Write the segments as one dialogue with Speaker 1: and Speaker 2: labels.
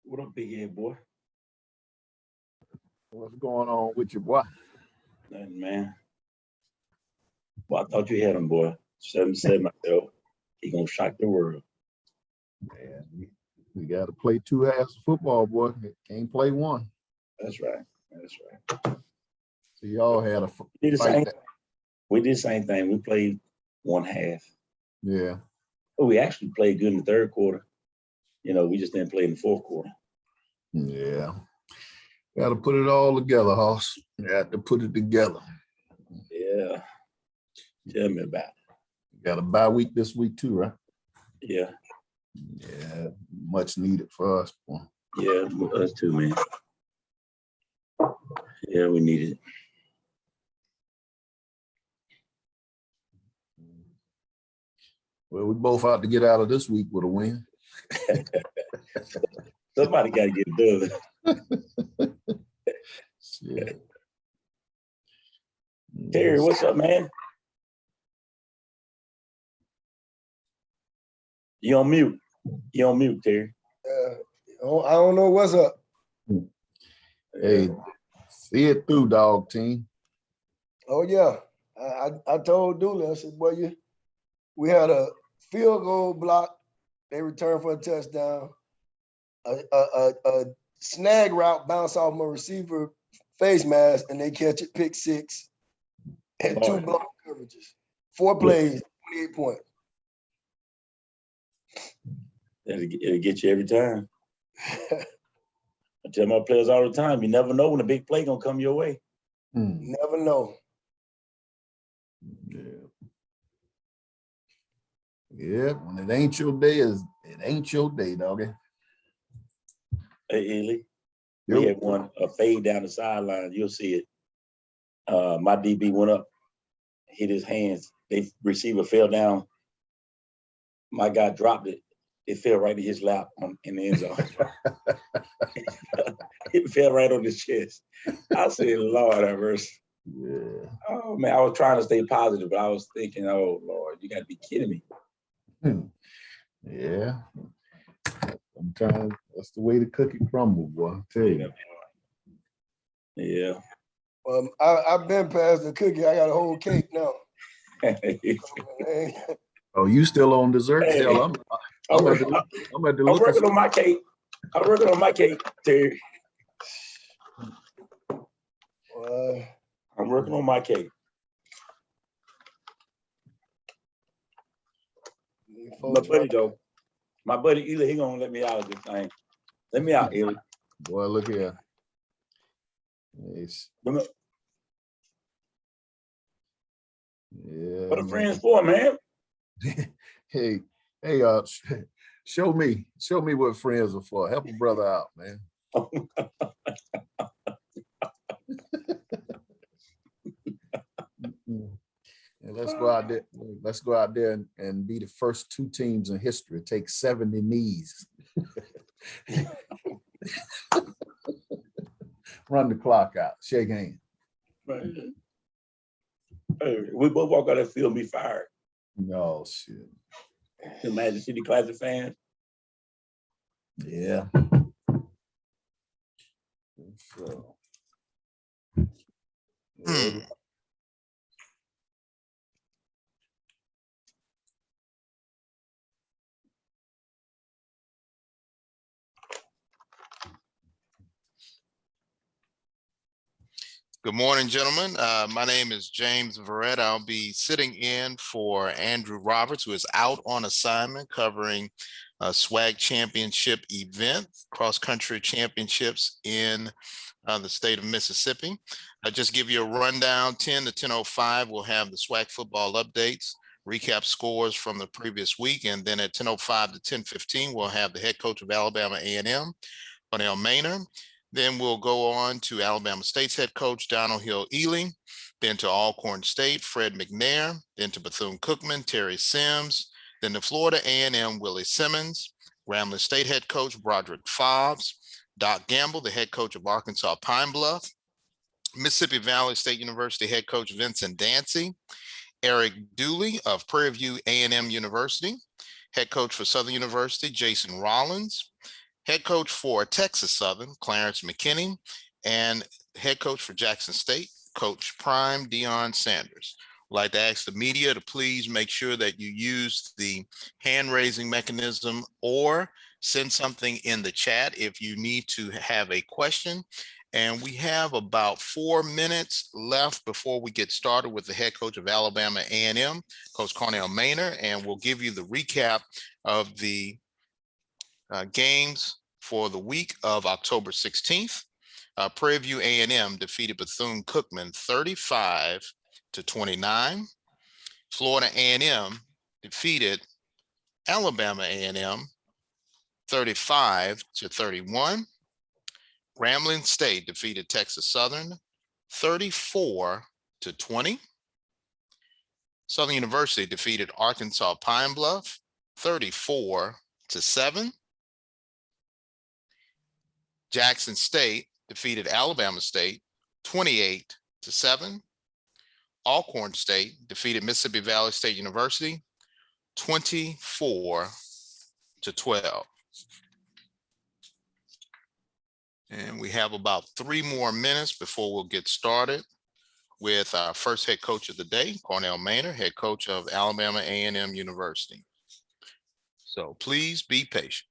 Speaker 1: What up, big head boy?
Speaker 2: What's going on with you, boy?
Speaker 1: Nothing, man. Well, I thought you had him, boy. 7-7 myself. He gonna shock the world.
Speaker 2: Man, we got to play 2 halves of football, boy. Can't play one.
Speaker 1: That's right. That's right.
Speaker 2: So y'all had a
Speaker 1: We did the
Speaker 2: fight
Speaker 1: same.
Speaker 2: that,
Speaker 1: We did the same thing. We played 1 half.
Speaker 2: yeah.
Speaker 1: But we actually played good in the 3rd quarter. You know, we just didn't play in the 4th quarter.
Speaker 2: Yeah. Got to put it all together, Hoss. Got to put it together.
Speaker 1: Yeah. Tell me about it.
Speaker 2: Got a bye week this week too, right?
Speaker 1: Yeah.
Speaker 2: Yeah, much needed for us, boy.
Speaker 1: Yeah, us too, man. Yeah, we needed it.
Speaker 2: Well, we both out to get out of this week with a win.
Speaker 1: Somebody got to get done.
Speaker 2: Shit.
Speaker 1: Terry, what's up, man? You on mute. You on mute, Terry.
Speaker 3: I don't know what's up.
Speaker 2: Hey, see it through, dog team.
Speaker 3: Oh yeah, I told Dillon, I said, boy, we had a field goal block. They returned for a touchdown. A snag route bounce off my receiver face mask, and they catch it, pick 6, and 2 block coverages. 4 plays, 28 points.
Speaker 1: It'll get you every time. I tell my players all the time, you never know when a big play gonna come your way.
Speaker 3: Never know.
Speaker 2: Yeah. Yeah, when it ain't your day, it ain't your day, doggy.
Speaker 1: Hey, Ely, we had a fade down the sideline. You'll see it. My DB went up, hit his hands. The receiver fell down. My guy dropped it. It fell right in his lap in the end zone. It fell right on his chest. I said, Lord have mercy.
Speaker 2: Yeah.
Speaker 1: Oh, man, I was trying to stay positive, but I was thinking, oh, Lord, you got to be kidding me.
Speaker 2: Yeah. Sometimes that's the way the cookie crumbles, boy. I tell you.
Speaker 1: Yeah.
Speaker 3: I've been past the cookie. I got a whole cake now.
Speaker 2: Oh, you still on dessert?
Speaker 1: Hey,
Speaker 2: hell, I'm working
Speaker 1: on my cake. I'm working on my cake, Terry. I'm working on my cake. My buddy Ely, he gonna let me out of this thing. Let me out, Ely.
Speaker 2: Boy, look here. Nice. Yeah.
Speaker 1: What are friends for, man?
Speaker 2: hey, show me what friends are for. Help a brother out, man. And let's go out there and be the first 2 teams in history to take 70 knees. Run the clock out, shake hands.
Speaker 1: Right. Hey, we both walk out that field and be fired.
Speaker 2: No shit.
Speaker 1: Imagine City Classic fans.
Speaker 2: Yeah. So. Yeah.
Speaker 4: Good morning, gentlemen. My name is James Varetta. I'll be sitting in for Andrew Roberts, who is out on assignment covering a SWAC championship event, cross-country championships in the state of Mississippi. I'll just give you a rundown. 10 to 10:05, we'll have the SWAC football updates, recap scores from the previous week, and then at 10:05 to 10:15, we'll have the head coach of Alabama A&M, Cornell Maynard. Then we'll go on to Alabama State's head coach, Donald Hill-Ely, then to Alcorn State, Fred McNair, then to Bethune Cookman, Terry Sims, then to Florida A&M, Willie Simmons, Grambling State head coach, Broderick Fobs, Doc Gamble, the head coach of Arkansas Pine Bluff, Mississippi Valley State University head coach, Vincent Dancy, Eric Dooley of Prairie View A&M University, head coach for Southern University, Jason Rollins, Head coach for Texas Southern, Clarence McKinney, and head coach for Jackson State, Coach Prime Deion Sanders. I'd like to ask the media to please make sure that you use the hand raising mechanism or send something in the chat if you need to have a question. And we have about 4 minutes left before we get started with the head coach of Alabama A&M, Coach Cornell Maynor, and we'll give you the recap of the games for the week of October 16th. Prairie View A&M defeated Bethune Cookman 35-29. Florida A&M defeated Alabama A&M 35-31. Grambling State defeated Texas Southern 34-20. Southern University defeated Arkansas Pine Bluff 34-7. Jackson State defeated Alabama State 28-7. Alcorn State defeated Mississippi Valley State University 24-12. And we have about 3 more minutes before we'll get started with our first head coach of the day, Cornell Maynor, head coach of Alabama A&M University. So please be patient.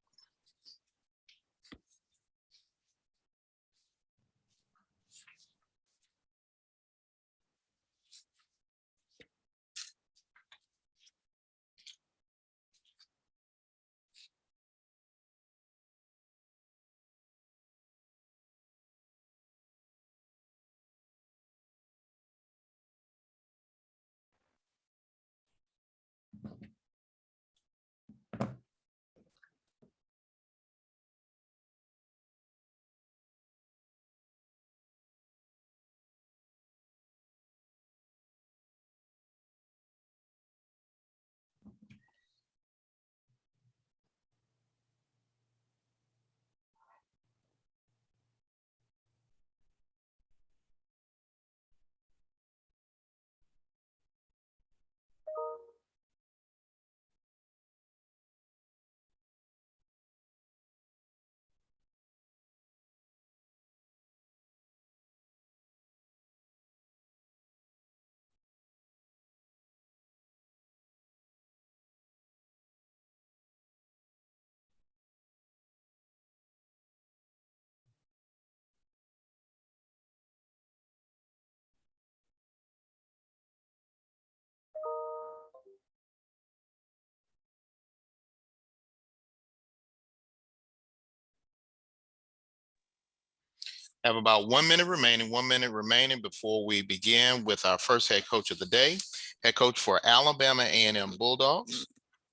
Speaker 4: Have about 1 minute remaining before we begin with our first head coach of the day, head coach for Alabama A&M Bulldogs,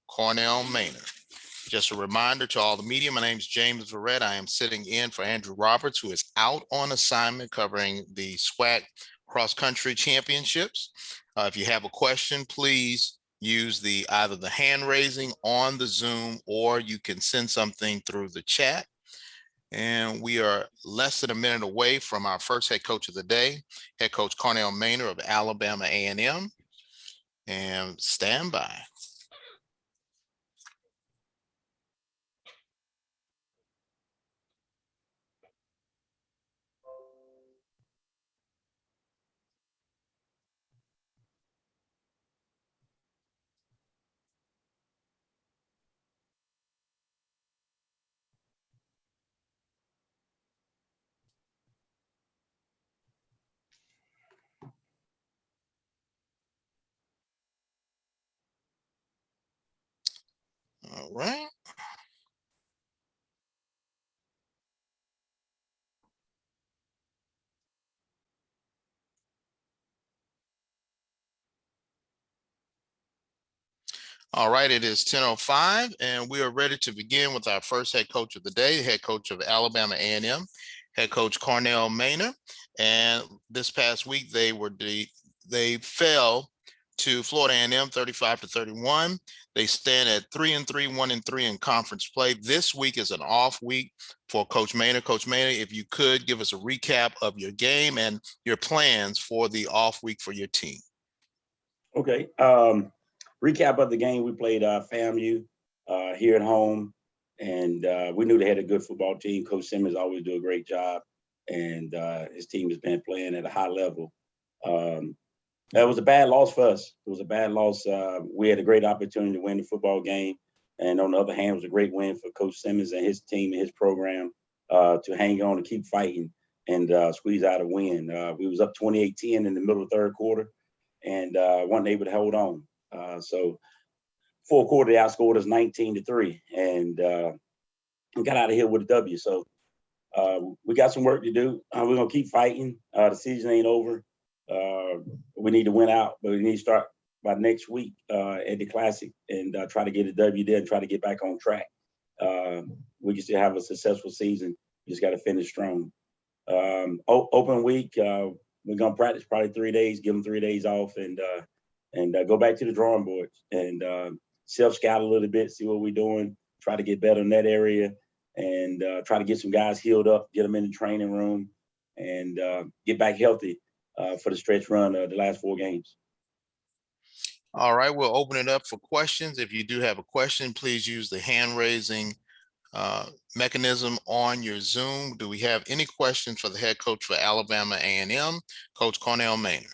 Speaker 4: Cornell Maynor. Just a reminder to all the media, my name is James Varetta. I am sitting in for Andrew Roberts, who is out on assignment covering the SWAC cross-country championships. If you have a question, please use either the hand raising on the Zoom, or you can send something through the chat. And we are less than a minute away from our first head coach of the day, head coach Cornell Maynor of Alabama A&M. And stand by. All right. All right, it is 10:05, and we are ready to begin with our first head coach of the day, head coach of Alabama A&M, head coach Cornell Maynor. And this past week, they fell to Florida A&M 35-31. They stand at 3-3, 1-3 in conference play. This week is an off week for Coach Maynor. Coach Maynor, if you could give us a recap of your game and your plans for the off week for your team.
Speaker 1: Okay. Recap of the game. We played FAMU here at home. And we knew they had a good football team. Coach Simmons always do a great job. And his team has been playing at a high level. That was a bad loss for us. It was a bad loss. We had a great opportunity to win the football game. And on the other hand, it was a great win for Coach Simmons and his team and his program to hang on and keep fighting and squeeze out a win. We was up 28-10 in the middle of the third quarter and weren't able to hold on. So fourth quarter, they outscored us 19-3 and got out of here with a W. So we got some work to do. We're going to keep fighting. The season ain't over. We need to win out, but we need to start by next week at the Classic and try to get a W there and try to get back on track. We can still have a successful season. We just got to finish strong. Open week, we're going to practice probably 3 days, give them 3 days off and go back to the drawing boards and self-scout a little bit, see what we're doing, try to get better in that area and try to get some guys healed up, get them in the training room and get back healthy for the stretch run of the last 4 games.
Speaker 4: All right, we'll open it up for questions. If you do have a question, please use the hand raising mechanism on your Zoom. Do we have any questions for the head coach for Alabama A&M, Coach Cornell Maynard?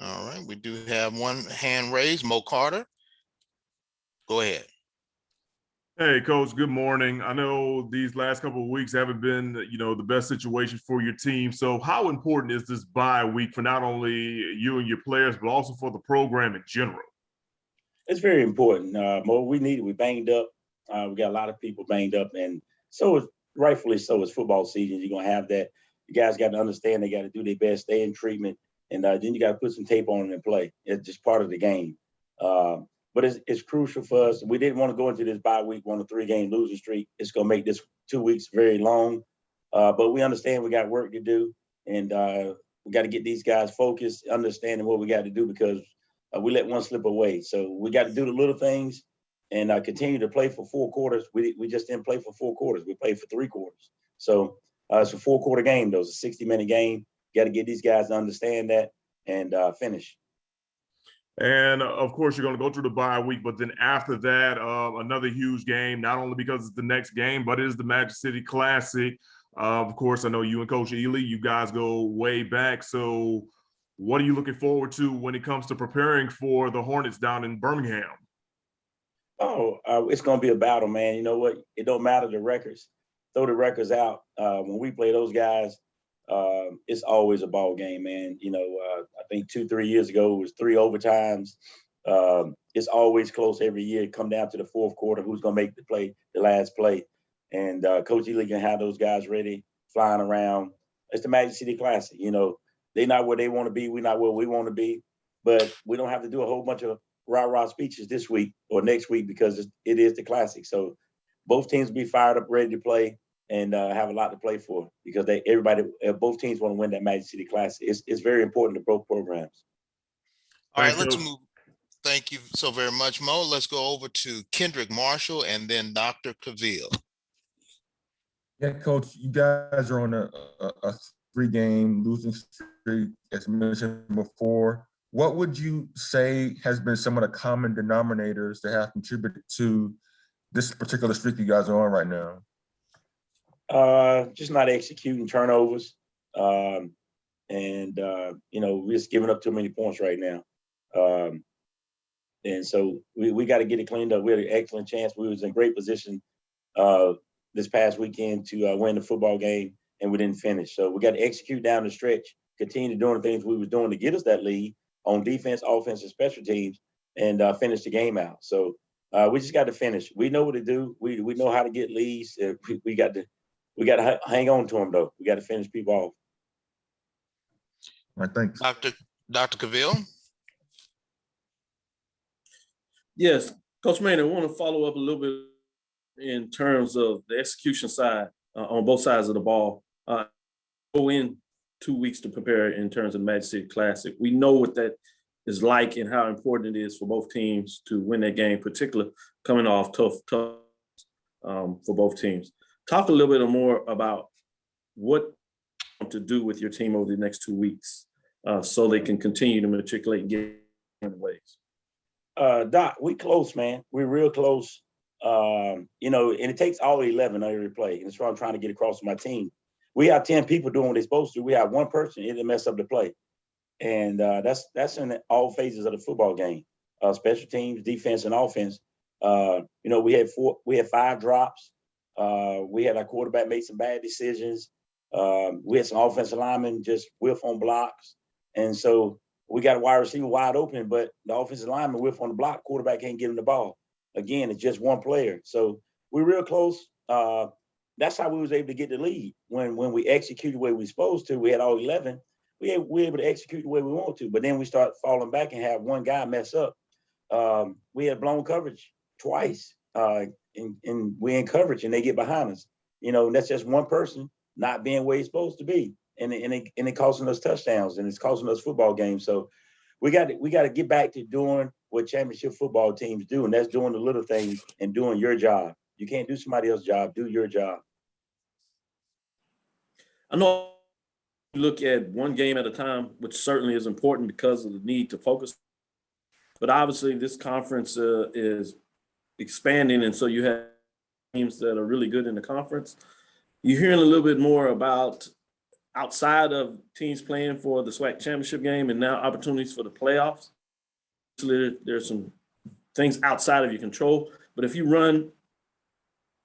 Speaker 4: All right, we do have one hand raised. Mo Carter, go ahead.
Speaker 5: Hey, Coach, good morning. I know these last couple of weeks haven't been, the best situation for your team. So how important is this bye week for not only you and your players, but also for the program in general?
Speaker 1: It's very important. Mo, we need it. We banged up. We got a lot of people banged up. And so, rightfully so, it's football season. You're going to have that. You guys got to understand they got to do their best, stay in treatment. And then you got to put some tape on them and play. It's just part of the game. But it's crucial for us. We didn't want to go into this bye week on a 3-game losing streak. It's going to make this 2 weeks very long. But we understand we got work to do. And we got to get these guys focused, understanding what we got to do because we let one slip away. So we got to do the little things and continue to play for 4 quarters. We just didn't play for 4 quarters. We played for 3 quarters. So it's a 4-quarter game, though. It's a 60-minute game. Got to get these guys to understand that and finish.
Speaker 5: And of course, you're going to go through the bye week, but then after that, another huge game, not only because it's the next game, but it is the Magic City Classic. Of course, I know you and Coach Ely, you guys go way back. So what are you looking forward to when it comes to preparing for the Hornets down in Birmingham?
Speaker 1: It's going to be a battle, man. You know what? It don't matter the records. Throw the records out. When we play those guys, it's always a ball game, man. I think 2-3 years ago it was 3 overtimes. It's always close every year. It come down to the 4th quarter, who's gonna make the last play. And Coach Ely can have those guys ready, flying around. It's the Magic City Classic. They're not where they want to be. We're not where we want to be. But we don't have to do a whole bunch of rah-rah speeches this week or next week because it is the Classic. So both teams will be fired up, ready to play. And have a lot to play for because both teams want to win that Magic City Classic. It's very important to both programs.
Speaker 4: All right, let's move. Thank you so very much, Mo. Let's go over to Kendrick Marshall and then Dr. Cavill.
Speaker 6: Yeah, Coach, you guys are on a 3-game losing streak, as mentioned before. What would you say has been some of the common denominators that have contributed to this particular streak you guys are on right now?
Speaker 1: Just not executing turnovers. We're just giving up too many points right now. And so we got to get it cleaned up. We had an excellent chance. We was in great position this past weekend to win the football game, and we didn't finish. So we got to execute down the stretch, continue doing the things we was doing to get us that lead on defense, offense, and special teams, and finish the game out. So we just got to finish. We know what to do. We know how to get leads. We got to hang on to them, though. We got to finish people off.
Speaker 6: All right, thanks.
Speaker 4: Dr. Cavill?
Speaker 7: Yes, Coach Maynard, I want to follow up a little bit in terms of the execution side on both sides of the ball. Go in 2 weeks to prepare in terms of the Magic City Classic. We know what that is like and how important it is for both teams to win that game, particularly coming off tough for both teams. Talk a little bit more about what you want to do with your team over the next 2 weeks so they can continue to matriculate and get in ways.
Speaker 1: Doc, we close, man. We're real close. And it takes all 11 on every play. And that's what I'm trying to get across to my team. We have 10 people doing what they're supposed to. We have one person, it'll mess up the play. And that's in all phases of the football game. Special teams, defense, and offense. We had 5 drops. We had our quarterback make some bad decisions. We had some offensive linemen just whiff on blocks. And so we got a wide receiver wide open, but the offensive lineman whiff on the block, quarterback can't get him the ball. Again, it's just one player. So we're real close. That's how we was able to get the lead. When we executed the way we were supposed to, we had all 11. We were able to execute the way we want to, but then we start falling back and have one guy mess up. We had blown coverage twice, and we're in coverage and they get behind us. And that's just one person not being where he's supposed to be, and it costing us touchdowns and it's costing us football games. So we got to get back to doing what championship football teams do, and that's doing the little things and doing your job. You can't do somebody else's job. Do your job.
Speaker 7: I know you look at one game at a time, which certainly is important because of the need to focus. But obviously, this conference is expanding, and so you have teams that are really good in the conference. You're hearing a little bit more about outside of teams playing for the SWAC championship game and now opportunities for the playoffs. There's some things outside of your control, but if you run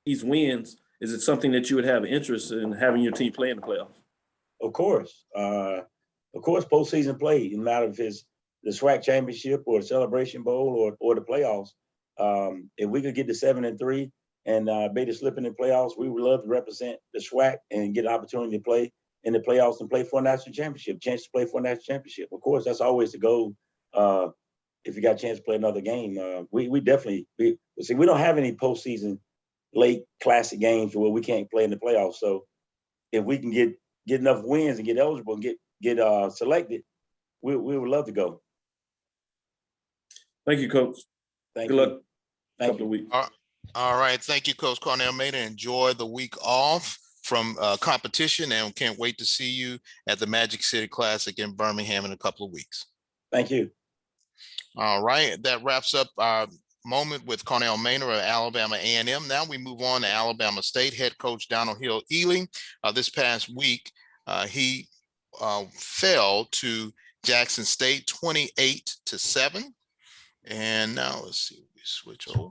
Speaker 7: these wins, is it something that you would have interest in having your team play in the playoffs?
Speaker 1: Of course, postseason play, no matter if it's the SWAC championship or the Celebration Bowl or the playoffs. If we could get to 7-3 and be the slip in the playoffs, we would love to represent the SWAC and get an opportunity to play in the playoffs and play for a national championship, chance to play for a national championship. Of course, that's always the goal. If you got a chance to play another game, we definitely we don't have any postseason late classic games where we can't play in the playoffs. So if we can get enough wins and get eligible and get selected, we would love to go.
Speaker 7: Thank you, Coach.
Speaker 1: Thank
Speaker 7: Good
Speaker 1: you.
Speaker 7: luck.
Speaker 1: Thank
Speaker 7: Couple of weeks.
Speaker 4: All right. Thank you, Coach Cornell Maynard. Enjoy the week off from competition, and can't wait to see you at the Magic City Classic in Birmingham in a couple of weeks.
Speaker 1: Thank you.
Speaker 4: All right. That wraps up our moment with Cornell Maynard of Alabama A&M. Now we move on to Alabama State. Head coach Donald Hill-Ely. This past week, he fell to Jackson State 28-7. And now let's see, we switch over.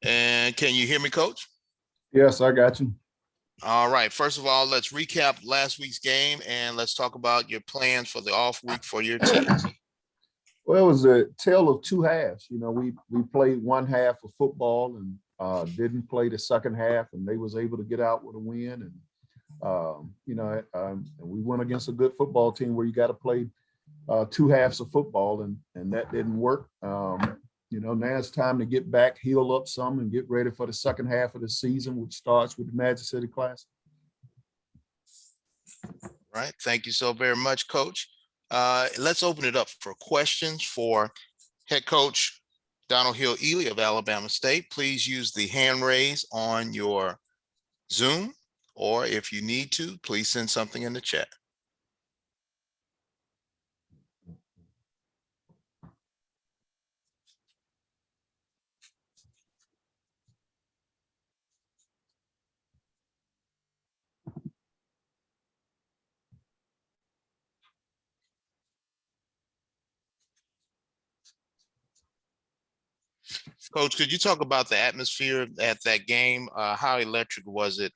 Speaker 4: And can you hear me, Coach?
Speaker 2: Yes, I got you.
Speaker 4: All right. First of all, let's recap last week's game and let's talk about your plans for the off week for your team.
Speaker 2: Well, it was a tale of two halves. We played one half of football and didn't play the second half, and they was able to get out with a win. And we went against a good football team where you got to play 2 halves of football, and that didn't work. Now it's time to get back, heal up some, and get ready for the second half of the season, which starts with the Magic City Classic.
Speaker 4: Right. Thank you so very much, Coach. Let's open it up for questions for head coach Donald Hill-Ely of Alabama State. Please use the hand raise on your Zoom, or if you need to, please send something in the chat. Coach, could you talk about the atmosphere at that game? How electric was it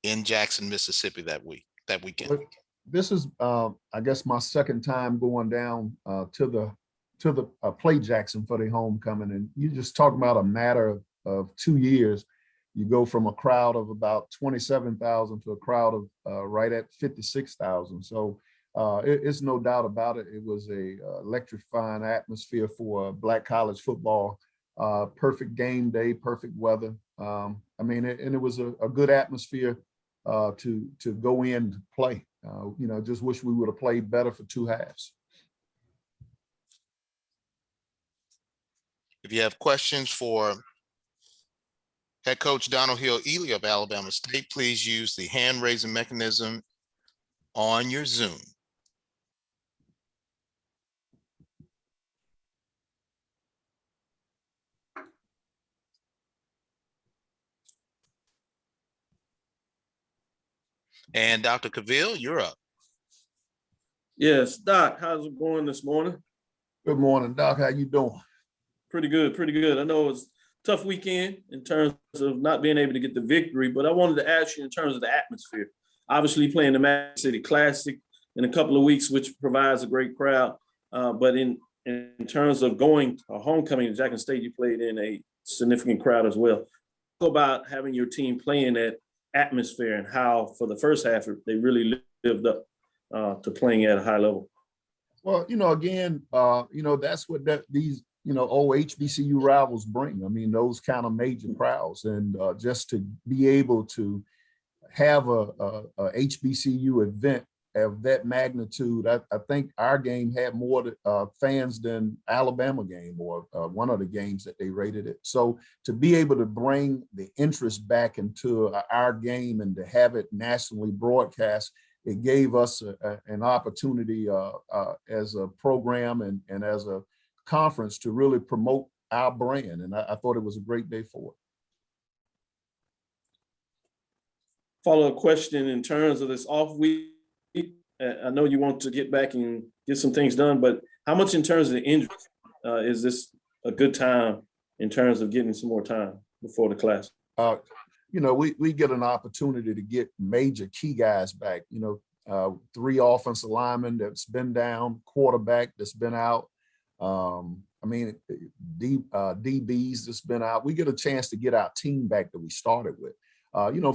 Speaker 4: in Jackson, Mississippi that weekend?
Speaker 2: This is, I guess, my second time going down to the play Jackson for the homecoming, and you just talk about a matter of 2 years. You go from a crowd of about 27,000 to a crowd of right at 56,000. So it's no doubt about it. It was a electrifying atmosphere for Black college football. Perfect game day, perfect weather. And it was a good atmosphere to go in to play. Just wish we would have played better for 2 halves.
Speaker 4: If you have questions for head coach Donald Hill-Ely of Alabama State, please use the hand raising mechanism on your Zoom. And Dr. Cavill, you're up.
Speaker 7: Yes, Doc, how's it going this morning?
Speaker 2: Good morning, Doc. How you doing?
Speaker 7: Pretty good, pretty good. I know it was a tough weekend in terms of not being able to get the victory, but I wanted to ask you in terms of the atmosphere. Obviously playing the Magic City Classic in a couple of weeks, which provides a great crowd. But in terms of going a homecoming to Jackson State, you played in a significant crowd as well. Talk about having your team play in that atmosphere and how for the first half, they really lived up to playing at a high level.
Speaker 2: Well, again, that's what these, old HBCU rivals bring. I mean, those kind of major crowds, and just to be able to have a HBCU event of that magnitude, I think our game had more fans than Alabama game or one of the games that they rated it. So to be able to bring the interest back into our game and to have it nationally broadcast, it gave us an opportunity as a program and as a conference to really promote our brand. And I thought it was a great day for it.
Speaker 7: Follow-up question in terms of this off week. I know you want to get back and get some things done, but how much in terms of the injury is this a good time in terms of getting some more time before the class?
Speaker 2: We get an opportunity to get major key guys back, 3 offensive linemen that's been down, quarterback that's been out. DBs that's been out. We get a chance to get our team back that we started with.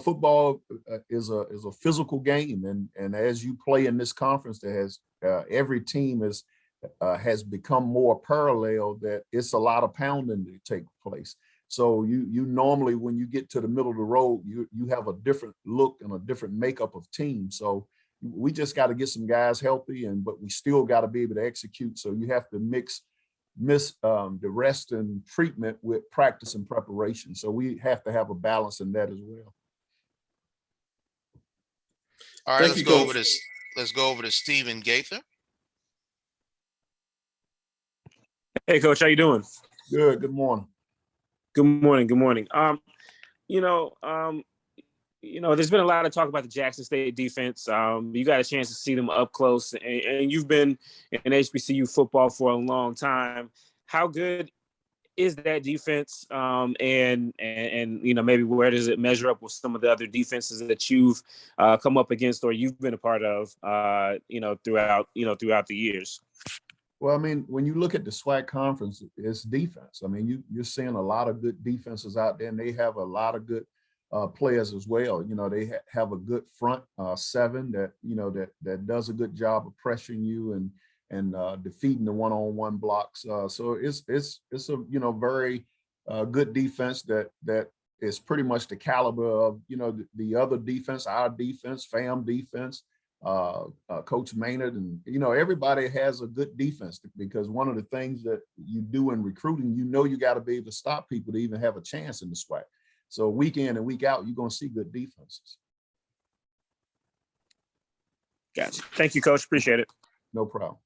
Speaker 2: Football is a physical game, and as you play in this conference, every team has become more parallel. That it's a lot of pounding to take place. So you normally, when you get to the middle of the road, you have a different look and a different makeup of team. So we just got to get some guys healthy, but we still got to be able to execute. So you have to miss the rest and treatment with practice and preparation. So we have to have a balance in that as well.
Speaker 4: All right,
Speaker 7: Thank
Speaker 4: let's go over to Stephen Gaither.
Speaker 8: Hey, Coach, how you doing?
Speaker 2: Good. Good morning.
Speaker 8: Good morning. Good morning. There's been a lot of talk about the Jackson State defense. You got a chance to see them up close, and you've been in HBCU football for a long time. How good is that defense? And maybe where does it measure up with some of the other defenses that you've come up against or you've been a part of, throughout the years?
Speaker 2: Well, I mean, when you look at the SWAC conference, it's defense. I mean, you're seeing a lot of good defenses out there, and they have a lot of good players as well. They have a good front 7 that does a good job of pressuring you and defeating the one-on-one blocks. So it's a very good defense that is pretty much the caliber of the other defense, our defense, FAM defense. Coach Maynard, and everybody has a good defense, because one of the things that you do in recruiting, you got to be able to stop people to even have a chance in the SWAC. So week in and week out, you're going to see good defenses.
Speaker 8: Gotcha. Thank you, Coach. Appreciate it.
Speaker 2: No problem.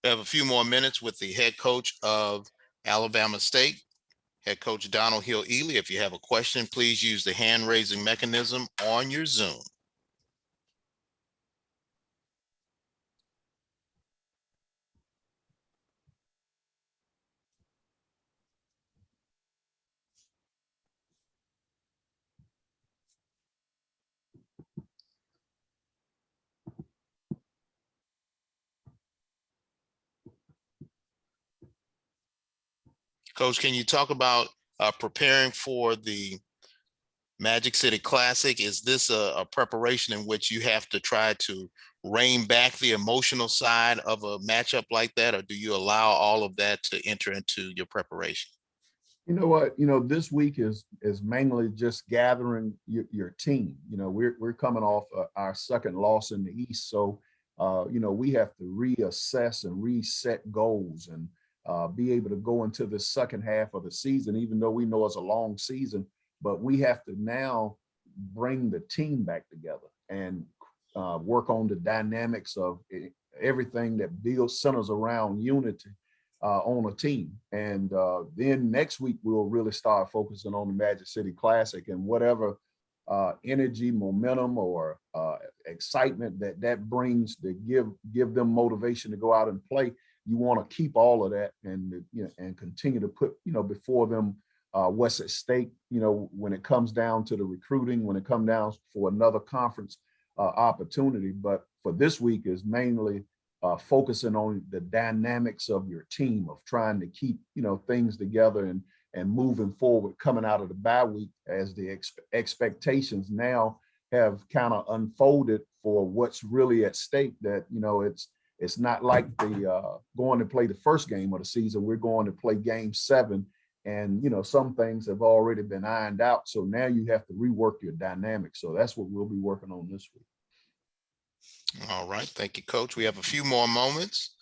Speaker 4: We have a few more minutes with the head coach of Alabama State, head coach Donald Hill-Ely. If you have a question, please use the hand raising mechanism on your Zoom. Coach, can you talk about preparing for the Magic City Classic? Is this a preparation in which you have to try to rein back the emotional side of a matchup like that, or do you allow all of that to enter into your preparation?
Speaker 2: You know what? This week is mainly just gathering your team. We're coming off our second loss in the East, so we have to reassess and reset goals and be able to go into the second half of the season, even though we know it's a long season. But we have to now bring the team back together and work on the dynamics of everything that builds centers around unity on a team. And then next week, we'll really start focusing on the Magic City Classic and whatever energy, momentum, or excitement that brings to give them motivation to go out and play. You want to keep all of that and and continue to put before them what's at stake. When it comes down to the recruiting, when it comes down for another conference opportunity. But for this week is mainly focusing on the dynamics of your team, of trying to keep things together and moving forward, coming out of the bye week as the expectations now have kind of unfolded for what's really at stake. That it's not like the going to play the first game of the season. We're going to play game 7, and some things have already been ironed out. So now you have to rework your dynamics. So that's what we'll be working on this week.
Speaker 4: All right, thank you, Coach. We have a few more minutes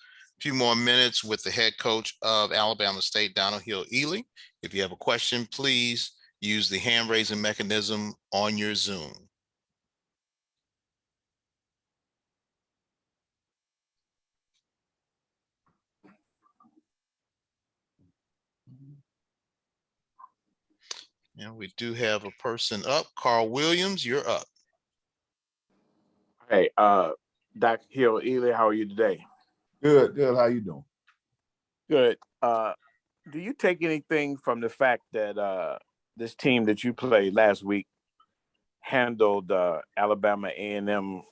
Speaker 4: with the head coach of Alabama State, Donald Hill-Ely. If you have a question, please use the hand raising mechanism on your Zoom. And we do have a person up. Carl Williams, you're up.
Speaker 9: Hey, Dr. Hill-Ely, how are you today?
Speaker 2: Good. How you doing?
Speaker 9: Good. Do you take anything from the fact that this team that you played last week handled Alabama A&M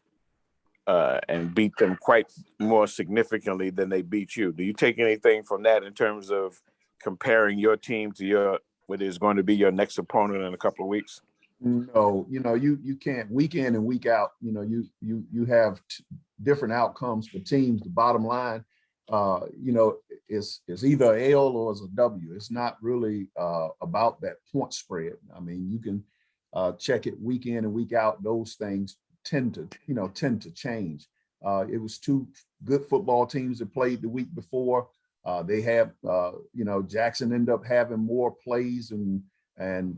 Speaker 9: and beat them quite more significantly than they beat you? Do you take anything from that in terms of comparing your team to what is going to be your next opponent in a couple of weeks?
Speaker 2: No, you can't. Week in and week out, you have different outcomes for teams. The bottom line, is either a L or is a W. It's not really about that point spread. I mean, you can check it week in and week out. Those things tend to change. It was 2 good football teams that played the week before. They have, Jackson ended up having more plays and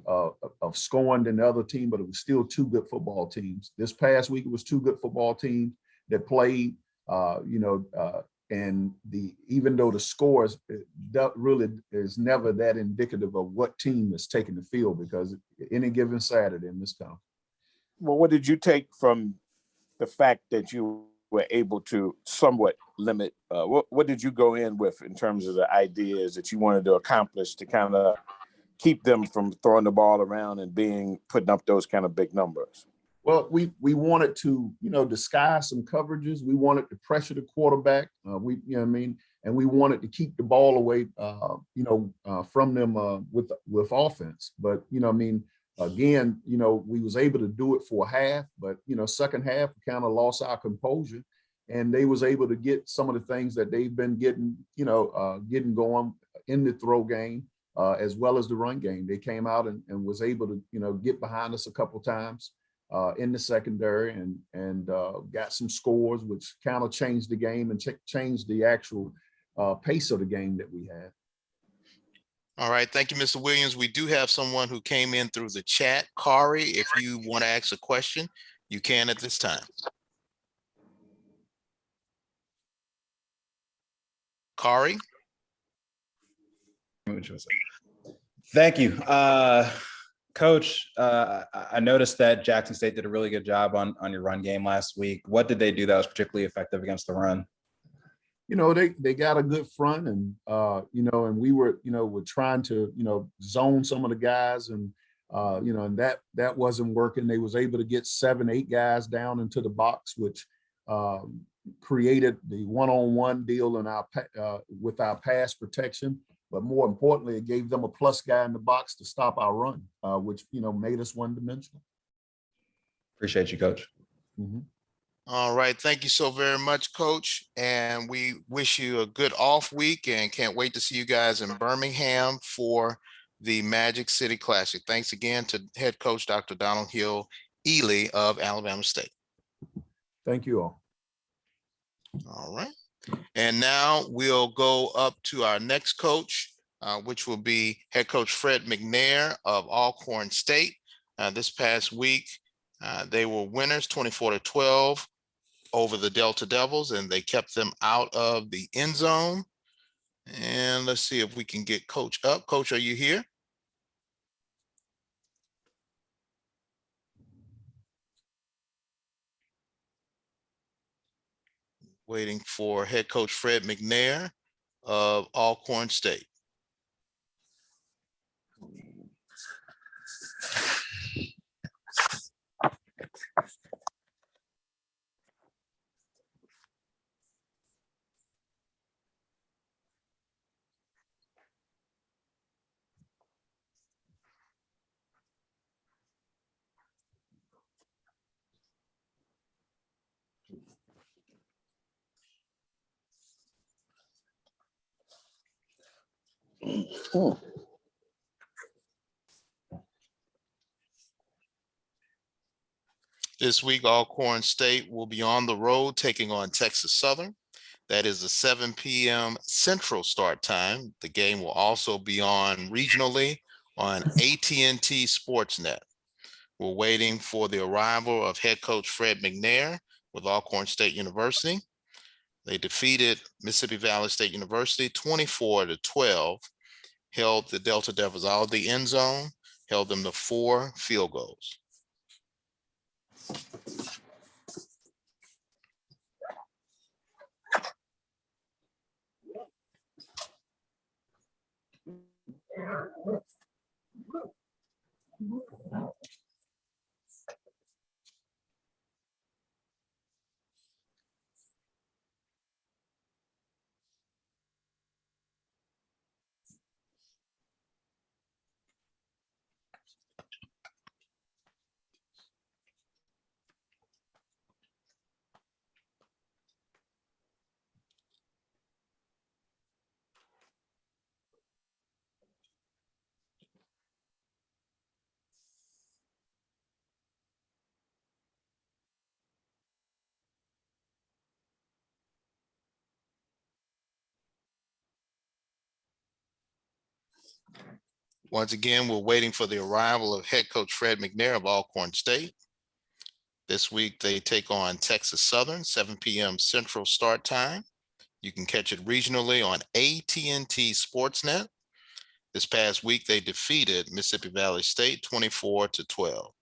Speaker 2: of scoring than the other team, but it was still 2 good football teams. This past week, it was 2 good football teams that played, and even though the scores that really is never that indicative of what team is taking the field, because any given Saturday in this conference.
Speaker 9: Well, what did you take from the fact that you were able to somewhat limit? What did you go in with in terms of the ideas that you wanted to accomplish to kind of keep them from throwing the ball around and putting up those kind of big numbers?
Speaker 2: Well, we wanted to, disguise some coverages. We wanted to pressure the quarterback. And we wanted to keep the ball away, from them with offense. But, again, we was able to do it for a half, but, second half, we kind of lost our composure, and they was able to get some of the things that they've been getting going in the throw game, as well as the run game. They came out and was able to, get behind us a couple times in the secondary and got some scores, which kind of changed the game and changed the actual pace of the game that we had.
Speaker 4: All right, thank you, Mr. Williams. We do have someone who came in through the chat. Kari, if you want to ask a question, you can at this time. Kari?
Speaker 10: Thank you. Coach, I noticed that Jackson State did a really good job on your run game last week. What did they do that was particularly effective against the run?
Speaker 2: They got a good front, and and we were trying to zone some of the guys, and and that wasn't working. They was able to get 7-8 guys down into the box, which created the one-on-one deal in with our pass protection. But more importantly, it gave them a plus guy in the box to stop our run, which made us one-dimensional.
Speaker 10: Appreciate you, Coach.
Speaker 2: Mm-hmm.
Speaker 4: All right, thank you so very much, Coach. And we wish you a good off week and can't wait to see you guys in Birmingham for the Magic City Classic. Thanks again to head coach Dr. Donald Hill-Ely of Alabama State.
Speaker 2: Thank you all.
Speaker 4: All right. And now we'll go up to our next coach, which will be head coach Fred McNair of Alcorn State. This past week, they were winners 24-12 over the Delta Devils, and they kept them out of the end zone. And let's see if we can get Coach up. Coach, are you here? Waiting for head coach Fred McNair of Alcorn State. This week, Alcorn State will be on the road taking on Texas Southern. That is a 7 p.m. Central start time. The game will also be on regionally on AT&T Sportsnet. We're waiting for the arrival of head coach Fred McNair with Alcorn State University. They defeated Mississippi Valley State University 24-12, held the Delta Devils out of the end zone, held them to 4 field goals. Once again, we're waiting for the arrival of head coach Fred McNair of Alcorn State. This week, they take on Texas Southern, 7 p.m. Central start time. You can catch it regionally on AT&T Sportsnet. This past week, they defeated Mississippi Valley State 24-12.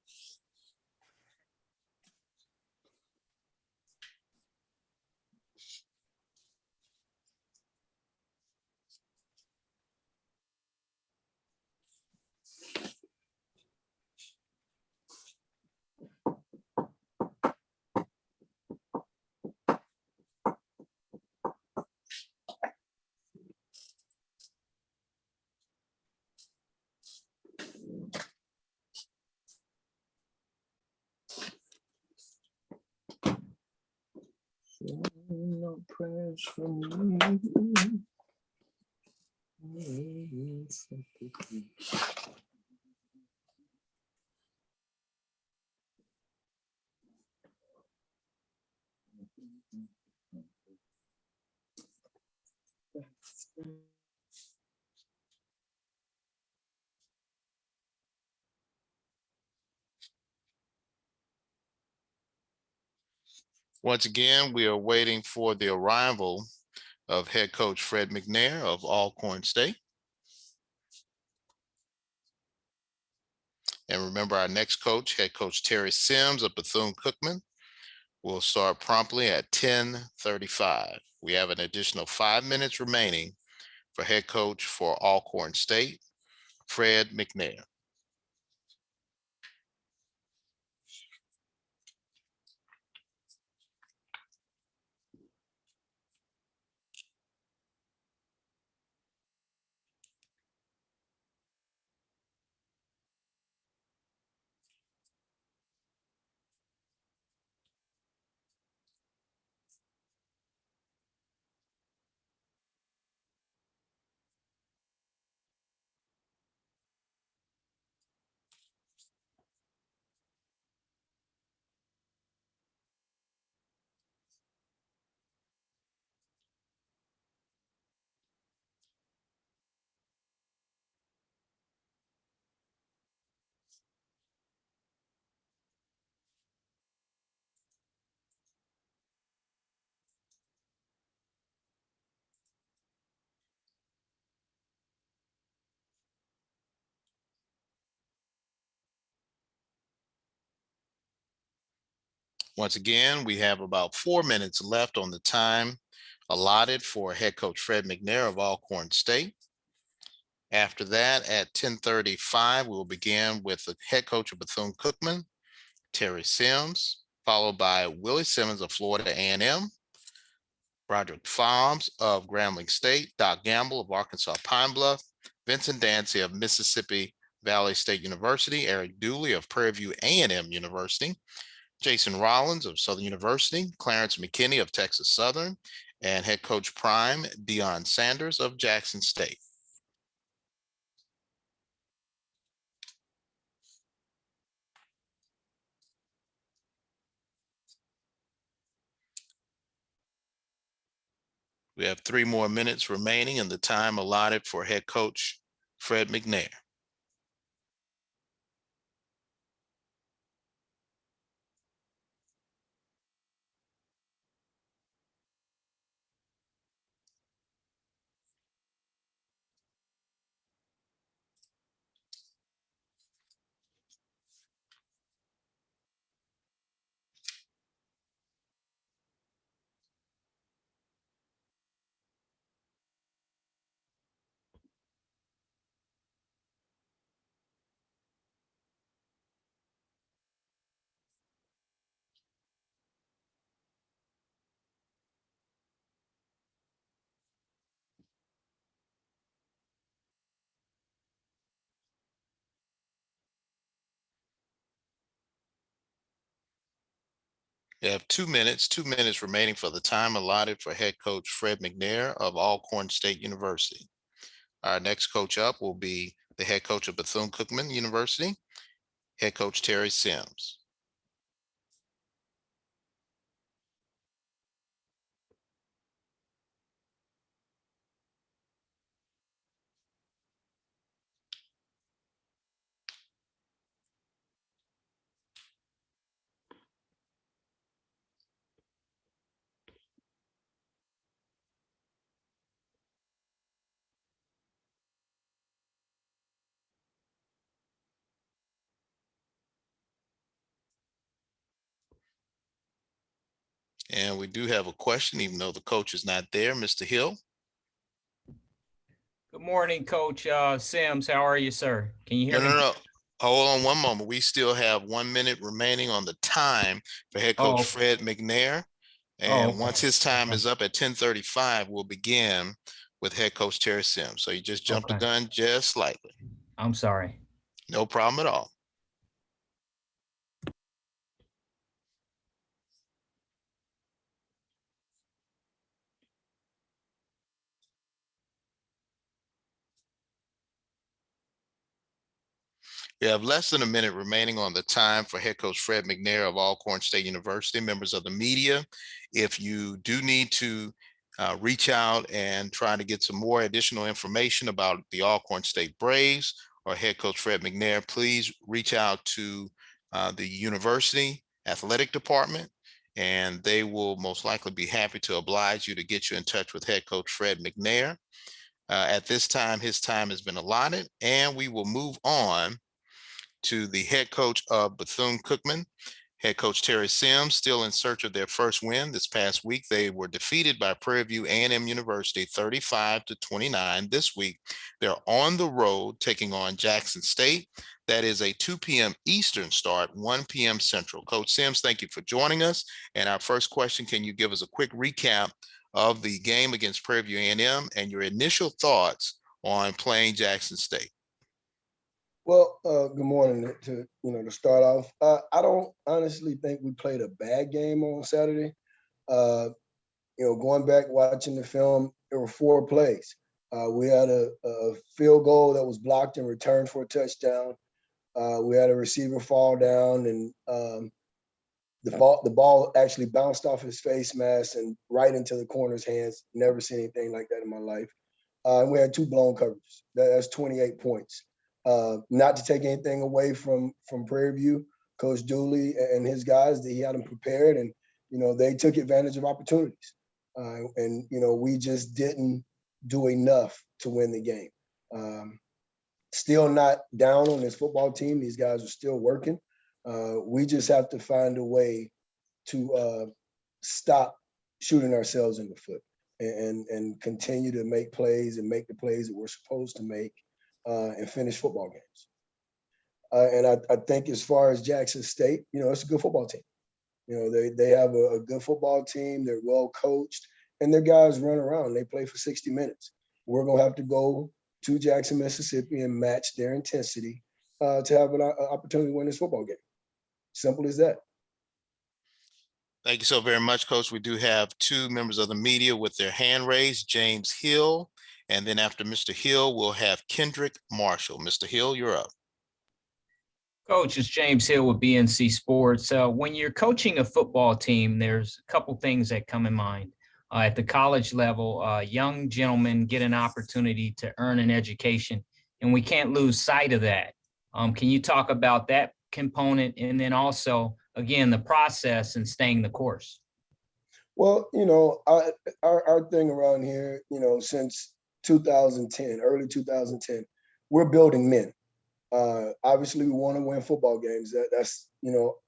Speaker 4: No prayers from me. Once again, we are waiting for the arrival of head coach Fred McNair of Alcorn State. And remember, our next coach, head coach Terrence Sims of Bethune-Cookman, will start promptly at 10:35. We have an additional 5 minutes remaining for head coach for Alcorn State, Fred McNair. Once again, we have about 4 minutes left on the time allotted for head coach Fred McNair of Alcorn State. After that, at 10:35, we'll begin with the head coach of Bethune-Cookman, Terry Sims, followed by Willie Simmons of Florida A&M, Broderick Fobs of Grambling State, Doc Gamble of Arkansas Pine Bluff, Vincent Dancy of Mississippi Valley State University, Eric Dooley of Prairie View A&M University, Jason Rollins of Southern University, Clarence McKinney of Texas Southern, and head coach prime Deion Sanders of Jackson State. We have 3 more minutes remaining in the time allotted for head coach Fred McNair. We have 2 minutes remaining for the time allotted for head coach Fred McNair of Alcorn State University. Our next coach up will be the head coach of Bethune-Cookman University, head coach Terry Sims. And we do have a question, even though the coach is not there. Mr. Hill.
Speaker 11: Good morning, Coach Sims. How are you, sir? Can you hear me?
Speaker 4: No. Hold on one moment. We still have 1 minute remaining on the time for head coach
Speaker 11: Oh.
Speaker 4: Fred McNair. And once his time is up at 10:35, we'll begin with head coach Terry Sims. So you just jumped the gun just slightly.
Speaker 11: I'm sorry.
Speaker 4: No problem at all. We have less than a minute remaining on the time for head coach Fred McNair of Alcorn State University. Members of the media, if you do need to reach out and try to get some more additional information about the Alcorn State Braves or head coach Fred McNair, please reach out to the university athletic department, and they will most likely be happy to oblige you to get you in touch with head coach Fred McNair. At this time, his time has been allotted, and we will move on to the head coach of Bethune-Cookman, head coach Terry Sims, still in search of their first win. This past week, they were defeated by Prairie View A&M University 35-29. This week, they're on the road taking on Jackson State. That is a 2 p.m. Eastern start, 1 p.m. Central. Coach Sims, thank you for joining us. And our first question, can you give us a quick recap of the game against Prairie View A&M and your initial thoughts on playing Jackson State?
Speaker 3: Well, good morning to start off. I don't honestly think we played a bad game on Saturday. Going back, watching the film, there were 4 plays. We had a field goal that was blocked and returned for a touchdown. We had a receiver fall down, and the ball actually bounced off his face mask and right into the corner's hands. Never seen anything like that in my life. And we had 2 blown coverages. That's 28 points. Not to take anything away from Prairie View, Coach Dooley and his guys, that he had them prepared, and they took advantage of opportunities. And we just didn't do enough to win the game. Still not down on this football team. These guys are still working. We just have to find a way to stop shooting ourselves in the foot and continue to make plays and make the plays that we're supposed to make and finish football games. And I think as far as Jackson State, it's a good football team. They have a good football team. They're well coached, and their guys run around. They play for 60 minutes. We're going to have to go to Jackson, Mississippi and match their intensity to have an opportunity to win this football game. Simple as that.
Speaker 4: Thank you so very much, Coach. We do have two members of the media with their hand raised, James Hill, and then after Mr. Hill, we'll have Kendrick Marshall. Mr. Hill, you're up.
Speaker 11: Coach, it's James Hill with BNC Sports. When you're coaching a football team, there's a couple things that come in mind. At the college level, young gentlemen get an opportunity to earn an education, and we can't lose sight of that. Can you talk about that component, and then also, again, the process and staying the course?
Speaker 3: Well, our thing around here, since 2010, early 2010, we're building men. Obviously, we want to win football games. That's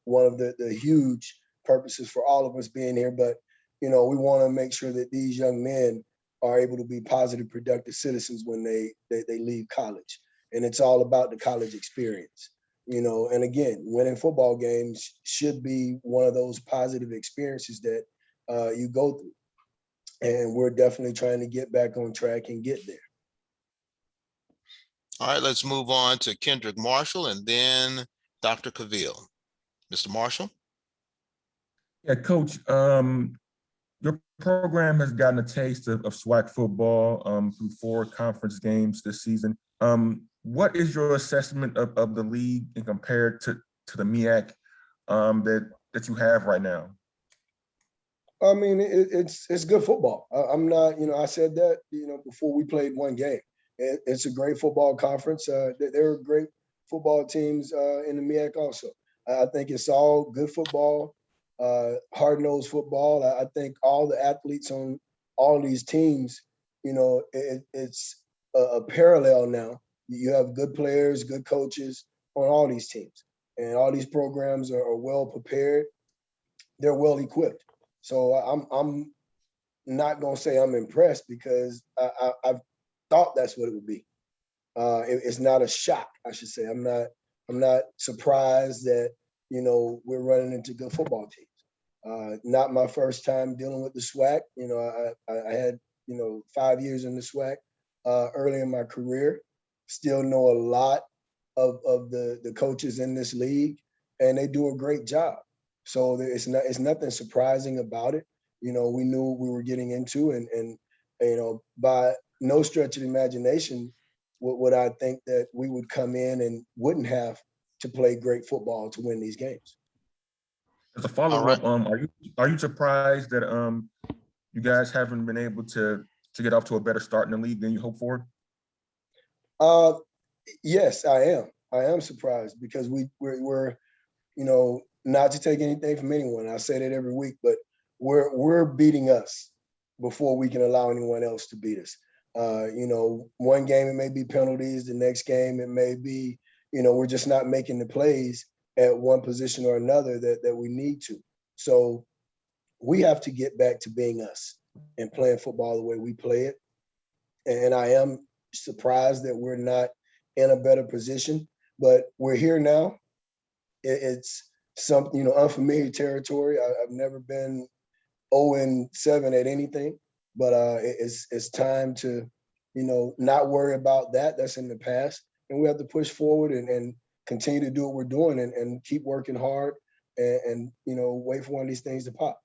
Speaker 3: one of the huge purposes for all of us being here. But we want to make sure that these young men are able to be positive, productive citizens when they leave college. And it's all about the college experience. And again, winning football games should be one of those positive experiences that you go through. And we're definitely trying to get back on track and get there.
Speaker 4: All right, let's move on to Kendrick Marshall and then Dr. Cavill. Mr. Marshall?
Speaker 6: Yeah, Coach, your program has gotten a taste of SWAC football through 4 conference games this season. What is your assessment of the league and compared to the MEAC that you have right now?
Speaker 3: I mean, it's good football. I'm not, I said that, before we played one game. It's a great football conference. There are great football teams in the MEAC also. I think it's all good football, hard-nosed football. I think all the athletes on all these teams, it's a parallel now. You have good players, good coaches on all these teams. And all these programs are well prepared. They're well equipped. So I'm not going to say I'm impressed because I've thought that's what it would be. It's not a shock, I should say. I'm not surprised that we're running into good football teams. Not my first time dealing with the SWAC. I had 5 years in the SWAC early in my career. Still know a lot of the coaches in this league, and they do a great job. So it's nothing surprising about it. We knew what we were getting into, and by no stretch of the imagination would I think that we would come in and wouldn't have to play great football to win these games.
Speaker 6: As a follow-up, are you surprised that you guys haven't been able to get off to a better start in the league than you hoped for?
Speaker 3: Yes, I am. I am surprised because we're not to take anything from anyone. I say that every week, but we're beating us before we can allow anyone else to beat us. One game it may be penalties, the next game it may be, we're just not making the plays at one position or another that we need to. So we have to get back to being us and playing football the way we play it. And I am surprised that we're not in a better position, but we're here now. It's something, unfamiliar territory. I've never been 0-7 at anything, but it's time to, not worry about that. That's in the past. And we have to push forward and continue to do what we're doing and keep working hard and wait for one of these things to pop.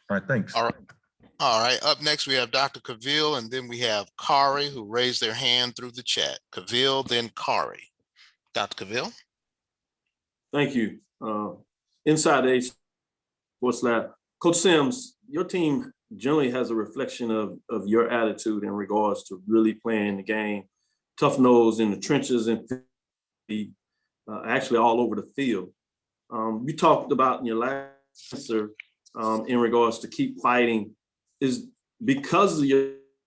Speaker 6: All right, thanks.
Speaker 4: All right, up next we have Dr. Cavill, and then we have Kari, who raised their hand through the chat. Cavill, then Kari. Dr. Cavill.
Speaker 7: Thank you. Inside the Sports Lab, Coach Sims, your team generally has a reflection of your attitude in regards to really playing the game, tough nose in the trenches and actually all over the field. You talked about in your last answer in regards to keep fighting. Is because of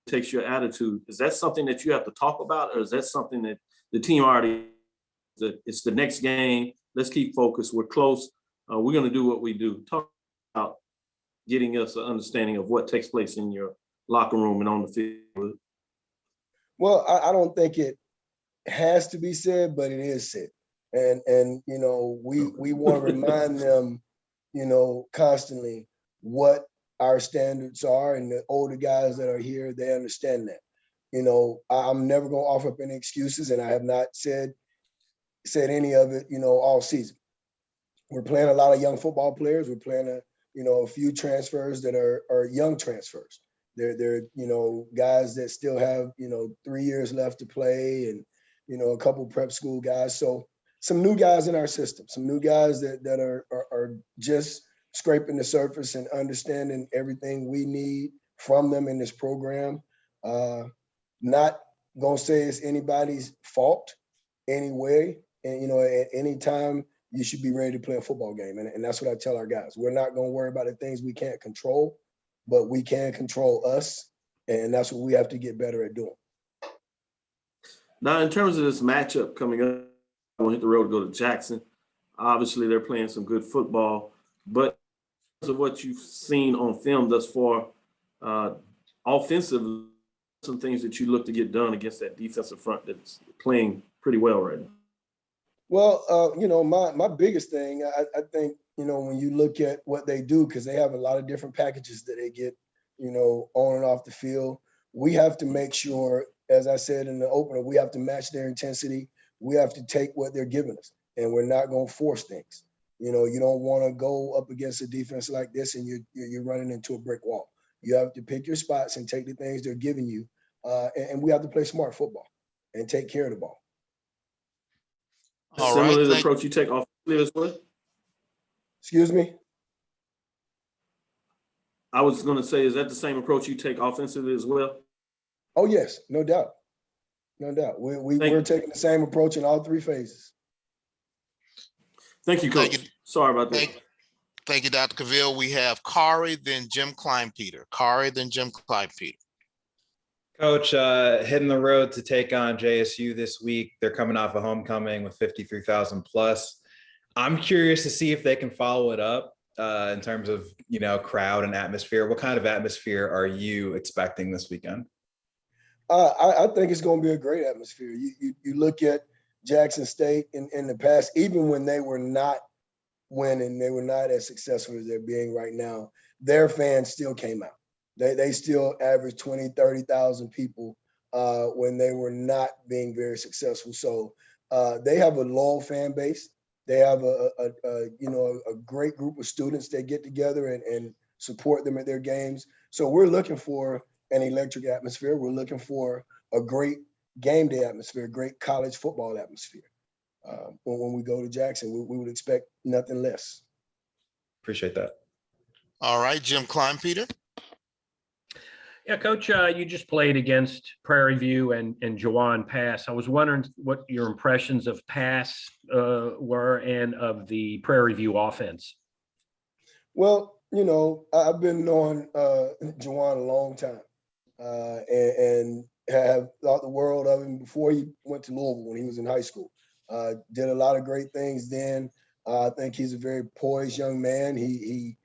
Speaker 7: takes your attitude, is that something that you have to talk about, or is that something that the team already, that it's the next game, let's keep focused, we're close, we're going to do what we do. Talk about getting us an understanding of what takes place in your locker room and on the field.
Speaker 3: Well, I don't think it has to be said, but it is said. And you know, we want to remind them, you know, constantly what our standards are, and the older guys that are here, they understand that. You know, I'm never going to offer up any excuses, and I have not said any of it, you know, all season. We're playing a lot of young football players. We're playing a few transfers that are young transfers. They're you know, guys that still have, you know, 3 years left to play, and, you know, a couple prep school guys. So some new guys in our system, some new guys that are just scraping the surface and understanding everything we need from them in this program. Not gonna say it's anybody's fault anyway. And, you know, at any time you should be ready to play a football game. And that's what I tell our guys. We're not gonna worry about the things we can't control, but we can control us. And that's what we have to get better at doing.
Speaker 7: Now, in terms of this matchup coming up, I'm gonna hit the road to go to Jackson. Obviously, they're playing some good football, but in terms of what you've seen on film thus far, offensively, some things that you look to get done against that defensive front that's playing pretty well right now.
Speaker 3: Well, you know, my biggest thing, I think, you know, when you look at what they do, because they have a lot of different packages that they get, you know, on and off the field, we have to make sure, as I said in the opener, we have to match their intensity. We have to take what they're giving us, and we're not going to force things. You know, you don't want to go up against a defense like this and you're running into a brick wall. You have to pick your spots and take the things they're giving you, and we have to play smart football and take care of the ball.
Speaker 4: All
Speaker 7: Similar
Speaker 4: right,
Speaker 7: to the approach you take offensively as well?
Speaker 3: Excuse me?
Speaker 7: I was going to say, is that the same approach you take offensively as well?
Speaker 3: Oh, yes, no doubt. No doubt. We're taking the same approach in all three phases.
Speaker 7: Thank you, Coach.
Speaker 4: Thank you.
Speaker 7: Sorry about that.
Speaker 4: Thank you, Dr. Cavill. We have Kari, then Jim Klein Peter. Kari, then Jim Klein Peter.
Speaker 10: Coach, hitting the road to take on JSU this week. They're coming off a homecoming with 53,000 plus. I'm curious to see if they can follow it up in terms of, you know, crowd and atmosphere. What kind of atmosphere are you expecting this weekend?
Speaker 3: I think it's going to be a great atmosphere. You look at Jackson State in the past, even when they were not winning, they were not as successful as they're being right now, their fans still came out. They still averaged 20, 30,000 people when they were not being very successful. So they have a loyal fan base. They have a great group of students that get together and support them at their games. So we're looking for an electric atmosphere. We're looking for a great game day atmosphere, great college football atmosphere. When we go to Jackson, we would expect nothing less.
Speaker 10: Appreciate that.
Speaker 4: All right, Jim Klein Peter.
Speaker 12: Yeah, Coach, you just played against Prairie View and Jawan Pass. I was wondering what your impressions of Pass were and of the Prairie View offense.
Speaker 3: Well, you know, I've been knowing Jawan a long time and have thought the world of him before he went to Louisville when he was in high school. Did a lot of great things then. I think he's a very poised young man. He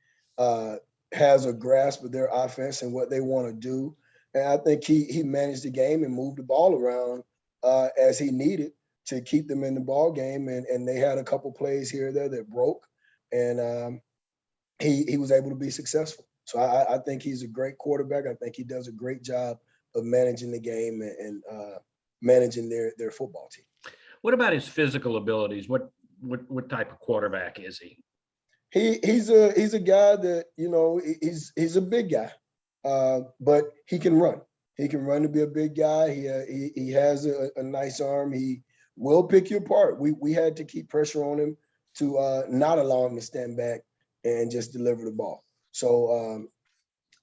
Speaker 3: has a grasp of their offense and what they want to do. And I think he managed the game and moved the ball around as he needed to keep them in the ball game. And they had a couple plays here or there that broke, and he was able to be successful. So I think he's a great quarterback. I think he does a great job of managing the game and managing their football team.
Speaker 12: What about his physical abilities? What type of quarterback is he?
Speaker 3: He's a guy that, you know, he's a big guy, but he can run. He can run to be a big guy. He has a nice arm. He will pick you apart. We had to keep pressure on him to not allow him to stand back and just deliver the ball. So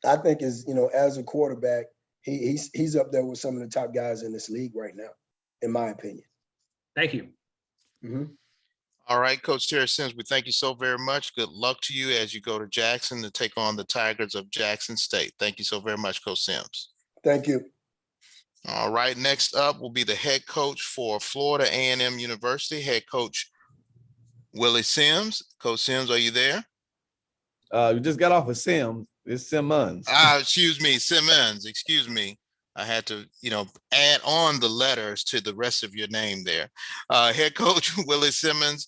Speaker 3: I think as a quarterback, he's up there with some of the top guys in this league right now, in my opinion.
Speaker 12: Thank you.
Speaker 3: Mm-hmm.
Speaker 4: All right, Coach Terrance Sims, we thank you so very much. Good luck to you as you go to Jackson to take on the Tigers of Jackson State. Thank you so very much, Coach Sims.
Speaker 3: Thank you.
Speaker 4: All right, next up will be the head coach for Florida A&M University, head coach Willie Sims. Coach Sims, are you there?
Speaker 13: We just got off of Sims. It's Simmons.
Speaker 4: Excuse me, Simmons, excuse me. I had to, add on the letters to the rest of your name there. Head coach Willie Simmons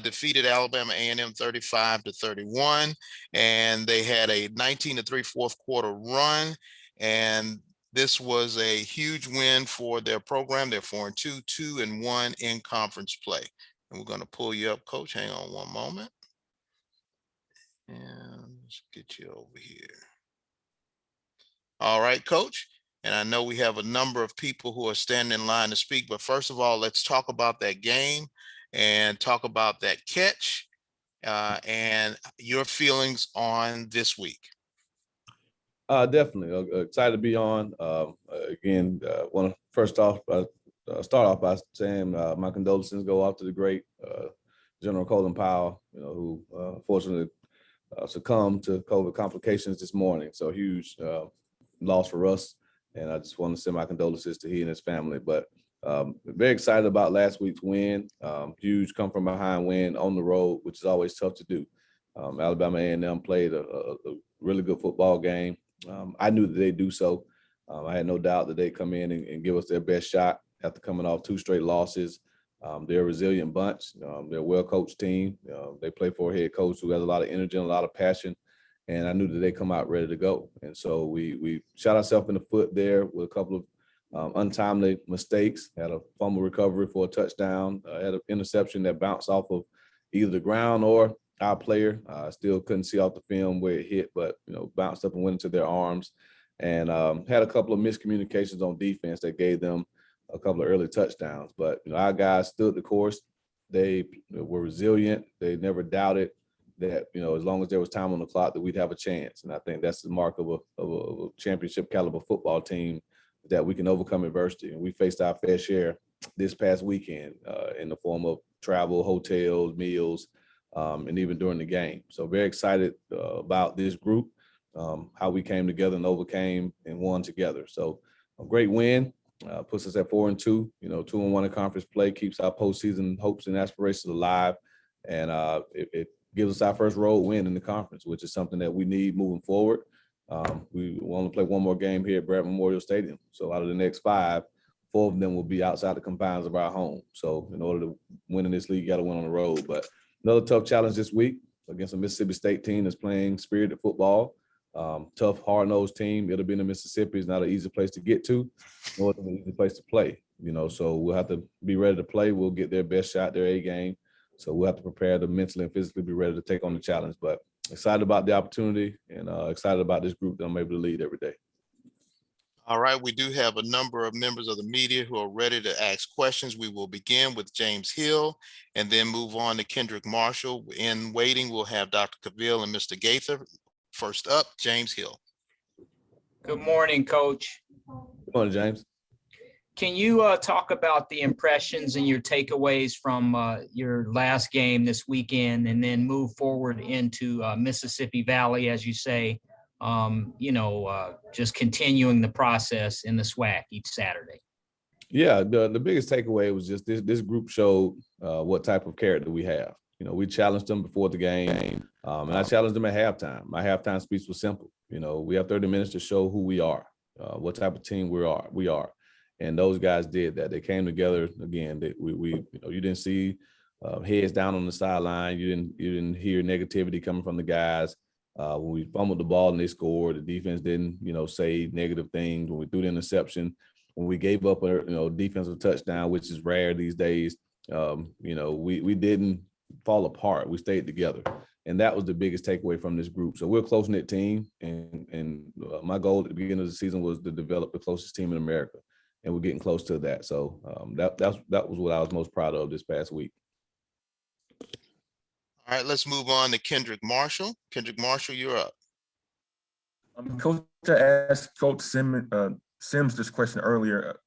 Speaker 4: defeated Alabama A&M 35-31, and they had a 19-3 fourth quarter run. And this was a huge win for their program. They're 4-2, 2-1 in conference play. And we're going to pull you up, Coach. Hang on one moment. And let's get you over here. All right, Coach. And I know we have a number of people who are standing in line to speak, but first of all, let's talk about that game and talk about that catch and your feelings on this week.
Speaker 13: Definitely excited to be on. Again, want to first off start off by saying my condolences go out to the great General Colin Powell, who unfortunately succumbed to COVID complications this morning. So huge loss for us. And I just want to send my condolences to he and his family. But very excited about last week's win. Huge come from behind win on the road, which is always tough to do. Alabama A&M played a really good football game. I knew that they'd do so. I had no doubt that they'd come in and give us their best shot after coming off 2 straight losses. They're a resilient bunch. They're a well-coached team. They play for a head coach who has a lot of energy and a lot of passion. And I knew that they come out ready to go. And so we shot ourselves in the foot there with a couple of untimely mistakes. Had a fumble recovery for a touchdown. Had an interception that bounced off of either the ground or our player. I still couldn't see off the film where it hit, but bounced up and went into their arms. And had a couple of miscommunications on defense that gave them a couple of early touchdowns. But our guys stood the course. They were resilient. They never doubted that as long as there was time on the clock that we'd have a chance. And I think that's the mark of a championship caliber football team, that we can overcome adversity. And we faced our fair share this past weekend in the form of travel, hotels, meals, and even during the game. So very excited about this group, how we came together and overcame and won together. So a great win, puts us at 4-2, 2-1 in conference play, keeps our postseason hopes and aspirations alive. And it gives us our first road win in the conference, which is something that we need moving forward. We want to play one more game here at Brad Memorial Stadium. So out of the next 5, 4 of them will be outside the confines of our home. So in order to win in this league, you got to win on the road. But another tough challenge this week against a Mississippi State team that's playing spirited football. Tough, hard-nosed team. It'll be in Mississippi. It's not an easy place to get to, nor is it an easy place to play. So we'll have to be ready to play. We'll get their best shot, their A game. So we'll have to prepare to mentally and physically be ready to take on the challenge. But excited about the opportunity and excited about this group that I'm able to lead every day.
Speaker 4: All right, we do have a number of members of the media who are ready to ask questions. We will begin with James Hill and then move on to Kendrick Marshall. In waiting, we'll have Dr. Cavill and Mr. Gaither. First up, James Hill.
Speaker 11: Good morning, Coach.
Speaker 13: Good morning, James.
Speaker 11: Can you talk about the impressions and your takeaways from your last game this weekend, and then move forward into Mississippi Valley, as you say, just continuing the process in the SWAC each Saturday?
Speaker 13: Yeah, the biggest takeaway was just this group showed what type of character we have. We challenged them before the game, and I challenged them at halftime. My halftime speech was simple. We have 30 minutes to show who we are, what type of team we are. And those guys did that. They came together again. You didn't see heads down on the sideline. You didn't hear negativity coming from the guys. When we fumbled the ball and they scored, the defense didn't say negative things. When we threw the interception, when we gave up a defensive touchdown, which is rare these days, we didn't fall apart. We stayed together, and that was the biggest takeaway from this group. So we're a close-knit team, and my goal at the beginning of the season was to develop the closest team in America. And we're getting close to that. So that was what I was most proud of this past week.
Speaker 4: All right, let's move on to Kendrick Marshall. Kendrick Marshall, you're up.
Speaker 6: Coach, I asked Coach Sims this question earlier.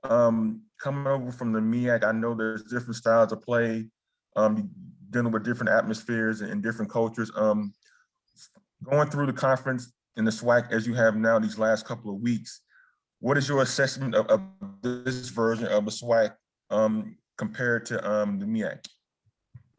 Speaker 6: Coming over from the MEAC, I know there's different styles of play, dealing with different atmospheres and different cultures. Going through the conference in the SWAC as you have now these last couple of weeks, what is your assessment of this version of the SWAC compared to the MEAC?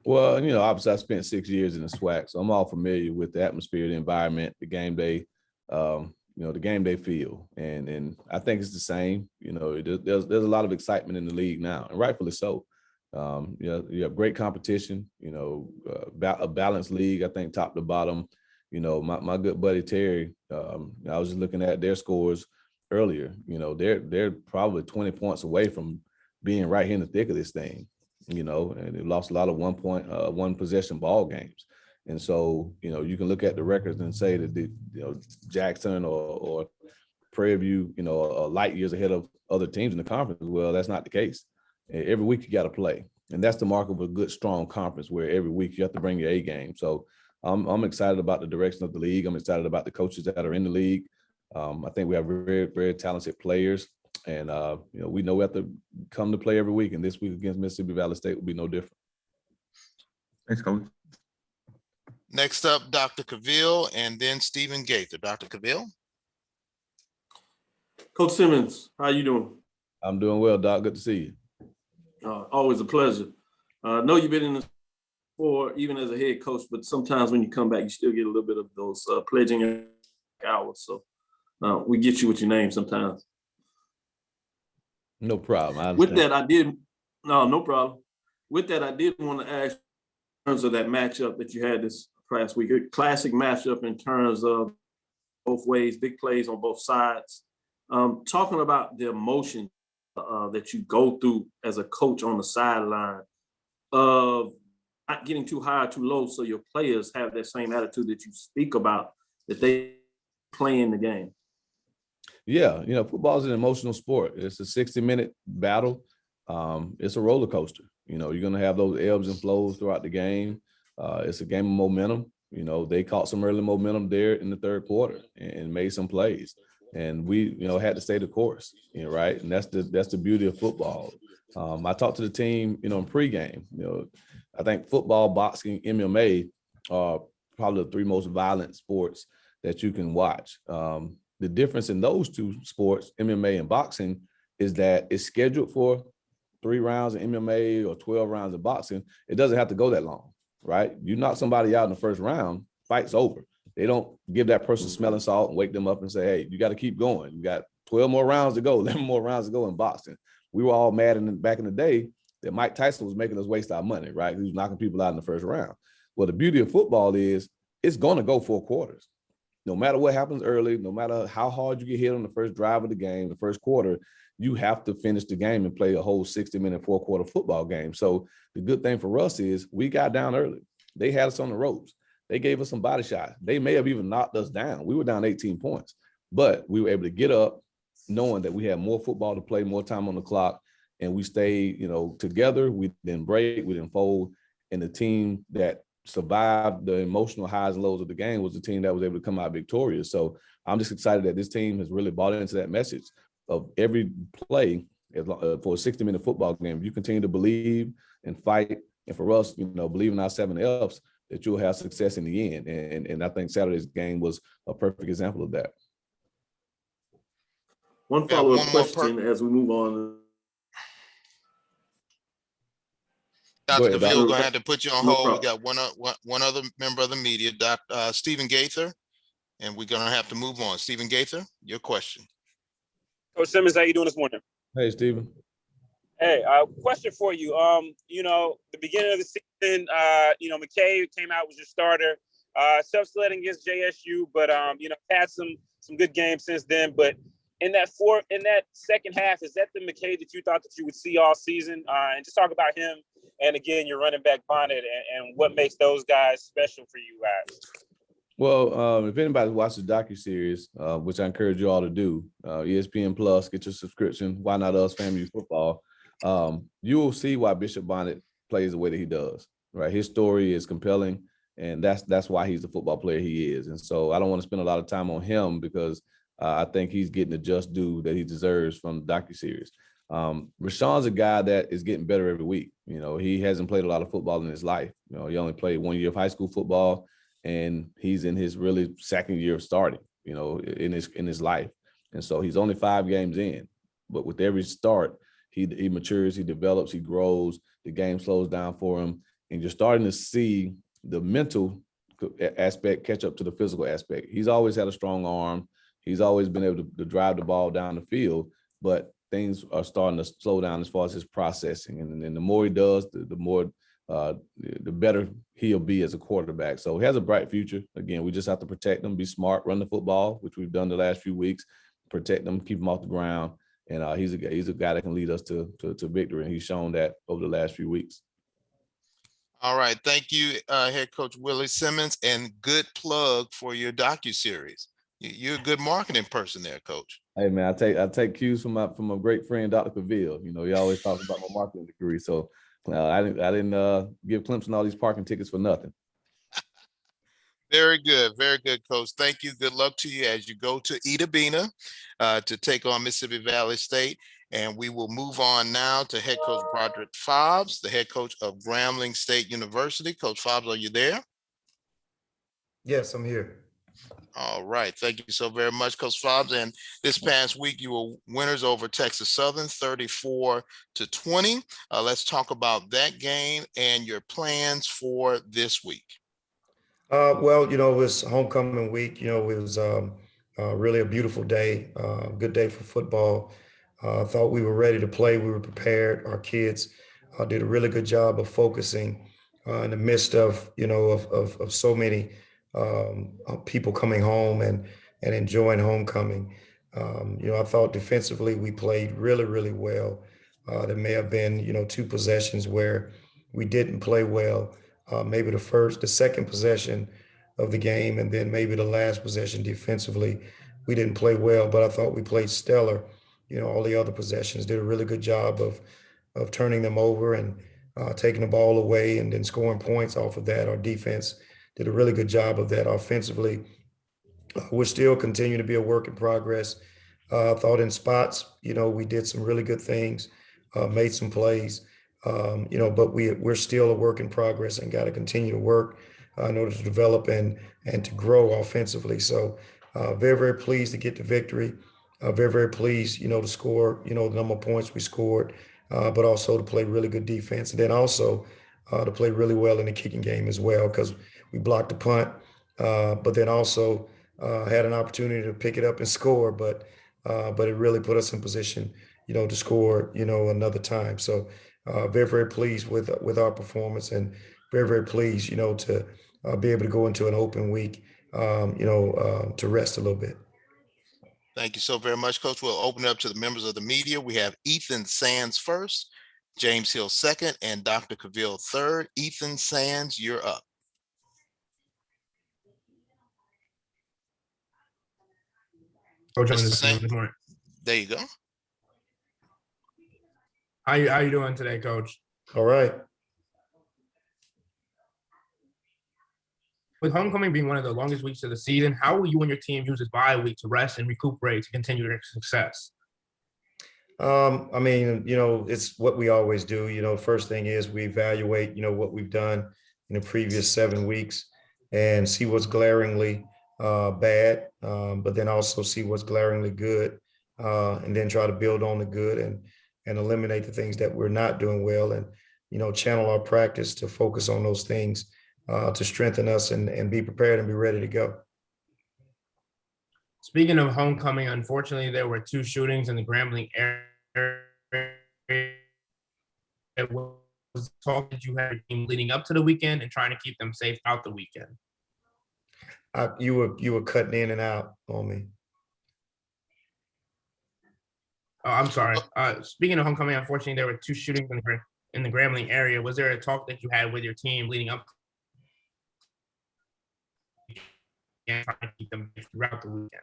Speaker 13: Well, obviously I spent 6 years in the SWAC, so I'm all familiar with the atmosphere, the environment, the game day, the game day feel. And I think it's the same. There's a lot of excitement in the league now, and rightfully so. You have great competition, a balanced league, I think top to bottom. My good buddy Terry, I was just looking at their scores earlier. They're probably 20 points away from being right here in the thick of this thing. And they lost a lot of one possession ball games. And so, you can look at the records and say that Jackson or Prairie View, are light years ahead of other teams in the conference. Well, that's not the case. Every week you got to play. And that's the mark of a good, strong conference, where every week you have to bring your A game. So I'm excited about the direction of the league. I'm excited about the coaches that are in the league. I think we have very, very talented players. And, we know we have to come to play every week. And this week against Mississippi Valley State will be no different.
Speaker 6: Thanks, Coach.
Speaker 4: Next up, Dr. Cavill, and then Stephen Gaither. Dr. Cavill.
Speaker 7: Coach Simmons, how you doing?
Speaker 13: I'm doing well, Doc. Good to see you.
Speaker 7: Always a pleasure. I know you've been in this before, even as a head coach, but sometimes when you come back, you still get a little bit of those pledging hours. So we get you with your name sometimes.
Speaker 13: No problem.
Speaker 7: With that, no problem. With that, I did want to ask in terms of that matchup that you had this past week, a classic matchup in terms of both ways, big plays on both sides. Talking about the emotion that you go through as a coach on the sideline of not getting too high or too low, so your players have that same attitude that you speak about, that they play in the game.
Speaker 13: Yeah, football is an emotional sport. It's a 60-minute battle. It's a roller coaster. You're going to have those ebbs and flows throughout the game. It's a game of momentum. They caught some early momentum there in the third quarter and made some plays. And we, had to stay the course, right? And that's the beauty of football. I talked to the team, in pregame. I think football, boxing, MMA are probably the three most violent sports that you can watch. The difference in those two sports, MMA and boxing, is that it's scheduled for 3 rounds of MMA or 12 rounds of boxing. It doesn't have to go that long, right? You knock somebody out in the first round, fight's over. They don't give that person smelling salt and wake them up and say, hey, you got to keep going. You got 12 more rounds to go, 11 more rounds to go in boxing. We were all mad back in the day that Mike Tyson was making us waste our money, right? He was knocking people out in the first round. Well, the beauty of football is it's going to go 4 quarters. No matter what happens early, no matter how hard you get hit on the first drive of the game, the first quarter, you have to finish the game and play a whole 60-minute 4-quarter football game. So the good thing for us is we got down early. They had us on the ropes. They gave us some body shots. They may have even knocked us down. We were down 18 points, but we were able to get up knowing that we had more football to play, more time on the clock, and we stayed, together. We didn't break, we didn't fold, and the team that survived the emotional highs and lows of the game was the team that was able to come out victorious. So I'm just excited that this team has really bought into that message of every play for a 60-minute football game. If you continue to believe and fight, and for us, believe in our 7 Fs, that you'll have success in the end. And I think Saturday's game was a perfect example of that.
Speaker 7: One follow-up question as we move on.
Speaker 4: Dr. Cavill, we're going to have to put you on hold. We got one other member of the media, Stephen Gaither, and we're going to have to move on. Stephen Gaither, your question.
Speaker 8: Coach Simmons, how you doing this morning?
Speaker 13: Hey, Stephen.
Speaker 8: Hey, question for you. The beginning of the season, McKay came out, was your starter. Self-sledding against JSU, but had some good games since then. But in that second half, is that the McKay that you thought that you would see all season? And just talk about him. And again, your running back Bonnet and what makes those guys special for you guys.
Speaker 13: Well, if anybody watches the docuseries, which I encourage you all to do, ESPN Plus, get your subscription. Why Not Us? Family Football. You will see why Bishop Bonnet plays the way that he does. Right, his story is compelling, and that's why he's the football player he is. And so I don't want to spend a lot of time on him because I think he's getting the just due that he deserves from the docuseries. Rashawn's a guy that is getting better every week. He hasn't played a lot of football in his life. He only played 1 year of high school football, and he's in his really second year of starting, in his life. And so he's only 5 games in, but with every start, he matures, he develops, he grows, the game slows down for him, and you're starting to see the mental aspect catch up to the physical aspect. He's always had a strong arm. He's always been able to drive the ball down the field, but things are starting to slow down as far as his processing. And the more he does, the better he'll be as a quarterback. So he has a bright future. Again, we just have to protect him, be smart, run the football, which we've done the last few weeks, protect him, keep him off the ground. And he's a guy that can lead us to victory. And he's shown that over the last few weeks.
Speaker 4: All right. Thank you, head coach Willie Simmons, and good plug for your docuseries. You're a good marketing person there, coach.
Speaker 13: Hey man, I take cues from my great friend, Dr. Cavill. You know, he always talks about my marketing degree. So I didn't give Clemson all these parking tickets for nothing.
Speaker 4: Very good, coach. Thank you. Good luck to you as you go to Ida Bena to take on Mississippi Valley State. And we will move on now to head coach Broderick Fobs, the head coach of Grambling State University. Coach Fobs, are you there?
Speaker 14: Yes, I'm here.
Speaker 4: All right. Thank you so very much, Coach Fobs. And this past week, you were winners over Texas Southern, 34-20. Let's talk about that game and your plans for this week.
Speaker 14: Well, you know, it was homecoming week. You know, it was really a beautiful day, good day for football. I thought we were ready to play. We were prepared. Our kids did a really good job of focusing in the midst of, you know, of so many people coming home and enjoying homecoming. You know, I thought defensively we played really, really well. There may have been, you know, 2 possessions where we didn't play well. Maybe the second possession of the game, and then maybe the last possession defensively, we didn't play well, but I thought we played stellar. You know, all the other possessions did a really good job of turning them over and taking the ball away and then scoring points off of that. Our defense did a really good job of that offensively. We're still continuing to be a work in progress. I thought in spots, you know, we did some really good things, made some plays, you know, but we're still a work in progress and got to continue to work in order to develop and to grow offensively. So very, very pleased to get the victory. Very, very pleased, you know, to score, you know, the number of points we scored, but also to play really good defense. And then also to play really well in the kicking game as well, because we blocked the punt, but then also had an opportunity to pick it up and score, but it really put us in position, you know, to score, you know, another time. So very, very pleased with our performance, and very, very pleased, you know, to be able to go into an open week, you know, to rest a little bit.
Speaker 4: Thank you so very much, Coach. We'll open it up to the members of the media. We have Ethan Sands first, James Hill second, and Dr. Cavill third. Ethan Sands, you're up.
Speaker 15: Coach,
Speaker 4: Good morning. There you go.
Speaker 15: How you doing today, Coach?
Speaker 14: All right.
Speaker 15: With homecoming being one of the longest weeks of the season, how will you and your team use this bye week to rest and recuperate to continue their success?
Speaker 14: I mean, you know, it's what we always do. You know, first thing is we evaluate, you know, what we've done in the previous 7 weeks and see what's glaringly bad, but then also see what's glaringly good, and then try to build on the good and eliminate the things that we're not doing well, and, you know, channel our practice to focus on those things to strengthen us and be prepared and be ready to go.
Speaker 15: Speaking of homecoming, unfortunately, there were 2 shootings in the Grambling area. It was talk that you had a team leading up to the weekend and trying to keep them safe out the weekend.
Speaker 14: You were cutting in and out on me.
Speaker 15: Oh, I'm sorry. Speaking of homecoming, unfortunately, there were 2 shootings in the Grambling area. Was there a talk that you had with your team leading up and trying to keep them throughout the weekend?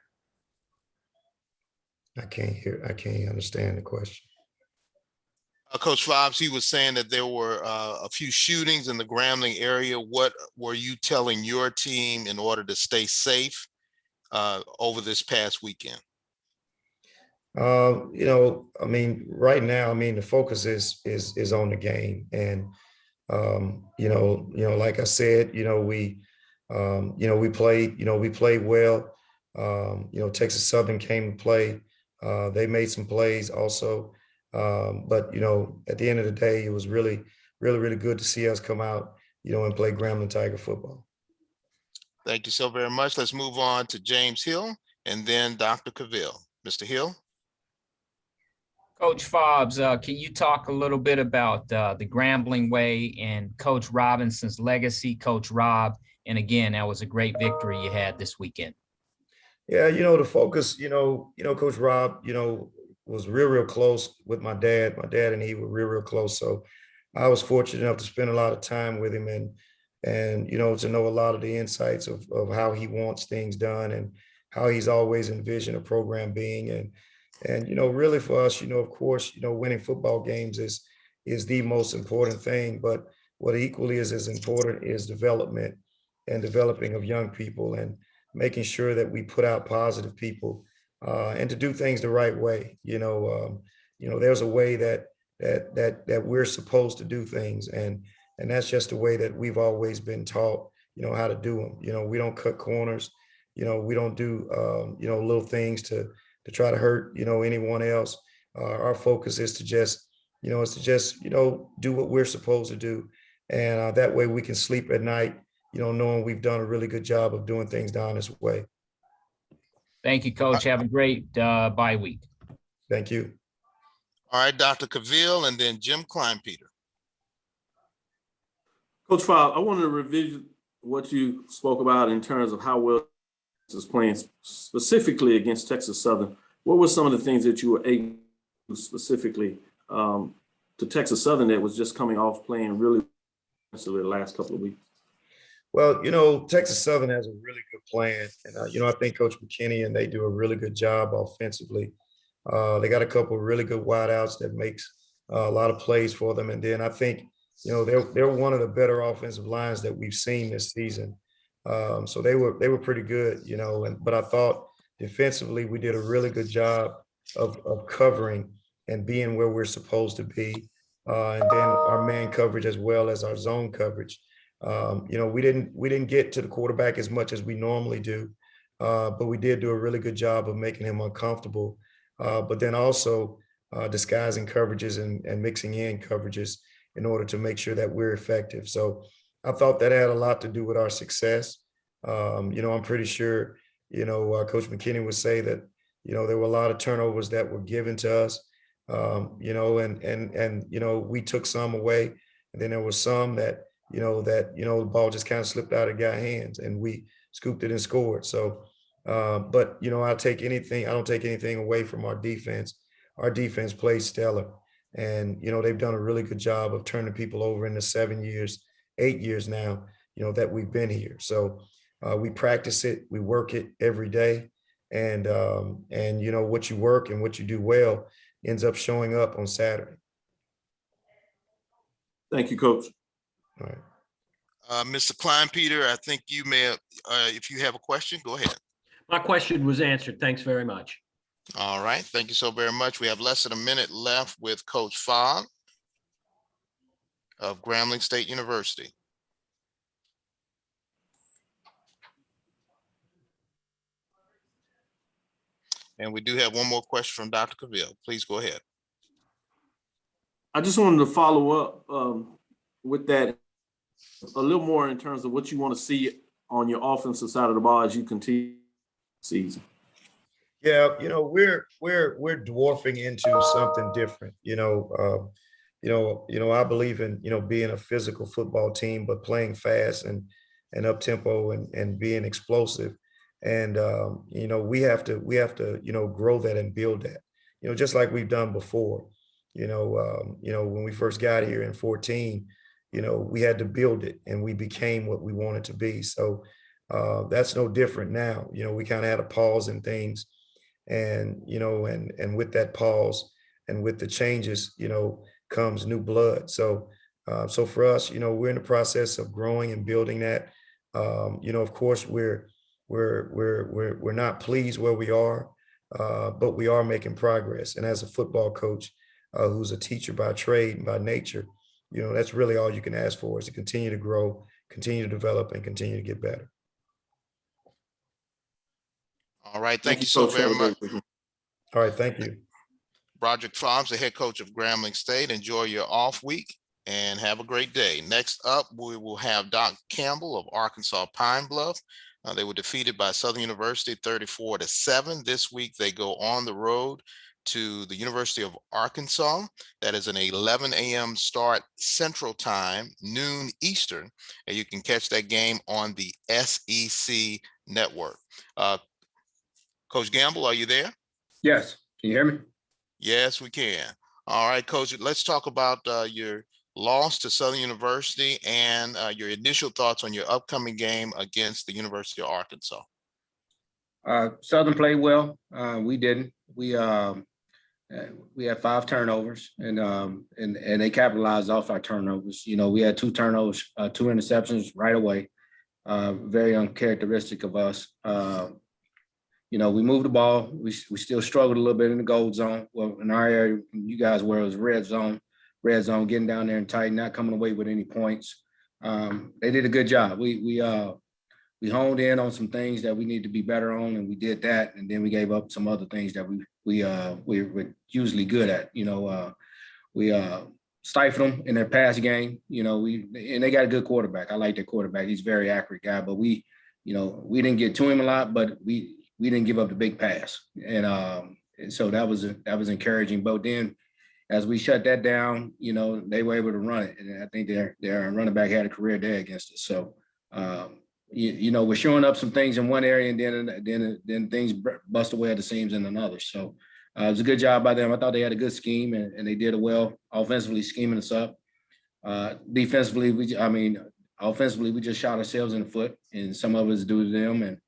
Speaker 14: I can't understand the question.
Speaker 4: Coach Fobs, he was saying that there were a few shootings in the Grambling area. What were you telling your team in order to stay safe over this past weekend?
Speaker 14: You know, I mean, right now, I mean, the focus is on the game, and you know, like I said, you know, we played well. You know, Texas Southern came to play. They made some plays also, but you know, at the end of the day, it was really good to see us come out and play Grambling Tiger football.
Speaker 4: Thank you so very much. Let's move on to James Hill and then Dr. Cavill. Mr. Hill.
Speaker 11: Coach Fobs, can you talk a little bit about the Grambling way and Coach Robinson's legacy, Coach Rob? And again, that was a great victory you had this weekend.
Speaker 14: Yeah, the focus, Coach Rob, was real close with my dad. My dad and he were real close. So I was fortunate enough to spend a lot of time with him and to know a lot of the insights of how he wants things done and how he's always envisioned a program being. And really for us, of course, winning football games is the most important thing. But what equally is as important is development and developing of young people and making sure that we put out positive people and to do things the right way. There's a way that we're supposed to do things, and that's just the way that we've always been taught, how to do them. We don't cut corners. We don't do little things to try to hurt anyone else. Our focus is to just do what we're supposed to do, and that way we can sleep at night, knowing we've done a really good job of doing things down this way.
Speaker 11: Thank you, Coach. Have a great bye week.
Speaker 14: Thank you.
Speaker 4: All right, Dr. Cavill, and then Jim Klein Peter.
Speaker 7: Coach Fob, I wanted to revisit what you spoke about in terms of how well is playing specifically against Texas Southern. What were some of the things that you were able to specifically to Texas Southern that was just coming off playing really the last couple of weeks?
Speaker 14: Well, Texas Southern has a really good plan. And, I think Coach McKinney and they do a really good job offensively. They got a couple of really good wideouts that makes a lot of plays for them. And then I think, they're one of the better offensive lines that we've seen this season. So they were pretty good, but I thought defensively we did a really good job of covering and being where we're supposed to be. And then our man coverage as well as our zone coverage. We didn't get to the quarterback as much as we normally do, but we did do a really good job of making him uncomfortable. But then also disguising coverages and mixing in coverages in order to make sure that we're effective. So I thought that had a lot to do with our success. I'm pretty sure, Coach McKinney would say that, there were a lot of turnovers that were given to us, and we took some away. And then there was some that, the ball just kind of slipped out of guys' hands and we scooped it and scored. So, but, I don't take anything away from our defense. Our defense plays stellar. And, they've done a really good job of turning people over in the 7 years, 8 years now, that we've been here. So we practice it, we work it every day. And what you work and what you do well ends up showing up on Saturday.
Speaker 7: Thank you, Coach.
Speaker 14: All right.
Speaker 4: Mr. Klein Peter, I think you may have, if you have a question, go ahead.
Speaker 12: My question was answered. Thanks very much.
Speaker 4: All right. Thank you so very much. We have less than a minute left with Coach Fob of Grambling State University. And we do have one more question from Dr. Cavill. Please go ahead.
Speaker 7: I just wanted to follow up with that a little more in terms of what you want to see on your offensive side of the ball as you continue the season.
Speaker 14: Yeah, we're dwarfing into something different. I believe in being a physical football team, but playing fast and up tempo and being explosive. And we have to grow that and build that. Just like we've done before. When we first got here in 2014, we had to build it and we became what we wanted to be. So that's no different now. We kind of had a pause in things. And, and with that pause and with the changes, comes new blood. So for us, we're in the process of growing and building that. Of course, we're not pleased where we are, but we are making progress. And as a football coach, who's a teacher by trade and by nature, that's really all you can ask for is to continue to grow, continue to develop, and continue to get better.
Speaker 4: All right. Thank you so very much.
Speaker 14: All right. Thank you.
Speaker 4: Broderick Fobs, the head coach of Grambling State. Enjoy your off week. and have a great day. Next up, we will have Doc Campbell of Arkansas Pine Bluff. They were defeated by Southern University 34-7. This week, they go on the road to the University of Arkansas. That is an 11 a.m. start Central Time, noon Eastern, and you can catch that game on the SEC network. Coach Gamble, are you there?
Speaker 16: Yes. Can you hear me?
Speaker 4: Yes, we can. All right, Coach, let's talk about your loss to Southern University and your initial thoughts on your upcoming game against the University of Arkansas.
Speaker 16: Southern played well. We didn't. We had 5 turnovers, and they capitalized off our turnovers. You know, we had 2 turnovers, 2 interceptions right away. Very uncharacteristic of us. You know, we moved the ball. We still struggled a little bit in the gold zone. Well, in our area, you guys where it was red zone, getting down there and tight, not coming away with any points. They did a good job. We honed in on some things that we need to be better on, and we did that. And then we gave up some other things that we're usually good at. You know, we stifled them in their pass game. You know, and they got a good quarterback. I like their quarterback. He's a very accurate guy. But we didn't get to him a lot, but we didn't give up the big pass. And so that was encouraging. But then as we shut that down, you know, they were able to run it. And I think their running back had a career day against us. So, you know, we're showing up some things in one area, and then things bust away at the seams in another. So it was a good job by them. I thought they had a good scheme, and they did it well, offensively scheming us up. Defensively, offensively, we just shot ourselves in the foot, and some of it's due to them.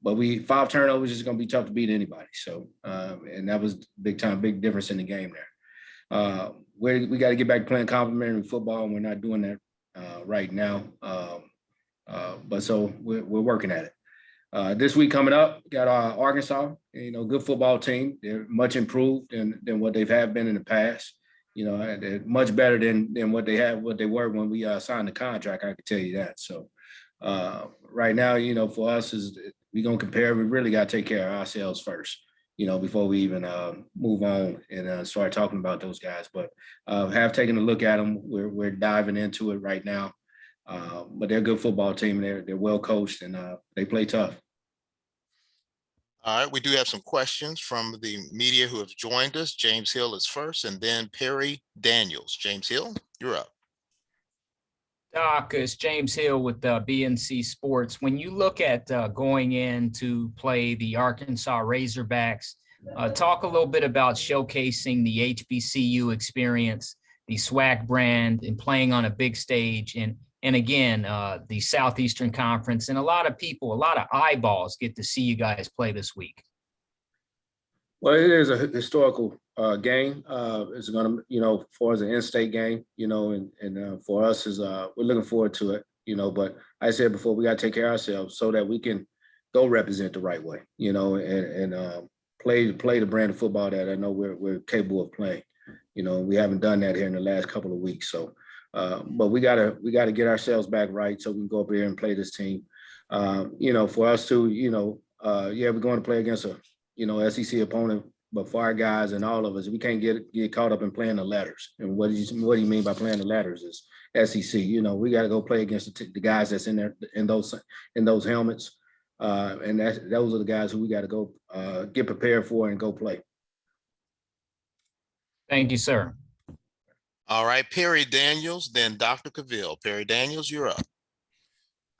Speaker 16: But 5 turnovers is going to be tough to beat anybody. So, and that was big difference in the game there. We got to get back to playing complementary football, and we're not doing that right now. But so we're working at it. This week coming up, got Arkansas, you know, good football team. They're much improved than what they've been in the past. You know, they're much better than what they were when we signed the contract. I can tell you that. So right now, you know, for us is we're going to compare. We really got to take care of ourselves first, you know, before we even move on and start talking about those guys. But have taken a look at them. We're diving into it right now. But they're a good football team. They're well coached, and they play tough.
Speaker 4: All right, we do have some questions from the media who have joined us. James Hill is first, and then Perry Daniels. James Hill, you're up.
Speaker 11: Doc, it's James Hill with BNC Sports. When you look at going in to play the Arkansas Razorbacks, talk a little bit about showcasing the HBCU experience, the SWAC brand, and playing on a big stage. And again, the Southeastern Conference, and a lot of eyeballs get to see you guys play this week.
Speaker 16: Well, it is a historical game. It's going to, you know, for us an in-state game, you know, and for us is we're looking forward to it, you know. But like I said before, we got to take care of ourselves so that we can go represent the right way, you know, and play the brand of football that I know we're capable of playing. You know, we haven't done that here in the last couple of weeks, so. But we gotta get ourselves back right so we can go up here and play this team. You know, for us to, you know, we're going to play against a, you know, SEC opponent, but for our guys and all of us, we can't get caught up in playing the letters. And what do you mean by playing the letters is SEC. You know, we got to go play against the guys that's in there in those helmets, and those are the guys who we got to go get prepared for and go play.
Speaker 11: Thank you, sir.
Speaker 4: All right, Perry Daniels, then Dr. Cavill. Perry Daniels, you're up.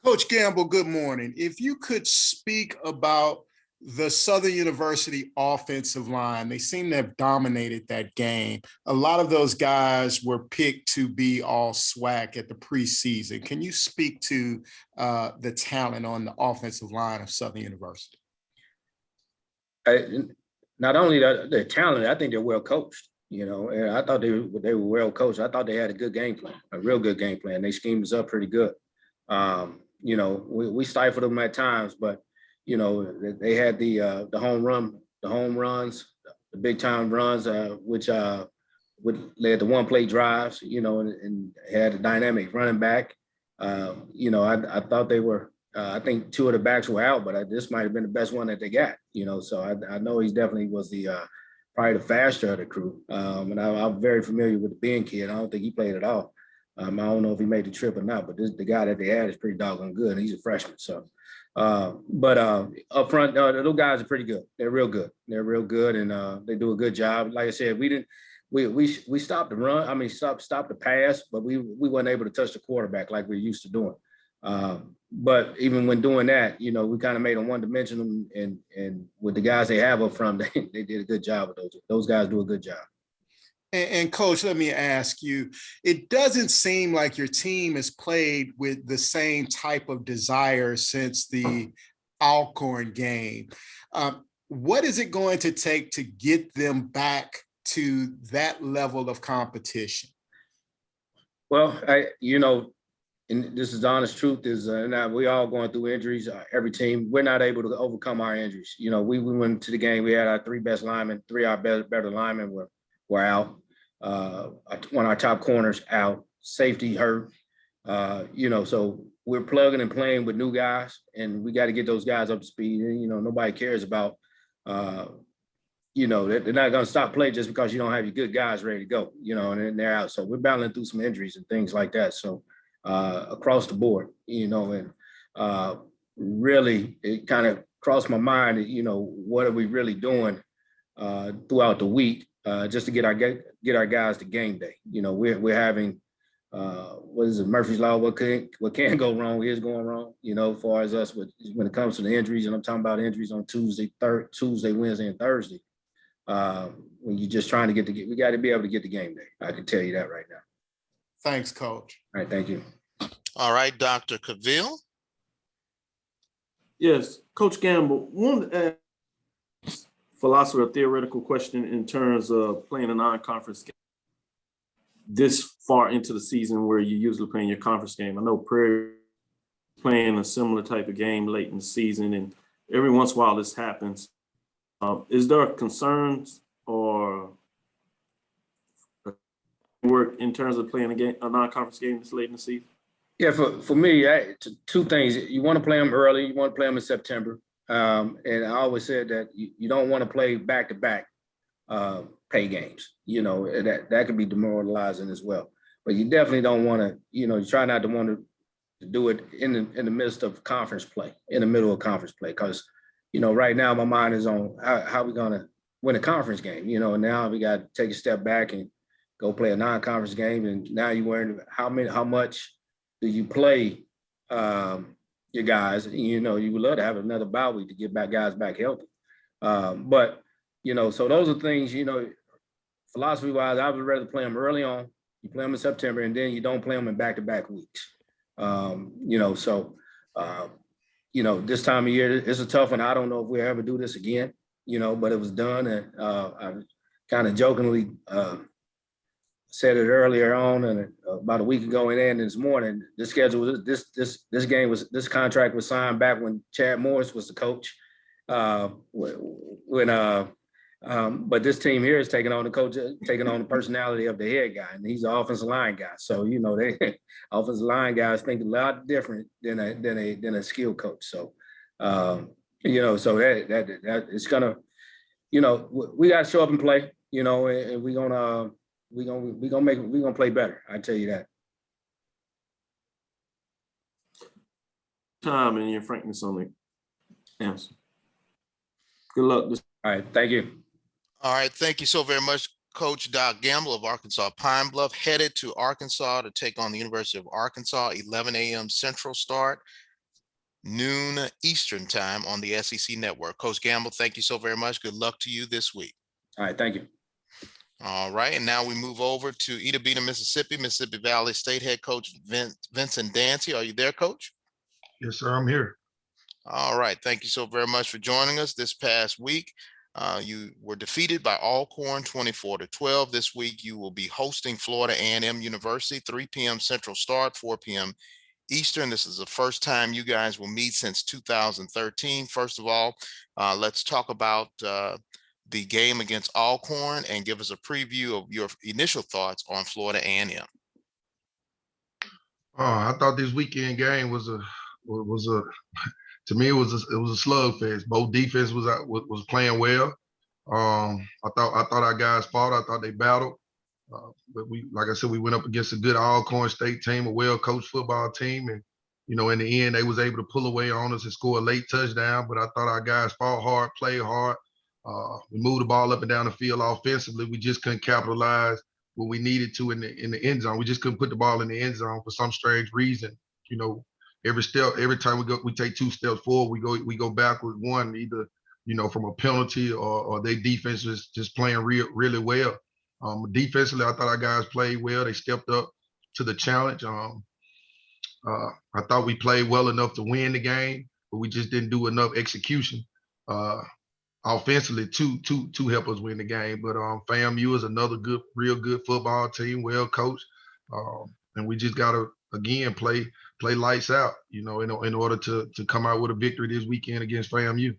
Speaker 17: Coach Campbell, good morning. If you could speak about the Southern University offensive line, they seem to have dominated that game. A lot of those guys were picked to be all SWAC at the preseason. Can you speak to the talent on the offensive line of Southern University?
Speaker 16: Not only the talent, I think they're well coached. You know, and I thought they were well coached. I thought they had a good game plan, a real good game plan. They schemed us up pretty good. You know, we stifled them at times, but you know, they had the home runs, the big time runs, which led to one-play drives. You know, and had a dynamic running back. You know, I thought they were. I think 2 of the backs were out, but this might have been the best one that they got. You know, so I know he definitely was the probably the faster of the crew. And I'm very familiar with the Ben kid. I don't think he played at all. I don't know if he made the trip or not, but the guy that they had is pretty doggone good. And he's a freshman. So, but up front, those guys are pretty good. They're real good. They're real good, and they do a good job. Like I said, we stopped the run. I mean, stopped the pass, but we weren't able to touch the quarterback like we're used to doing. But even when doing that, we kind of made them one-dimensional, and with the guys they have up front, they did a good job with those. Those guys do a good job.
Speaker 17: And Coach, let me ask you, it doesn't seem like your team has played with the same type of desire since the Alcorn game. What is it going to take to get them back to that level of competition?
Speaker 16: Well, and this is the honest truth, is now we all going through injuries, every team. We're not able to overcome our injuries. We went to the game, we had our three best linemen, three of our better linemen were out. One of our top corners out, safety hurt. So we're plugging and playing with new guys, and we got to get those guys up to speed. And, nobody cares about, they're not going to stop play just because you don't have your good guys ready to go, and they're out. So we're battling through some injuries and things like that. So across the board, and really it kind of crossed my mind, what are we really doing throughout the week just to get our guys to game day. We're having what is it, Murphy's Law? What can go wrong is going wrong. As far as us when it comes to the injuries, and I'm talking about injuries on Tuesday, Wednesday, and Thursday. When you're just trying to we got to be able to get the game day. I can tell you that right now.
Speaker 17: Thanks, Coach.
Speaker 16: All right, thank you.
Speaker 4: All right, Dr. Cavill.
Speaker 7: Yes, Coach Campbell, one philosophy or theoretical question in terms of playing a non-conference game this far into the season where you're usually playing your conference game. I know Prairie playing a similar type of game late in the season, and every once in a while this happens. Is there concerns or work in terms of playing a non-conference game this late in the season?
Speaker 16: Yeah, for me, two things. You want to play them early. You want to play them in September. And I always said that you don't want to play back-to-back pay games. That can be demoralizing as well. But you definitely don't want to, you try not to want to do it in the midst of conference play, in the middle of conference play. Because, right now my mind is on how we're going to win a conference game. Now we got to take a step back and go play a non-conference game. And now you're worried about how much do you play your guys. You would love to have another bye week to get guys back healthy. But, so those are things, philosophy wise, I would rather play them early on. You play them in September, and then you don't play them in back-to-back weeks. This time of year, it's a tough one. I don't know if we'll ever do this again, but it was done. And I kind of jokingly said it earlier on, and about a week ago, and then this morning, this contract was signed back when Chad Morris was the coach. But this team here is taking on the personality of the head guy, and he's an offensive line guy. So they offensive line guys think a lot different than a skill coach. So so that it's gonna, we got to show up and play, and we're gonna play better. I tell you that.
Speaker 7: Time and your frankness on the answer. Good luck.
Speaker 16: All right, thank you.
Speaker 4: All right, thank you so very much, Coach Doc Gamble of Arkansas Pine Bluff, headed to Arkansas to take on the University of Arkansas, 11 a.m. Central start, noon Eastern time on the SEC Network. Coach Gamble, thank you so very much. Good luck to you this week.
Speaker 16: All right, thank you.
Speaker 4: All right, and now we move over to Itta Beta, Mississippi Valley State head coach Vincent Dancy. Are you there, Coach?
Speaker 18: Yes, sir, I'm here.
Speaker 4: All right, thank you so very much for joining us this past week. You were defeated by Alcorn 24-12. This week, you will be hosting Florida A&M University, 3 p.m. Central start, 4 p.m. Eastern. This is the first time you guys will meet since 2013. First of all, let's talk about the game against Alcorn and give us a preview of your initial thoughts on Florida A&M.
Speaker 18: I thought this weekend game was to me, it was a slugfest. Both defense was playing well. I thought our guys fought. I thought they battled. But like I said, we went up against a good Alcorn State team, a well-coached football team, and in the end, they was able to pull away on us and score a late touchdown. But I thought our guys fought hard, played hard. We moved the ball up and down the field offensively. We just couldn't capitalize what we needed to in the end zone. We just couldn't put the ball in the end zone for some strange reason. Every time we take 2 steps forward, we go backward one, either from a penalty or their defense was just playing really well. Defensively, I thought our guys played well. They stepped up to the challenge. I thought we played well enough to win the game, but we just didn't do enough execution offensively to help us win the game. But FAMU is another real good football team, well coached, and we just gotta again play lights out, in order to come out with a victory this weekend against FAMU.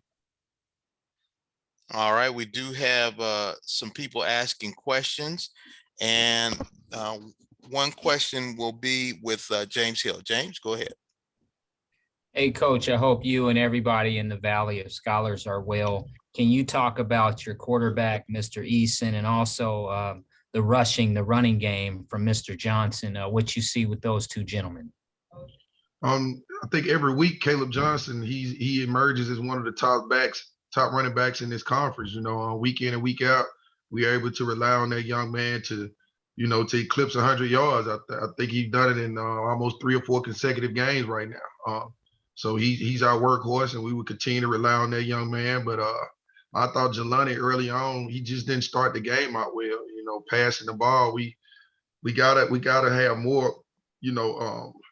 Speaker 4: All right, we do have some people asking questions, and one question will be with James Hill. James, go ahead.
Speaker 11: Hey, Coach, I hope you and everybody in the Valley of Scholars are well. Can you talk about your quarterback, Mr. Eason, and also the running game from Mr. Johnson, what you see with those two gentlemen?
Speaker 18: I think every week, Caleb Johnson, he emerges as one of the top running backs in this conference. Week in and week out, we are able to rely on that young man to eclipse 100 yards. I think he's done it in almost 3 or 4 consecutive games right now. So he's our workhorse, and we would continue to rely on that young man. But I thought Jelani early on, he just didn't start the game out well. Passing the ball, we gotta have more,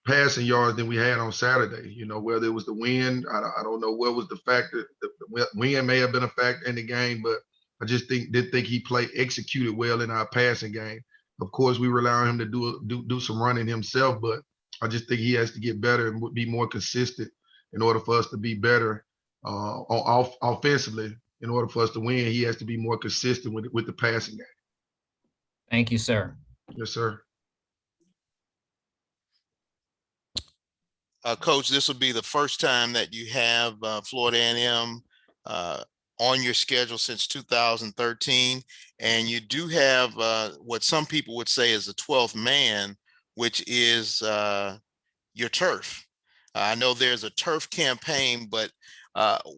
Speaker 18: passing yards than we had on Saturday. Whether it was the wind, I don't know what was the factor. The wind may have been a factor in the game, but I just didn't think he executed well in our passing game. Of course, we rely on him to do some running himself, but I just think he has to get better and be more consistent in order for us to be better offensively. In order for us to win, he has to be more consistent with the passing game.
Speaker 11: Thank you, sir.
Speaker 18: Yes, sir.
Speaker 4: Coach, this will be the first time that you have Florida A&M on your schedule since 2013, and you do have what some people would say is the 12th man, which is your turf. I know there's a turf campaign, but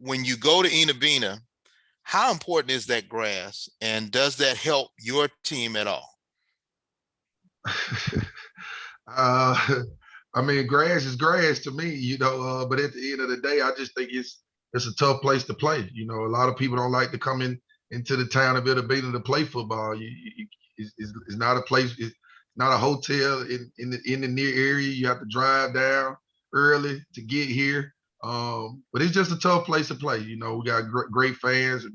Speaker 4: when you go to Enabina, how important is that grass, and does that help your team at all?
Speaker 18: Grass is grass to me, but at the end of the day, I just think it's a tough place to play. A lot of people don't like to come into the town of Enabina to play football. It's not a place, it's not a hotel in the near area. You have to drive down early to get here. But it's just a tough place to play. We got great fans, a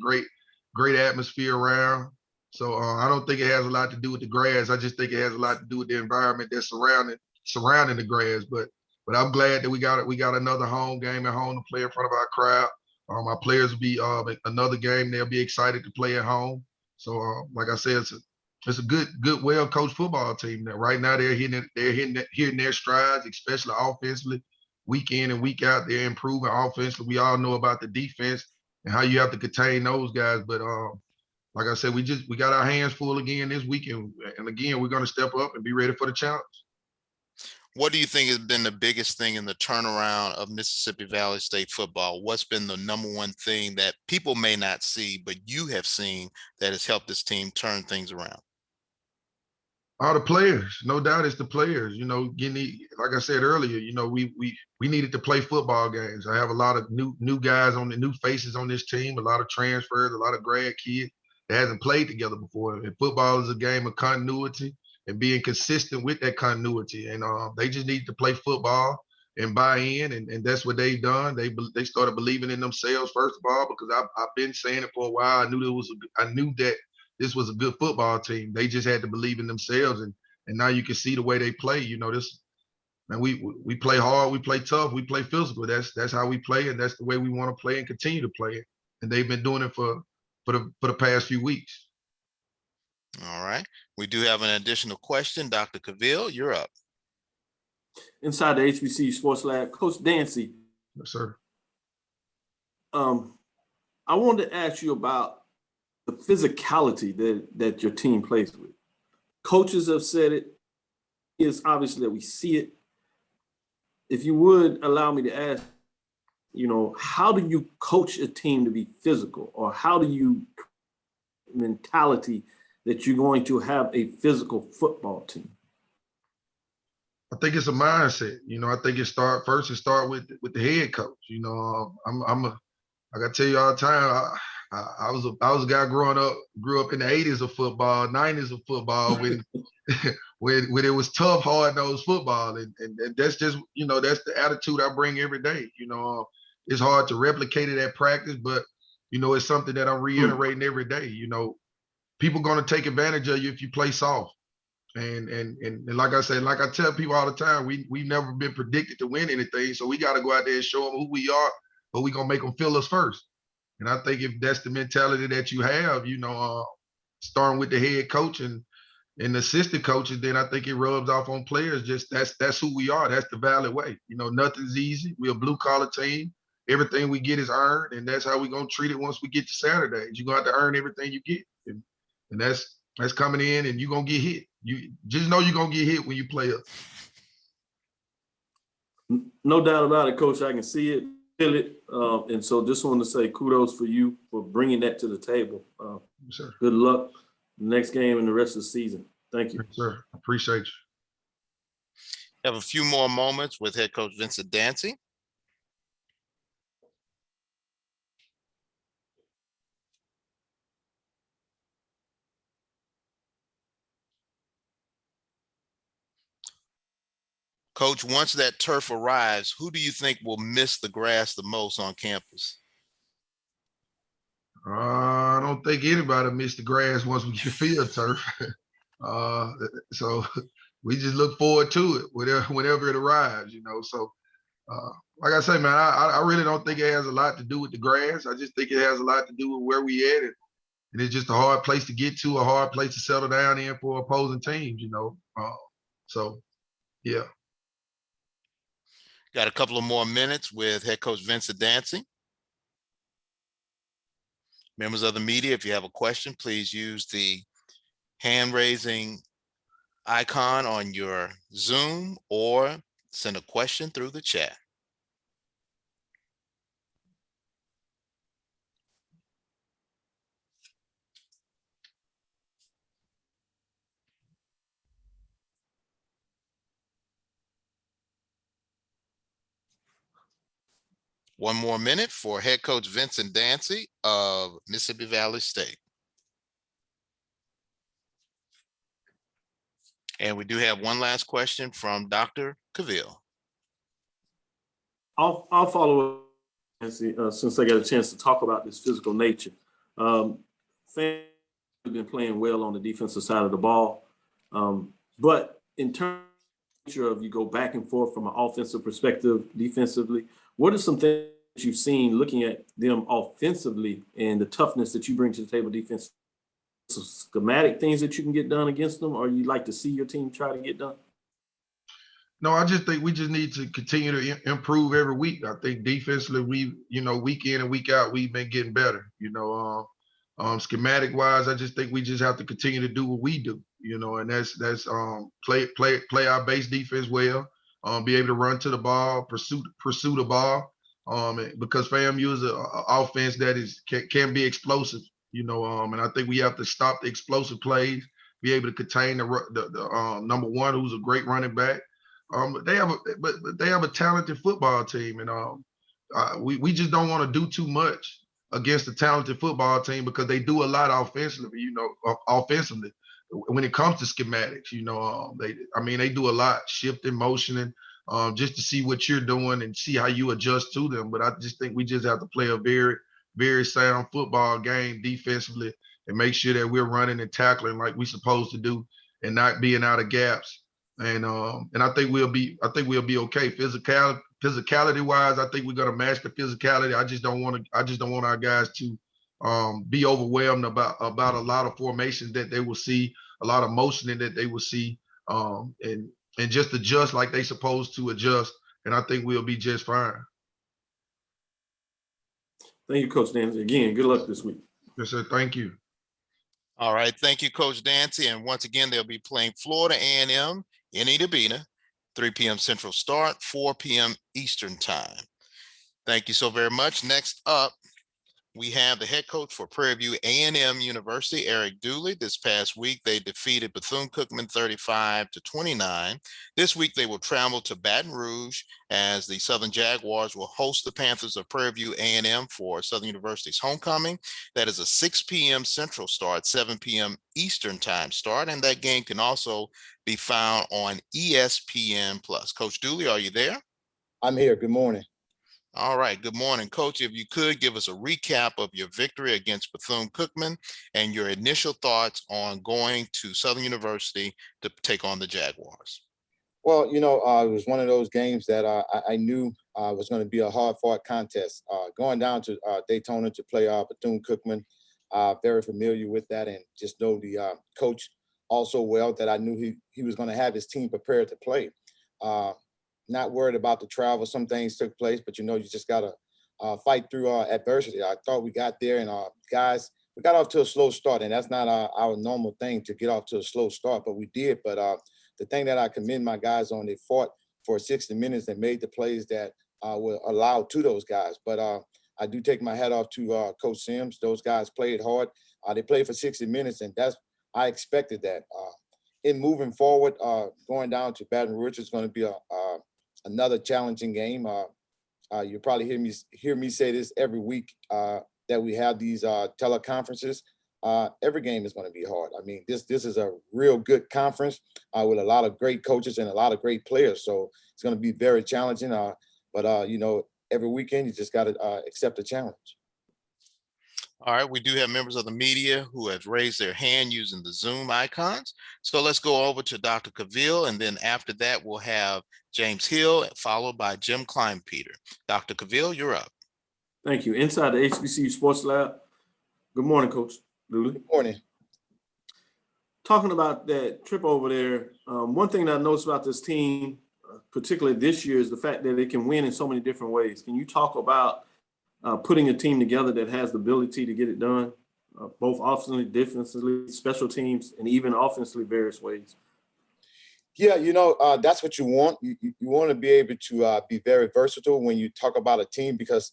Speaker 18: great atmosphere around. So I don't think it has a lot to do with the grass. I just think it has a lot to do with the environment that's surrounding the grass. But I'm glad that we got another home game at home to play in front of our crowd. Our players will be another game. They'll be excited to play at home. So like I said, it's a good, well-coached football team. That right now they're hitting their strides, especially offensively. Week in and week out, they're improving offensively. We all know about the defense and how you have to contain those guys. But like I said, we got our hands full again this weekend. And again, we're going to step up and be ready for the challenge.
Speaker 4: What do you think has been the biggest thing in the turnaround of Mississippi Valley State football? What's been the number one thing that people may not see, but you have seen that has helped this team turn things around?
Speaker 18: All the players, no doubt it's the players. Like I said earlier, we needed to play football games. I have a lot of new guys new faces on this team, a lot of transfers, a lot of grad kids that hasn't played together before. And football is a game of continuity and being consistent with that continuity. And they just need to play football and buy in, and that's what they've done. They started believing in themselves first of all, because I've been saying it for a while. I knew that this was a good football team. They just had to believe in themselves, and now you can see the way they play. We play hard, we play tough, we play physical. That's how we play, and that's the way we want to play and continue to play it. And they've been doing it for the past few weeks.
Speaker 4: All right. We do have an additional question. Dr. Cavill, you're up.
Speaker 7: Inside the HBC Sports Lab, Coach Dancy.
Speaker 18: Yes, sir.
Speaker 7: I wanted to ask you about the physicality that your team plays with. Coaches have said it. It's obviously that we see it. If you would allow me to ask, how do you coach a team to be physical, or how do you mentality that you're going to have a physical football team?
Speaker 18: I think it's a mindset. I think it start with the head coach. I gotta tell you all the time. I was a guy grew up in the 80s of football, 90s of football when when it was tough, hard-nosed football, and that's just that's the attitude I bring every day. It's hard to replicate it at practice, but it's something that I'm reiterating every day. People gonna take advantage of you if you play soft. And like I said, like I tell people all the time, we've never been predicted to win anything, so we got to go out there and show them who we are, but we gonna make them feel us first. And I think if that's the mentality that you have, starting with the head coach and the assistant coaches, then I think it rubs off on players. Just that's who we are. That's the valid way. Nothing's easy. We're a blue collar team. Everything we get is earned, and that's how we're gonna treat it once we get to Saturdays. You're gonna have to earn everything you get, and that's coming in, and you're gonna get hit. You just know you're gonna get hit when you play up.
Speaker 7: No doubt about it, Coach. I can see it, feel it, and so just wanted to say kudos for you for bringing that to the table.
Speaker 18: Sir.
Speaker 7: Good luck next game and the rest of the season. Thank you.
Speaker 18: Yes, sir. Appreciate you.
Speaker 4: Have a few more moments with head coach Vincent Dancy. Coach, once that turf arrives, who do you think will miss the grass the most on campus?
Speaker 18: I don't think anybody missed the grass once we get field turf. So we just look forward to it whenever it arrives, So like I say, man, I really don't think it has a lot to do with the grass. I just think it has a lot to do with where we at, and it's just a hard place to get to, a hard place to settle down in for opposing teams, So yeah.
Speaker 4: Got a couple of more minutes with head coach Vincent Dancy. Members of the media, if you have a question, please use the hand raising icon on your Zoom or send a question through the chat. One more minute for head coach Vincent Dancy of Mississippi Valley State. And we do have one last question from Dr. Cavill.
Speaker 7: I'll follow up since I got a chance to talk about this physical nature. Fans have been playing well on the defensive side of the ball, but in terms of you go back and forth from an offensive perspective, defensively, what are some things you've seen looking at them offensively and the toughness that you bring to the table defense? Some schematic things that you can get done against them, or you like to see your team try to get done?
Speaker 18: No, I just think we just need to continue to improve every week. I think defensively, week in and week out, we've been getting better. Schematic wise, I just think we just have to continue to do what we do. And that's play our base defense well, be able to run to the ball, pursue the ball, because FAMU is an offense that can be explosive. And I think we have to stop the explosive plays, be able to contain the number one, who's a great running back. They have a talented football team, and we just don't want to do too much against a talented football team because they do a lot offensively. Offensively, when it comes to schematics, they do a lot, shifting, motioning, just to see what you're doing and see how you adjust to them. But I just think we just have to play a very, very sound football game defensively and make sure that we're running and tackling like we're supposed to do and not being out of gaps. And I think we'll be okay. Physicality wise, I think we're gonna match the physicality. I just don't want our guys to be overwhelmed about a lot of formations that they will see, a lot of motioning that they will see, and just adjust like they supposed to adjust. And I think we'll be just fine.
Speaker 7: Thank you, Coach Dancy. Again, good luck this week.
Speaker 18: Yes, sir. Thank you.
Speaker 4: All right, thank you, Coach Dancy. And once again, they'll be playing Florida A&M in Idabina, 3 p.m. Central start, 4 p.m. Eastern time. Thank you so very much. Next up, we have the head coach for Prairie View A&M University, Eric Dooley. This past week, they defeated Bethune-Cookman 35-29. This week, they will travel to Baton Rouge as the Southern Jaguars will host the Panthers of Prairie View A&M for Southern University's homecoming. That is a 6 p.m. Central start, 7 p.m. Eastern time start, and that game can also be found on ESPN+. Coach Dooley, are you there?
Speaker 19: I'm here. Good morning.
Speaker 4: All right. Good morning, Coach. If you could give us a recap of your victory against Bethune-Cookman and your initial thoughts on going to Southern University to take on the Jaguars.
Speaker 19: Well, it was one of those games that I knew was going to be a hard-fought contest. Going down to Daytona to play Bethune-Cookman, very familiar with that, and just know the coach also well, that I knew he was going to have his team prepared to play. Not worried about the travel. Some things took place, but you just got to fight through adversity. I thought we got there, and guys, we got off to a slow start, and that's not our normal thing to get off to a slow start, but we did. But the thing that I commend my guys on, they fought for 60 minutes and made the plays that were allowed to those guys. But I do take my hat off to Coach Sims. Those guys played hard. They played for 60 minutes, and I expected that. In moving forward, going down to Baton Rouge is going to be another challenging game. You probably hear me say this every week that we have these teleconferences. Every game is going to be hard. I mean, this is a real good conference with a lot of great coaches and a lot of great players. So it's going to be very challenging. But every weekend you just got to accept the challenge.
Speaker 4: All right, we do have members of the media who have raised their hand using the Zoom icons. So let's go over to Dr. Cavill, and then after that, we'll have James Hill, followed by Jim Klein Peter. Dr. Cavill, you're up.
Speaker 7: Thank you. Inside the HBCU Sports Lab. Good morning, Coach Dooley.
Speaker 19: Good morning.
Speaker 7: Talking about that trip over there, one thing that I noticed about this team, particularly this year, is the fact that it can win in so many different ways. Can you talk about putting a team together that has the ability to get it done, both offensively, defensively, special teams, and even offensively various ways?
Speaker 19: Yeah, that's what you want. You want to be able to be very versatile when you talk about a team, because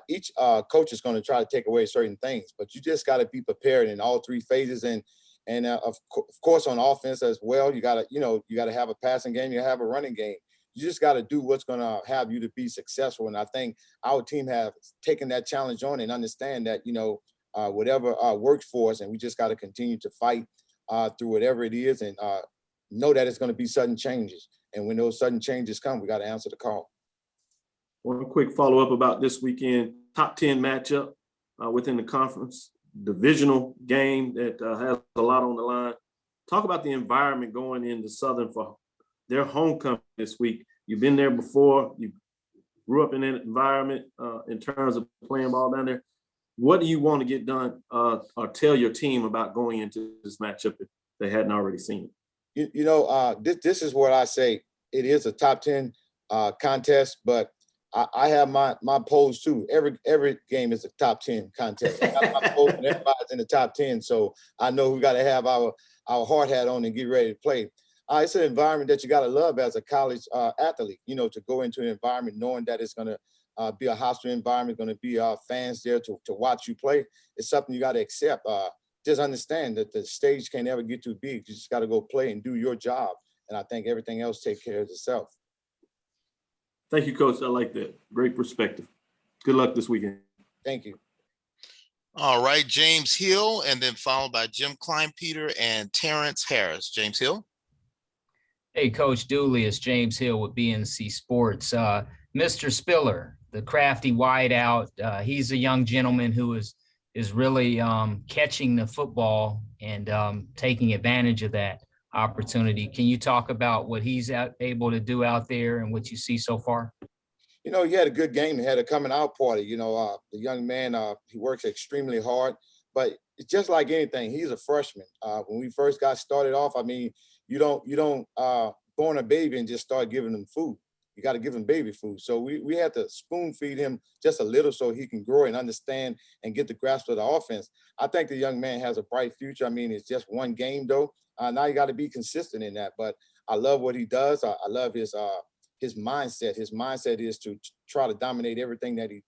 Speaker 19: each coach is going to try to take away certain things, but you just got to be prepared in all three phases. And of course, on offense as well, you got to have a passing game, you have a running game. You just got to do what's going to have you to be successful. And I think our team have taken that challenge on and understand that, whatever works for us, and we just got to continue to fight through whatever it is, and know that it's going to be sudden changes. And when those sudden changes come, we got to answer the call.
Speaker 7: One quick follow-up about this weekend, top 10 matchup within the conference, divisional game that has a lot on the line. Talk about the environment going into Southern for their homecoming this week. You've been there before. You grew up in that environment in terms of playing ball down there. What do you want to get done or tell your team about going into this matchup if they hadn't already seen it?
Speaker 19: This is what I say. It is a top 10 contest, but I have my polls too. Every game is a top 10 contest. I got my polls and everybody's in the top 10. So I know we got to have our hard hat on and get ready to play. It's an environment that you got to love as a college athlete, to go into an environment knowing that it's going to be a hostile environment, going to be fans there to watch you play. It's something you got to accept. Just understand that the stage can't ever get too big. You just got to go play and do your job. And I think everything else take care of itself.
Speaker 7: Thank you, Coach. I like that. Great perspective. Good luck this weekend.
Speaker 19: Thank you.
Speaker 4: All right, James Hill, and then followed by Jim Klein Peter and Terence Harris. James Hill.
Speaker 11: Hey, Coach Dooley, it's James Hill with BNC Sports. Mr. Spiller, the crafty wideout, he's a young gentleman who is really catching the football and taking advantage of that opportunity. Can you talk about what he's able to do out there and what you see so far?
Speaker 19: He had a good game. He had a coming out party. The young man, he works extremely hard, but it's just like anything. He's a freshman. When we first got started off, I mean, you don't born a baby and just start giving them food. You got to give him baby food. So we had to spoon feed him just a little so he can grow and understand and get the grasp of the offense. I think the young man has a bright future. I mean, it's just one game though. Now you got to be consistent in that. But I love what he does. I love his mindset. His mindset is to try to dominate everything that he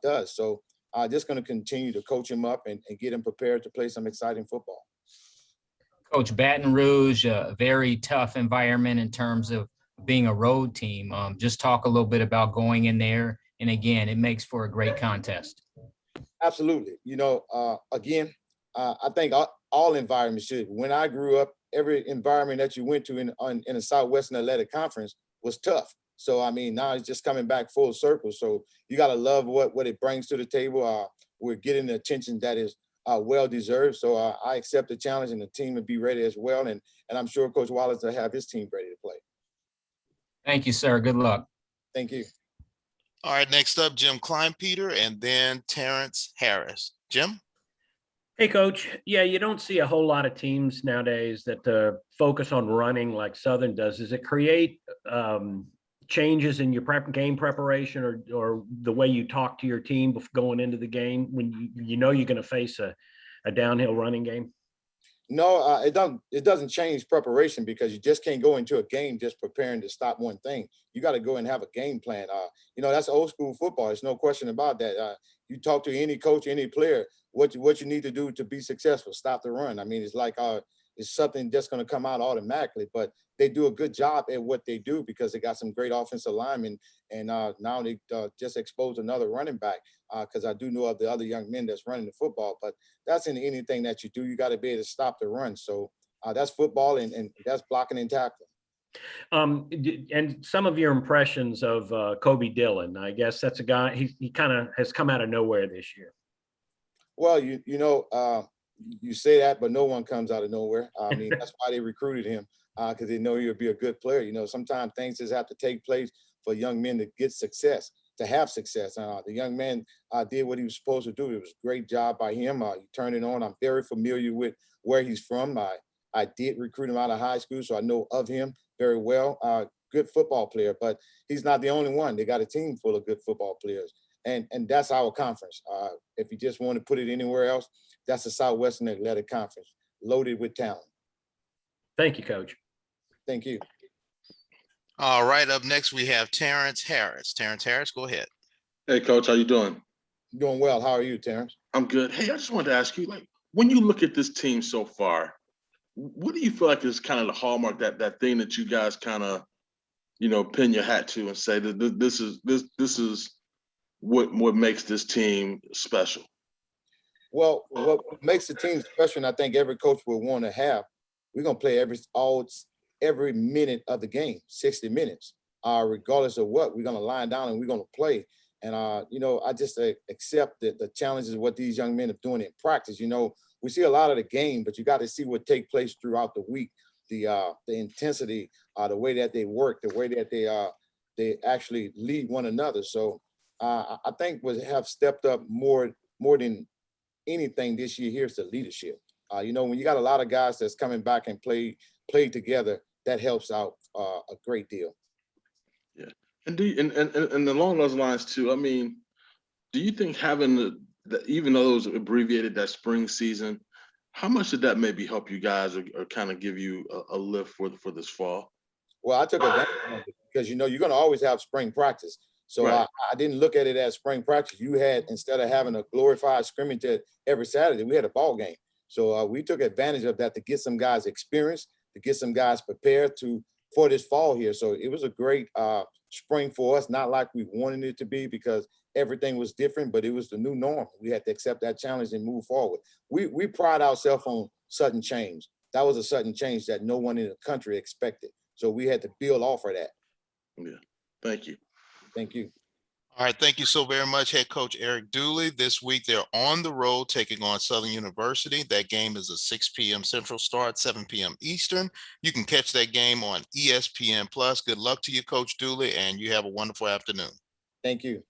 Speaker 19: does. So just going to continue to coach him up and get him prepared to play some exciting football.
Speaker 11: Coach, Baton Rouge, a very tough environment in terms of being a road team. Just talk a little bit about going in there. And again, it makes for a great contest.
Speaker 19: Absolutely. You know, again, I think all environments should. When I grew up, every environment that you went to in a Southwestern Athletic Conference was tough. So, I mean, now it's just coming back full circle. So you got to love what it brings to the table. We're getting the attention that is well-deserved. So I accept the challenge, and the team will be ready as well. And I'm sure Coach Wallace will have his team ready to play.
Speaker 11: Thank you, sir. Good luck.
Speaker 19: Thank you.
Speaker 4: All right, next up, Jim Klein Peter, and then Terence Harris. Jim?
Speaker 12: Hey, Coach. Yeah, you don't see a whole lot of teams nowadays that focus on running like Southern does. Does it create changes in your game preparation or the way you talk to your team going into the game when you know you're going to face a downhill running game?
Speaker 19: No, it doesn't change preparation, because you just can't go into a game just preparing to stop one thing. You got to go and have a game plan. You know, that's old school football. There's no question about that. You talk to any coach, any player, what you need to do to be successful, stop the run. I mean, it's like it's something that's going to come out automatically, but they do a good job at what they do because they got some great offensive linemen, and now they just exposed another running back, because I do know of the other young men that's running the football. But that's in anything that you do, you got to be able to stop the run. So that's football, and that's blocking and tackling.
Speaker 12: And some of your impressions of Kobe Dillon, I guess that's a guy, he kind of has come out of nowhere this year.
Speaker 19: Well, you know, you say that, but no one comes out of nowhere. I mean, that's why they recruited him, because they know he'll be a good player. You know, sometimes things just have to take place for young men to get success, to have success. The young man did what he was supposed to do. It was a great job by him. He turned it on. I'm very familiar with where he's from. I did recruit him out of high school, so I know of him very well. Good football player, but he's not the only one. They got a team full of good football players. And that's our conference. If you just want to put it anywhere else, that's the Southwestern Athletic Conference, loaded with talent.
Speaker 12: Thank you, Coach.
Speaker 19: Thank you.
Speaker 4: All right, up next we have Terence Harris. Terence Harris, go ahead.
Speaker 20: Hey, Coach, how you doing?
Speaker 19: Doing well. How are you, Terrence?
Speaker 20: I'm good. Hey, I just wanted to ask you, like, when you look at this team so far, what do you feel like is kind of the hallmark, that thing that you guys kind of, you know, pin your hat to and say that this is what makes this team special?
Speaker 19: Well, what makes the team special, and I think every coach will want to have, we're going to play every minute of the game, 60 minutes, regardless of what. We're going to line down and we're going to play. And, you know, I just accept the challenges of what these young men are doing in practice. You know, we see a lot of the game, but you got to see what take place throughout the week, the intensity, the way that they work, the way that they actually lead one another. So I think we have stepped up more than anything this year. Here's the leadership. You know, when you got a lot of guys that's coming back and play together, that helps out a great deal.
Speaker 20: Yeah, and and along those lines too, I mean, do you think having even though it was abbreviated, that spring season, how much did that maybe help you guys or kind of give you a lift for this fall?
Speaker 19: Well, I took advantage of it because, you know, you're going to always have spring practice. So right. I didn't look at it as spring practice. You had, instead of having a glorified scrimmage every Saturday, we had a ball game. So we took advantage of that to get some guys experience, to get some guys prepared for this fall here. So it was a great spring for us, not like we wanted it to be because everything was different, but it was the new norm. We had to accept that challenge and move forward. We pride ourselves on sudden change. That was a sudden change that no one in the country expected. So we had to build off of that.
Speaker 20: Yeah, thank you.
Speaker 19: Thank you.
Speaker 4: All right, thank you so very much, Head Coach Eric Dooley. This week, they're on the road taking on Southern University. That game is a 6 p.m. Central start, 7 p.m. Eastern. You can catch that game on ESPN+. Good luck to you, Coach Dooley, and you have a wonderful afternoon.
Speaker 19: Thank you.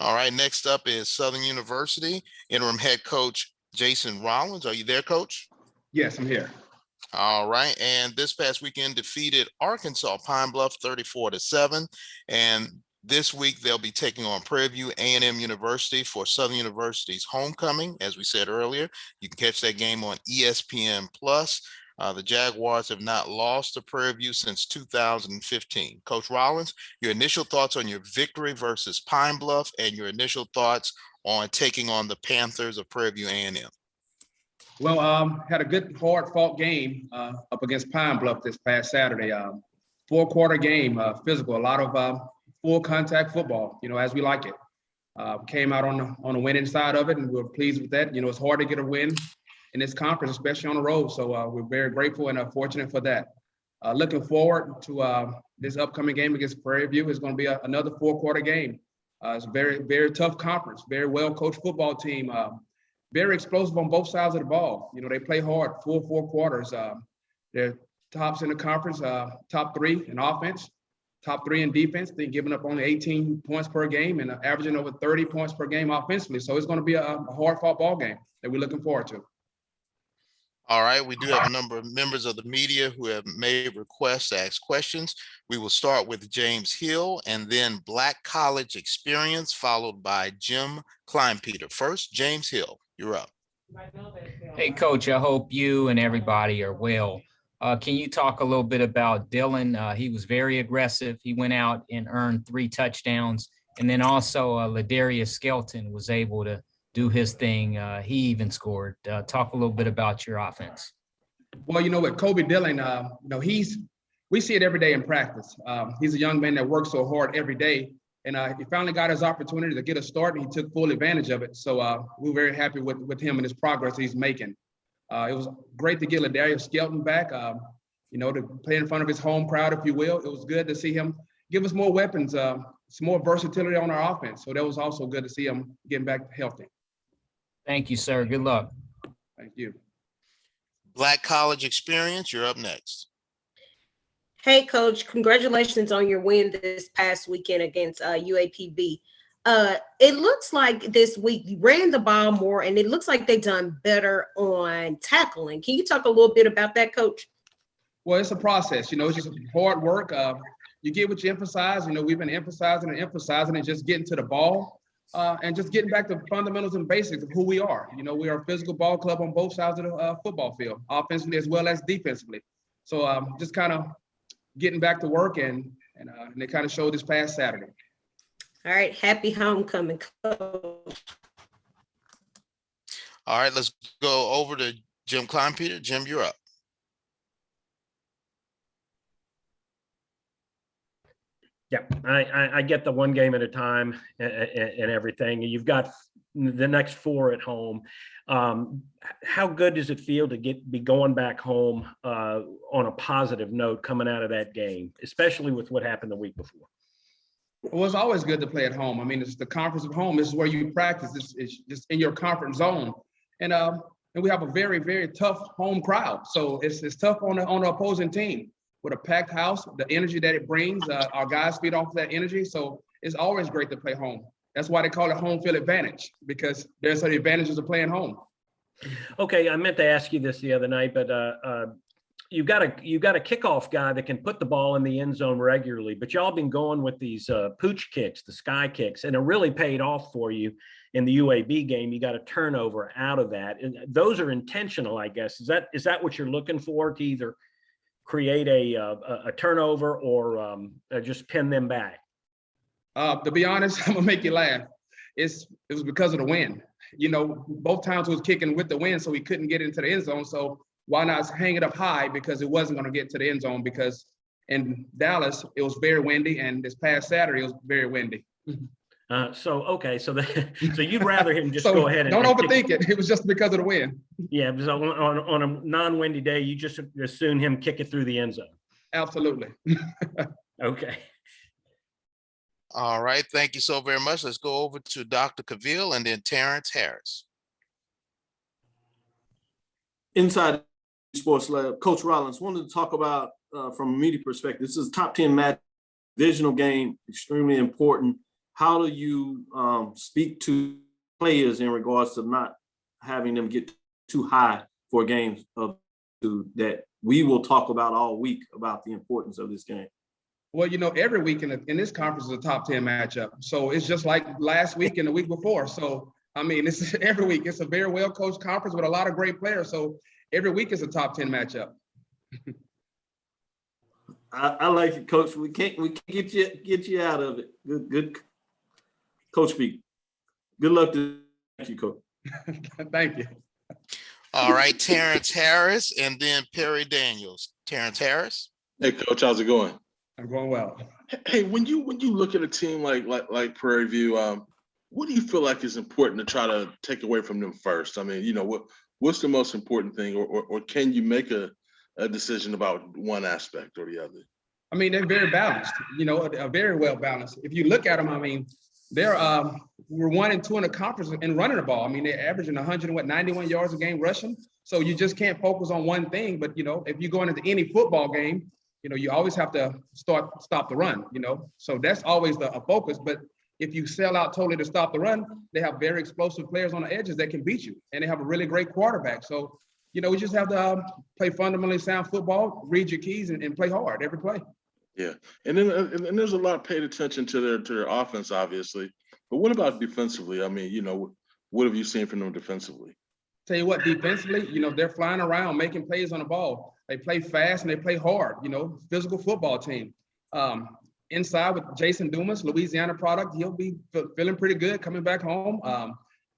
Speaker 4: All right, next up is Southern University Interim Head Coach Jason Rollins. Are you there, Coach?
Speaker 21: Yes, I'm here.
Speaker 4: All right, and this past weekend defeated Arkansas Pine Bluff 34-7, and this week they'll be taking on Prairie View A&M University for Southern University's homecoming. As we said earlier, you can catch that game on ESPN Plus. The Jaguars have not lost to Prairie View since 2015. Coach Rollins, your initial thoughts on your victory versus Pine Bluff and your initial thoughts on taking on the Panthers of Prairie View A&M.
Speaker 16: Well, had a good hard-fought game up against Pine Bluff this past Saturday. 4-quarter game, physical, a lot of full contact football, as we like it. Came out on the winning side of it, and we're pleased with that. It's hard to get a win in this conference, especially on the road. So we're very grateful and fortunate for that. Looking forward to this upcoming game against Prairie View. It's going to be another 4-quarter game. It's a very, very tough conference, very well-coached football team. Very explosive on both sides of the ball. They play hard, full 4 quarters. They're tops in the conference, top 3 in offense, top 3 in defense. They're giving up only 18 points per game and averaging over 30 points per game offensively. So it's going to be a hard-fought ball game that we're looking forward to.
Speaker 4: All right, we do have a number of members of the media who have made requests to ask questions. We will start with James Hill and then Black College Experience, followed by Jim Klein Peter. First, James Hill, you're up.
Speaker 11: Hey, Coach, I hope you and everybody are well. Can you talk a little bit about Dillon? He was very aggressive. He went out and earned 3 touchdowns. And then also Ladarius Skelton was able to do his thing. He even scored. Talk a little bit about your offense.
Speaker 16: Well, with Kobe Dillon, we see it every day in practice. He's a young man that works so hard every day. And he finally got his opportunity to get a start, and he took full advantage of it. So we're very happy with him and his progress he's making. It was great to get Ladarius Skelton back, to play in front of his home crowd, if you will. It was good to see him give us more weapons, some more versatility on our offense. So that was also good to see him getting back healthy.
Speaker 11: Thank you, sir. Good luck.
Speaker 16: Thank you.
Speaker 4: Black College Experience, you're up next.
Speaker 21: Hey, Coach, congratulations on your win this past weekend against UAPB. It looks like this week you ran the ball more, and it looks like they've done better on tackling. Can you talk a little bit about that, Coach?
Speaker 16: Well, it's a process. It's just hard work. You get what you emphasize. We've been emphasizing and just getting to the ball and just getting back to fundamentals and basics of who we are. We are a physical ball club on both sides of the football field, offensively as well as defensively. So just kind of getting back to work, and they kind of showed this past Saturday.
Speaker 21: All right, happy homecoming, Coach.
Speaker 4: All right, let's go over to Jim Klein Peter. Jim, you're up.
Speaker 12: Yeah, I get the one game at a time and everything. You've got the next 4 at home. How good does it feel to be going back home on a positive note coming out of that game, especially with what happened the week before?
Speaker 16: Well, it's always good to play at home. I mean, it's the conference of home. This is where you practice. It's just in your comfort zone. And we have a very, very tough home crowd. So it's tough on the opposing team. With a packed house, the energy that it brings, our guys feed off that energy. So it's always great to play home. That's why they call it home field advantage, because there's the advantages of playing home.
Speaker 12: Okay, I meant to ask you this the other night, but you've got a kickoff guy that can put the ball in the end zone regularly, but y'all been going with these pooch kicks, the sky kicks, and it really paid off for you in the UAB game. You got a turnover out of that, and those are intentional, I guess. Is that what you're looking for, to either create a turnover or just pin them back?
Speaker 16: To be honest, I'm gonna make you laugh. It was because of the wind. Both times we was kicking with the wind, so we couldn't get into the end zone. So why not hang it up high, because it wasn't gonna get to the end zone, because in Dallas, it was very windy, and this past Saturday, it was very windy.
Speaker 12: So you'd rather him just go ahead and
Speaker 16: don't overthink it. It was just because of the wind.
Speaker 12: Yeah, because on a non-windy day, you just assume him kick it through the end zone.
Speaker 16: Absolutely.
Speaker 12: Okay.
Speaker 4: All right, thank you so very much. Let's go over to Dr. Cavill and then Terence Harris.
Speaker 7: Inside Sports Lab, Coach Rollins wanted to talk about from a media perspective. This is a top 10 match, divisional game, extremely important. How do you speak to players in regards to not having them get too high for games that we will talk about all week about the importance of this game?
Speaker 5: Well, every week in this conference is a top 10 matchup. So it's just like last week and the week before. So, it's every week. It's a very well-coached conference with a lot of great players. So every week is a top 10 matchup.
Speaker 7: I like it, Coach. We can't get you out of it. Good, Coach B. Good luck to you, Coach.
Speaker 5: Thank you.
Speaker 4: All right, Terence Harris and then Perry Daniels. Terence Harris.
Speaker 20: Hey, Coach, how's it going?
Speaker 5: I'm going well.
Speaker 20: Hey, when you look at a team like Prairie View, what do you feel like is important to try to take away from them first? What's the most important thing, or can you make a decision about one aspect or the other?
Speaker 5: They're very balanced, very well balanced. If you look at them, they're we're 1 and 2 in the conference in running the ball. They're averaging 91 yards a game rushing. So you just can't focus on one thing. But if you go into any football game, you always have to stop the run. So that's always a focus. But if you sell out totally to stop the run, they have very explosive players on the edges that can beat you, and they have a really great quarterback. So we just have to play fundamentally sound football, read your keys, and play hard every play.
Speaker 20: Yeah, and then and there's a lot paid attention to their offense, obviously. But what about defensively? What have you seen from them defensively?
Speaker 5: Tell you what, defensively, they're flying around, making plays on the ball. They play fast and they play hard. Physical football team. Inside with Jason Dumas, Louisiana product, he'll be feeling pretty good coming back home.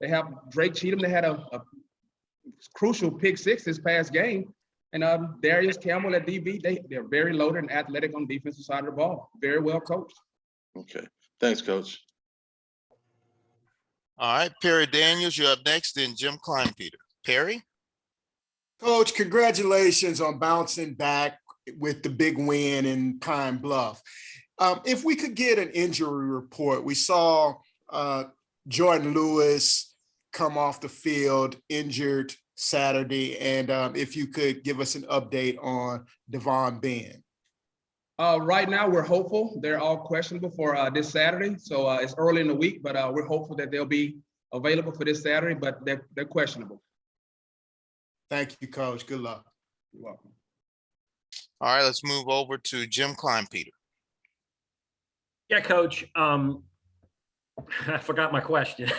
Speaker 5: They have Drake Cheatham. They had a crucial pick 6 this past game. And Darius Campbell at DB, they're very loaded and athletic on the defensive side of the ball. Very well coached.
Speaker 20: Okay. Thanks, Coach.
Speaker 4: All right, Perry Daniels, you're up next, then Jim Klein Peter. Perry?
Speaker 17: Coach, congratulations on bouncing back with the big win in Pine Bluff. If we could get an injury report, we saw Jordan Lewis come off the field injured Saturday, and if you could give us an update on Devon Ben.
Speaker 5: Right now, we're hopeful. They're all questionable for this Saturday, so it's early in the week, but we're hopeful that they'll be available for this Saturday, but they're questionable.
Speaker 17: Thank you, Coach. Good luck.
Speaker 5: You're welcome.
Speaker 4: All right, let's move over to Jim Klein Peter.
Speaker 12: Yeah, Coach. I forgot my question.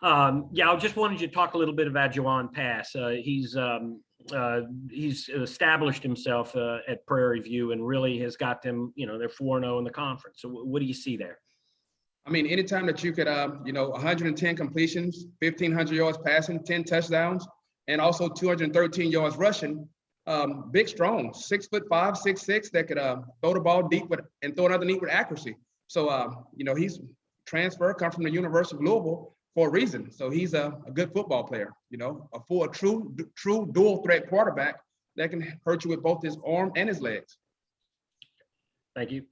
Speaker 12: I just wanted you to talk a little bit about Juwan Pass. He's established himself at Prairie View and really has got them, they're 4-0 in the conference. So what do you see there?
Speaker 5: Anytime that you could, 110 completions, 1,500 yards passing, 10 touchdowns, and also 213 yards rushing, big, strong, 6'5", 6'6", that could throw the ball deep and throw it underneath with accuracy. So, he's transferred, come from the University of Louisville for a reason. So he's a good football player, a true dual threat quarterback that can hurt you with both his arm and his legs.
Speaker 12: Thank you.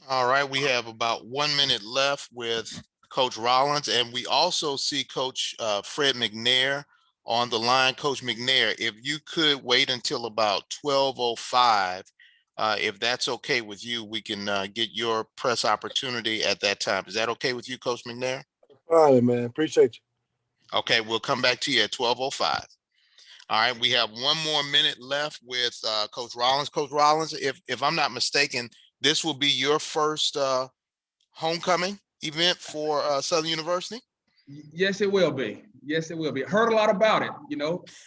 Speaker 4: All right, we have about 1 minute left with Coach Rollins, and we also see Coach Fred McNair on the line. Coach McNair, if you could wait until about 12:05, if that's okay with you, we can get your press opportunity at that time. Is that okay with you, Coach McNair?
Speaker 3: All right, man. Appreciate you.
Speaker 4: Okay, we'll come back to you at 12:05. All right, we have 1 more minute left with Coach Rollins. Coach Rollins, if I'm not mistaken, this will be your first homecoming event for Southern University?
Speaker 5: Yes, it will be. Yes, it will be. Heard a lot about it,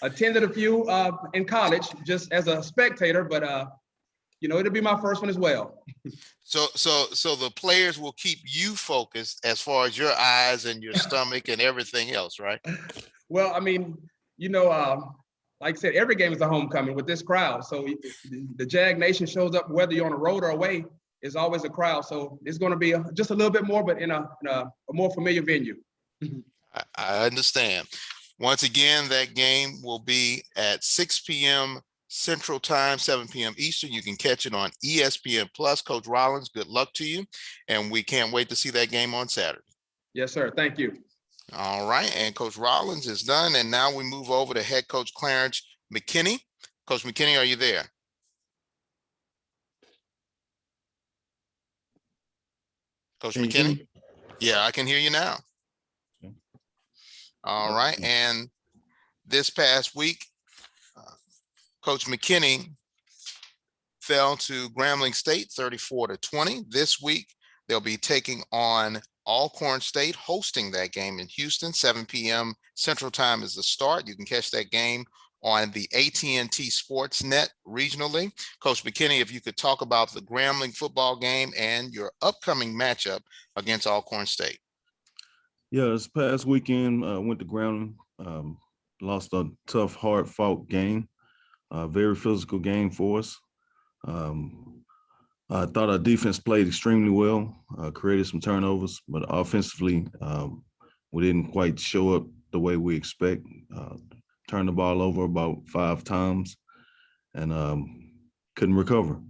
Speaker 5: attended a few in college just as a spectator, but it'll be my first one as well.
Speaker 4: So the players will keep you focused as far as your eyes and your stomach and everything else, right?
Speaker 5: Well, like I said, every game is a homecoming with this crowd. So the Jag Nation shows up, whether you're on the road or away, is always a crowd. So it's going to be just a little bit more, but in a more familiar venue.
Speaker 4: I understand. Once again, that game will be at 6 p.m. Central Time, 7 p.m. Eastern. You can catch it on ESPN Plus. Coach Rollins, good luck to you. And we can't wait to see that game on Saturday.
Speaker 5: Yes, sir. Thank you.
Speaker 4: All right. And Coach Rollins is done. And now we move over to head coach Clarence McKinney. Coach McKinney, are you there? Coach McKinney? Yeah, I can hear you now. All right. And this past week, Coach McKinney fell to Grambling State 34-20. This week, they'll be taking on Alcorn State, hosting that game in Houston. 7 p.m. Central Time is the start. You can catch that game on the AT&T Sportsnet regionally. Coach McKinney, if you could talk about the Grambling football game and your upcoming matchup against Alcorn State.
Speaker 1: Yeah, this past weekend, went to Grambling, lost a tough, hard-fought game, very physical game for us. I thought our defense played extremely well, created some turnovers, but offensively, we didn't quite show up the way we expect. Turned the ball over about 5 times and couldn't recover.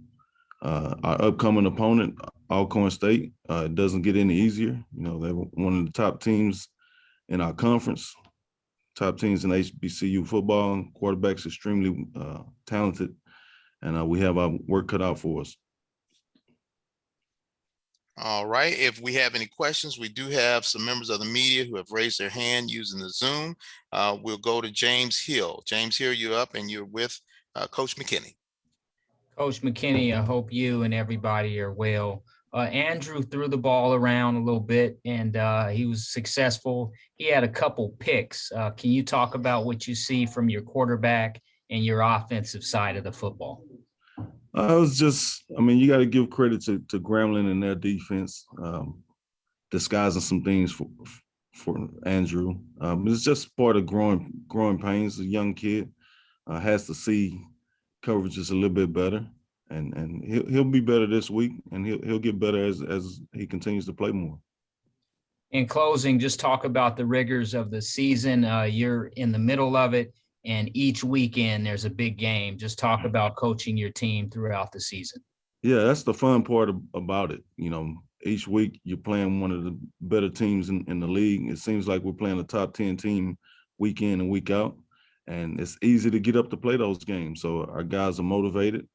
Speaker 1: Our upcoming opponent, Alcorn State, doesn't get any easier. You know, they're one of the top teams in our conference, top teams in HBCU football. Quarterback's extremely talented, and we have our work cut out for us.
Speaker 4: All right. If we have any questions, we do have some members of the media who have raised their hand using the Zoom. We'll go to James Hill. James Hill, you're up and you're with Coach McKinney.
Speaker 11: Coach McKinney, I hope you and everybody are well. Andrew threw the ball around a little bit and he was successful. He had a couple picks. Can you talk about what you see from your quarterback and your offensive side of the football?
Speaker 1: It was just, I mean, you got to give credit to Grambling and their defense, disguising some things for Andrew. It's just part of growing pains. A young kid has to see coverages a little bit better, and he'll be better this week, and he'll get better as he continues to play more.
Speaker 11: In closing, just talk about the rigors of the season. You're in the middle of it. And each weekend there's a big game. Just talk about coaching your team throughout the season.
Speaker 1: Yeah, that's the fun part about it. You know, each week you're playing one of the better teams in the league. It seems like we're playing a top 10 team week in and week out. And it's easy to get up to play those games. So our guys are motivated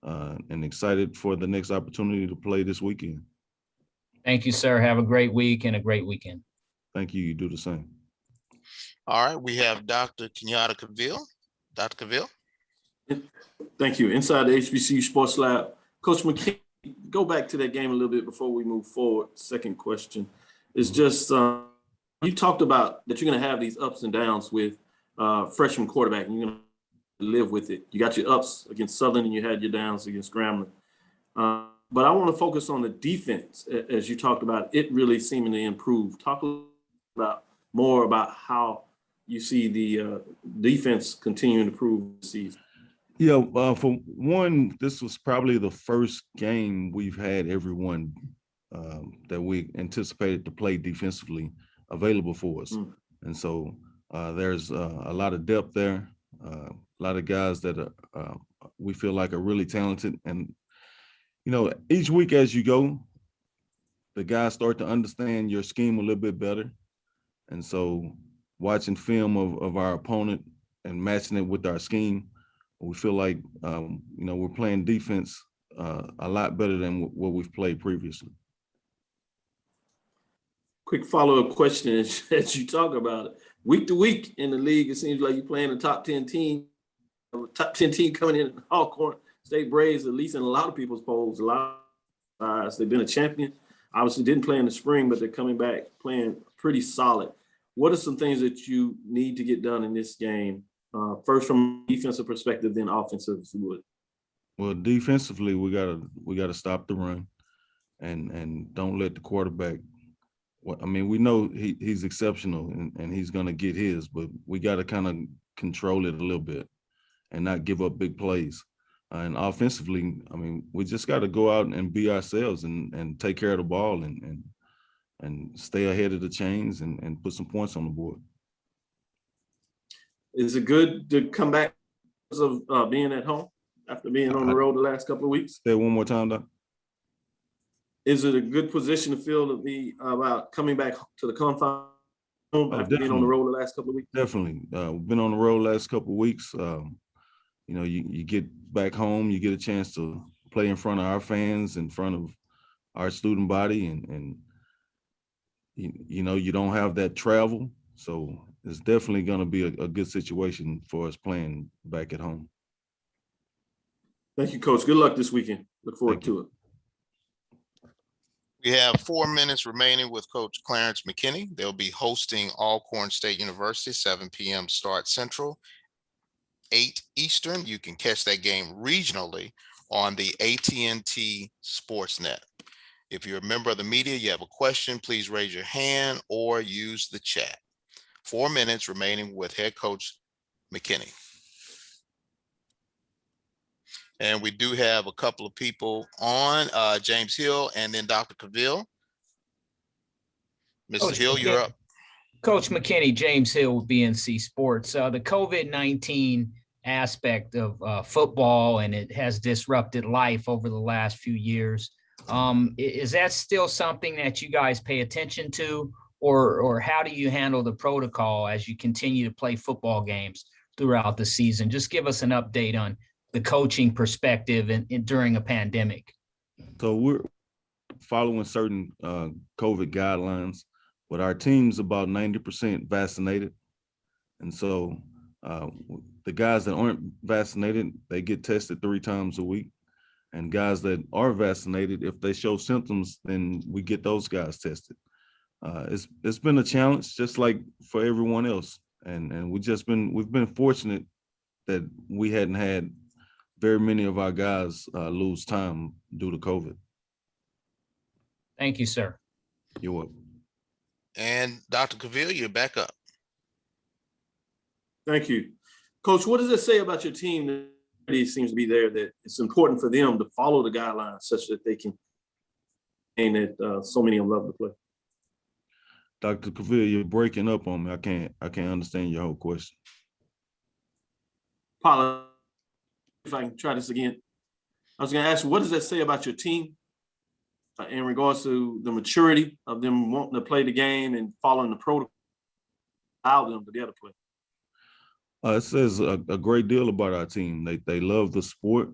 Speaker 1: and excited for the next opportunity to play this weekend.
Speaker 11: Thank you, sir. Have a great week and a great weekend.
Speaker 1: Thank you. You do the same.
Speaker 4: All right, we have Dr. Kenyatta Cavill. Dr. Cavill.
Speaker 7: Thank you. Inside the HBCU Sports Lab, Coach McKinney, go back to that game a little bit before we move forward. Second question is just, you talked about that you're going to have these ups and downs with freshman quarterback, and you're going to live with it. You got your ups against Southern and you had your downs against Grambling. But I want to focus on the defense, as you talked about, it really seemingly improved. Talk a little about more about how you see the defense continuing to improve this season.
Speaker 1: Yeah, for one, this was probably the first game we've had everyone that we anticipated to play defensively available for us. And so there's a lot of depth there, a lot of guys that we feel like are really talented. And, you know, each week as you go, the guys start to understand your scheme a little bit better. And so watching film of our opponent and matching it with our scheme, we feel like, you know, we're playing defense a lot better than what we've played previously.
Speaker 7: Quick follow-up question as you talk about it. Week to week in the league, it seems like you're playing a top 10 team, coming in Alcorn State Braves, at least in a lot of people's polls, a lot of eyes. They've been a champion. Obviously didn't play in the spring, but they're coming back playing pretty solid. What are some things that you need to get done in this game? First from a defensive perspective, then offensive, if you would.
Speaker 1: Well, defensively, we gotta stop the run and don't let the quarterback. I mean, we know he's exceptional and he's gonna get his, but we gotta kind of control it a little bit and not give up big plays. And offensively, I mean, we just got to go out and be ourselves and take care of the ball and stay ahead of the chains and put some points on the board.
Speaker 7: Is it good to come back because of being at home after being on the road the last couple of weeks?
Speaker 1: Say it one more time, Doc.
Speaker 7: Is it a good position to feel to be about coming back to the confines after being on the road the last couple of weeks?
Speaker 1: Definitely. We've been on the road the last couple of weeks. You know, you get back home, you get a chance to play in front of our fans, in front of our student body, and you know, you don't have that travel. So it's definitely going to be a good situation for us playing back at home.
Speaker 7: Thank you, Coach. Good luck this weekend. Look forward to it.
Speaker 4: We have 4 minutes remaining with Coach Clarence McKinney. They'll be hosting Alcorn State University, 7 p.m. start Central, 8 Eastern. You can catch that game regionally on the AT&T Sportsnet. If you're a member of the media, you have a question, please raise your hand or use the chat. 4 minutes remaining with head coach McKinney. And we do have a couple of people on, James Hill and then Dr. Cavill. Mr.
Speaker 11: Coach
Speaker 4: Hill, you're up.
Speaker 11: Coach McKinney, James Hill with BNC Sports. The COVID-19 aspect of football, and it has disrupted life over the last few years. Is that still something that you guys pay attention to, or how do you handle the protocol as you continue to play football games throughout the season? Just give us an update on the coaching perspective and during a pandemic.
Speaker 1: So we're following certain COVID guidelines, but our team's about 90% vaccinated. And so the guys that aren't vaccinated, they get tested 3 times a week. And guys that are vaccinated, if they show symptoms, then we get those guys tested. It's been a challenge, just like for everyone else. And we've been fortunate that we hadn't had very many of our guys lose time due to COVID.
Speaker 11: Thank you, sir.
Speaker 1: You're welcome.
Speaker 4: And Dr. Cavill, you're back up.
Speaker 7: Thank you. Coach, what does it say about your team that it seems to be there, that it's important for them to follow the guidelines such that they can, and that so many of them love to play?
Speaker 1: Dr. Cavill, you're breaking up on me. I can't understand your whole question.
Speaker 7: Paula, if I can try this again. I was going to ask you, what does that say about your team in regards to the maturity of them wanting to play the game and following the protocol, allow them to be able to play?
Speaker 1: It says a great deal about our team. They love the sport.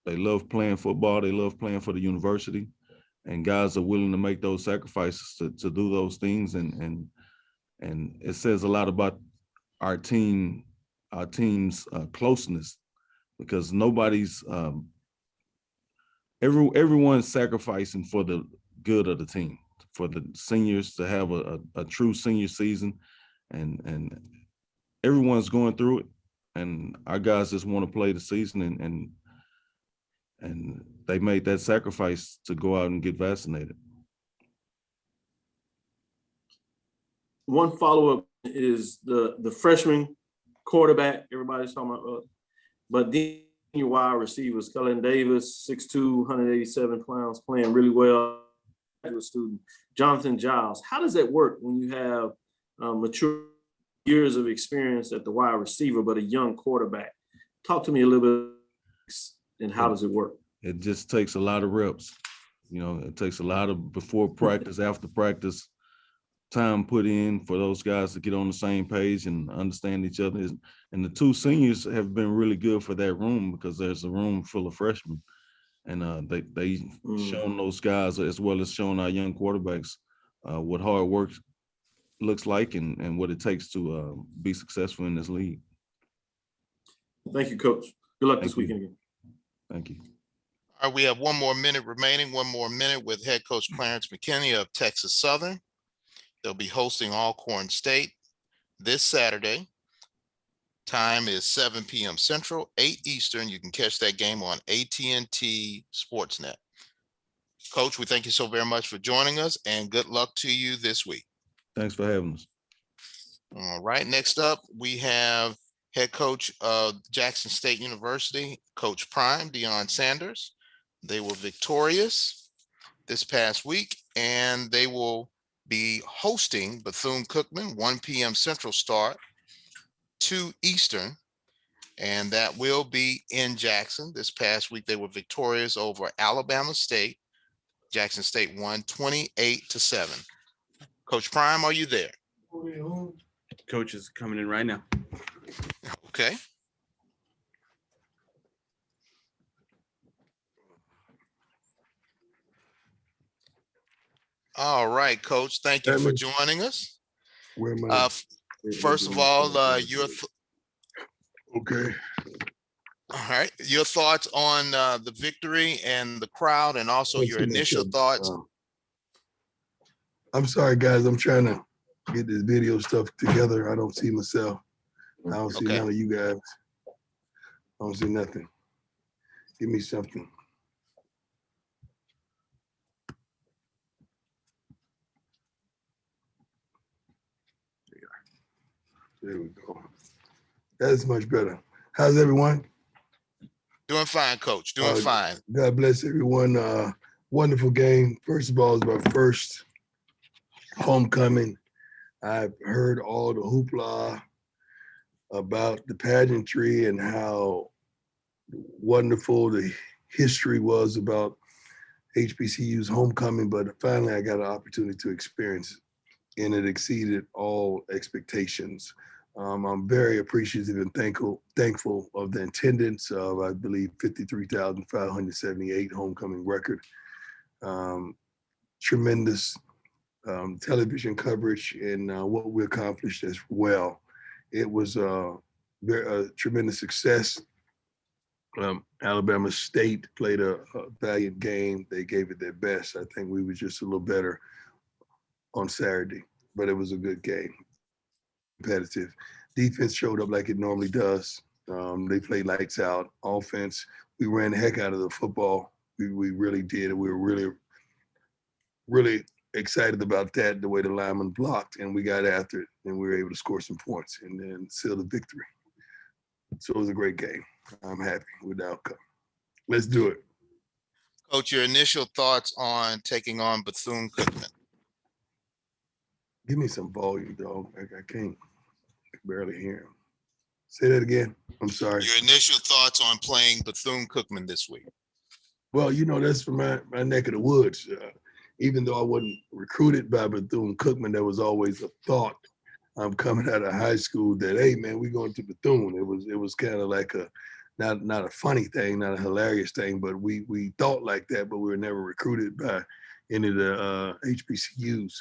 Speaker 1: They love playing football. They love playing for the university. And guys are willing to make those sacrifices to do those things. And it says a lot about our team's closeness, because nobody's everyone's sacrificing for the good of the team, for the seniors to have a true senior season, and everyone's going through it, and our guys just want to play the season, and they made that sacrifice to go out and get vaccinated.
Speaker 7: One follow-up is the freshman quarterback everybody's talking about, but then your wide receivers, Cullen Davis, 6'2", 187 pounds, playing really well. Student Jonathan Giles. How does that work when you have mature years of experience at the wide receiver, but a young quarterback? Talk to me a little bit, and how does it work?
Speaker 1: It just takes a lot of reps. You know, it takes a lot of before practice, after practice, time put in for those guys to get on the same page and understand each other. And the 2 seniors have been really good for that room, because there's a room full of freshmen. And they shown those guys, as well as showing our young quarterbacks, what hard work looks like and what it takes to be successful in this league.
Speaker 7: Thank you, Coach. Good luck this weekend again.
Speaker 1: Thank you.
Speaker 4: All right, we have 1 more minute remaining. 1 more minute with head coach Clarence McKinney of Texas Southern. They'll be hosting Alcorn State this Saturday. Time is 7 p.m. Central, 8 Eastern. You can catch that game on AT&T Sportsnet. Coach, we thank you so very much for joining us, and good luck to you this week.
Speaker 1: Thanks for having us.
Speaker 4: All right, next up, we have head coach of Jackson State University, Coach Prime, Deion Sanders. They were victorious this past week, and they will be hosting Bethune Cookman, 1 p.m. Central start, 2 Eastern, and that will be in Jackson. This past week, they were victorious over Alabama State. Jackson State won 28-7. Coach Prime, are you there?
Speaker 5: Coach is coming in right now.
Speaker 4: Okay. All right, Coach. Thank you for joining us. First of all,
Speaker 3: okay.
Speaker 4: All right, your thoughts on the victory and the crowd, and also
Speaker 9: Let's
Speaker 4: your
Speaker 9: see that,
Speaker 4: initial thoughts.
Speaker 9: I'm sorry, guys. I'm trying to get this video stuff together. I don't see myself. I don't see none of you guys. I don't see nothing. Give me something. There we go. That's much better. How's everyone?
Speaker 4: Doing fine, Coach. Doing fine.
Speaker 9: God bless everyone. Wonderful game. First of all, it's my first homecoming. I've heard all the hoopla about the pageantry and how wonderful the history was about HBCU's homecoming, but finally I got an opportunity to experience it, and it exceeded all expectations. I'm very appreciative and thankful of the attendance of, I believe, 53,578 homecoming record. Tremendous television coverage and what we accomplished as well. It was a tremendous success. Alabama State played a valiant game. They gave it their best. I think we were just a little better on Saturday, but it was a good game. Competitive. Defense showed up like it normally does. They played lights out. Offense, we ran the heck out of the football. We really did. We were really excited about that, the way the lineman blocked, and we got after it, and we were able to score some points and then seal the victory. So it was a great game. I'm happy with the outcome. Let's do it.
Speaker 4: Coach, your initial thoughts on taking on Bethune-Cookman?
Speaker 9: Give me some volume, dog. I can't barely hear him. Say that again. I'm sorry.
Speaker 4: Your initial thoughts on playing Bethune-Cookman this week?
Speaker 9: Well, that's from my neck of the woods. Even though I wasn't recruited by Bethune-Cookman, there was always a thought coming out of high school that, hey, man, we're going to Bethune. It was kind of like not a funny thing, not a hilarious thing, but we thought like that, but we were never recruited by any of the HBCUs.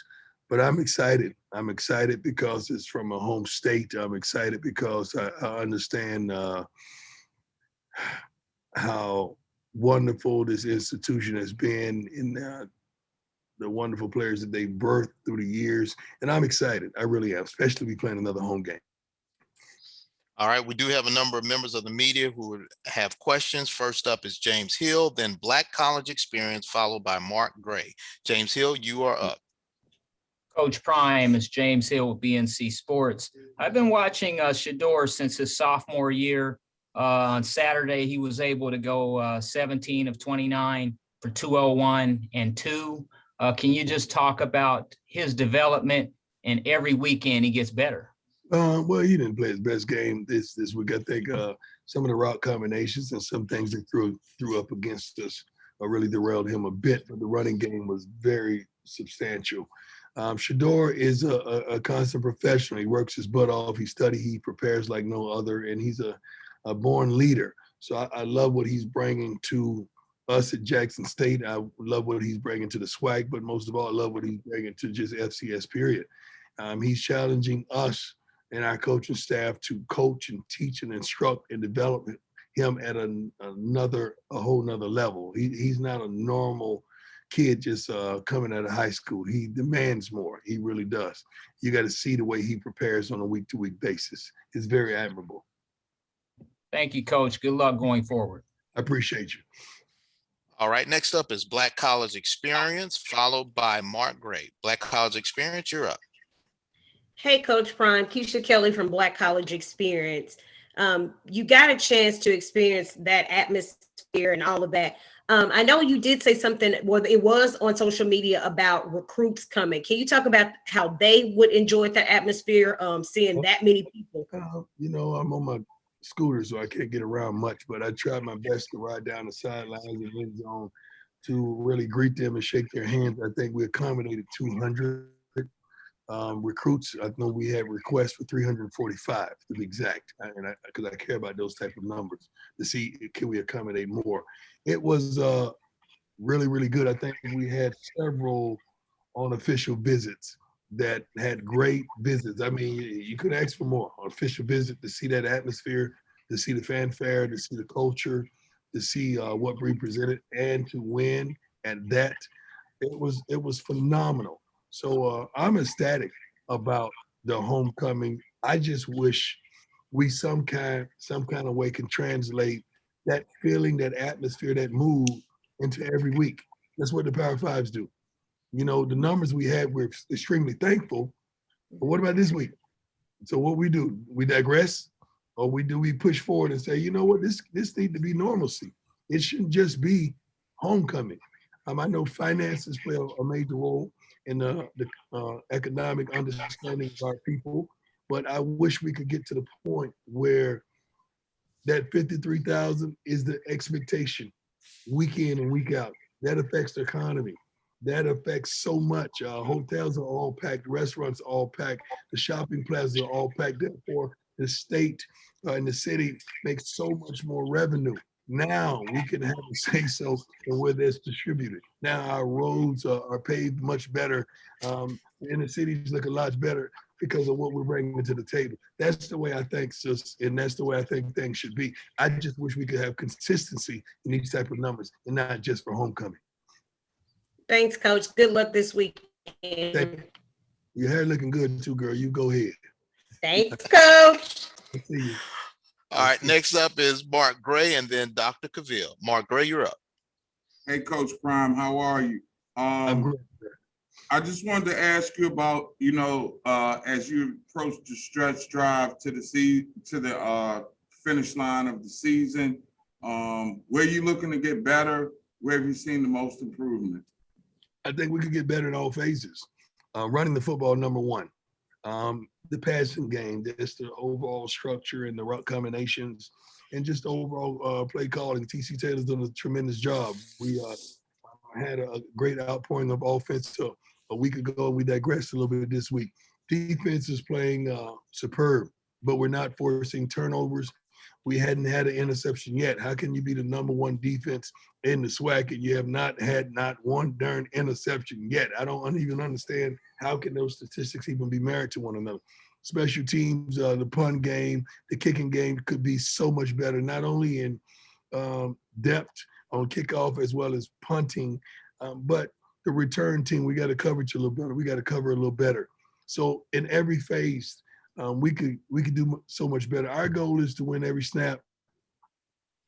Speaker 9: But I'm excited. I'm excited because it's from a home state. I'm excited because I understand how wonderful this institution has been in the wonderful players that they birthed through the years. And I'm excited. I really am, especially we playing another home game.
Speaker 4: All right, we do have a number of members of the media who would have questions. First up is James Hill, then Black College Experience, followed by Mark Gray. James Hill, you are up.
Speaker 11: Coach Prime, is James Hill with BNC Sports. I've been watching Shedeur since his sophomore year. On Saturday, he was able to go 17 of 29 for 201 and 2. Can you just talk about his development, and every weekend he gets better?
Speaker 9: Well, he didn't play his best game this week. I think some of the route combinations and some things that threw up against us really derailed him a bit, but the running game was very substantial. Shedeur is a constant professional. He works his butt off. He studies, he prepares like no other, and he's a born leader. So I love what he's bringing to us at Jackson State. I love what he's bringing to the SWAC, but most of all, I love what he's bringing to just FCS, period. He's challenging us and our coaching staff to coach and teach and instruct and develop him at a whole nother level. He's not a normal kid just coming out of high school. He demands more. He really does. You got to see the way he prepares on a week-to-week basis. It's very admirable.
Speaker 11: Thank you, Coach. Good luck going forward.
Speaker 9: I appreciate you.
Speaker 4: All right, next up is Black College Experience, followed by Mark Gray. Black College Experience, you're up.
Speaker 21: Hey, Coach Prime, Keisha Kelly from Black College Experience. You got a chance to experience that atmosphere and all of that. I know you did say something, well, it was on social media about recruits coming. Can you talk about how they would enjoy the atmosphere, seeing that many people?
Speaker 9: I'm on my scooter, so I can't get around much, but I tried my best to ride down the sidelines and end zone to really greet them and shake their hands. I think we accommodated 200 recruits. I know we had requests for 345 to be exact, because I care about those type of numbers to see can we accommodate more. It was really, really good. I think we had several unofficial visits that had great visits. I mean, you could ask for more. Official visit to see that atmosphere, to see the fanfare, to see the culture, to see what we presented, and to win at that. It was phenomenal. So I'm ecstatic about the homecoming. I just wish we some kind of way can translate that feeling, that atmosphere, that mood into every week. That's what the Power Fives do. You know, the numbers we had, we're extremely thankful. But what about this week? So what we do, we digress, or we push forward and say, you know what, this needs to be normalcy. It shouldn't just be homecoming. I know finances play a major role in the economic understanding of our people, but I wish we could get to the point where that 53,000 is the expectation week in and week out. That affects the economy. That affects so much. Hotels are all packed, restaurants are all packed, the shopping plazas are all packed. Therefore, the state and the city makes so much more revenue. Now we can have a say so in where that's distributed. Now our roads are paved much better. Inner cities look a lot better because of what we're bringing to the table. That's the way I think, sis, and that's the way I think things should be. I just wish we could have consistency in these type of numbers and not just for homecoming.
Speaker 21: Thanks, Coach. Good luck this weekend.
Speaker 9: Your hair looking good too, girl. You go ahead.
Speaker 21: Thanks, Coach.
Speaker 9: I see you.
Speaker 4: All right, next up is Mark Gray and then Dr. Cavill. Mark Gray, you're up.
Speaker 2: Hey, Coach Prime, how are you?
Speaker 9: I'm great.
Speaker 2: I just wanted to ask you about, as you approach the stretch drive to the finish line of the season, where are you looking to get better? Where have you seen the most improvement?
Speaker 9: I think we could get better in all phases. Running the football, number one. The passing game, that's the overall structure and the route combinations, and just overall play calling. TC Taylor's done a tremendous job. We had a great outpouring of offense a week ago. We digressed a little bit this week. Defense is playing superb, but we're not forcing turnovers. We hadn't had an interception yet. How can you be the number one defense in the SWAC and you have not one darn interception yet? I don't even understand how can those statistics even be married to one another. Special teams, the punt game, the kicking game could be so much better, not only in depth on kickoff as well as punting, but the return team, we got to coverage a little better. We got to cover a little better. So in every phase, we could do so much better. Our goal is to win every snap,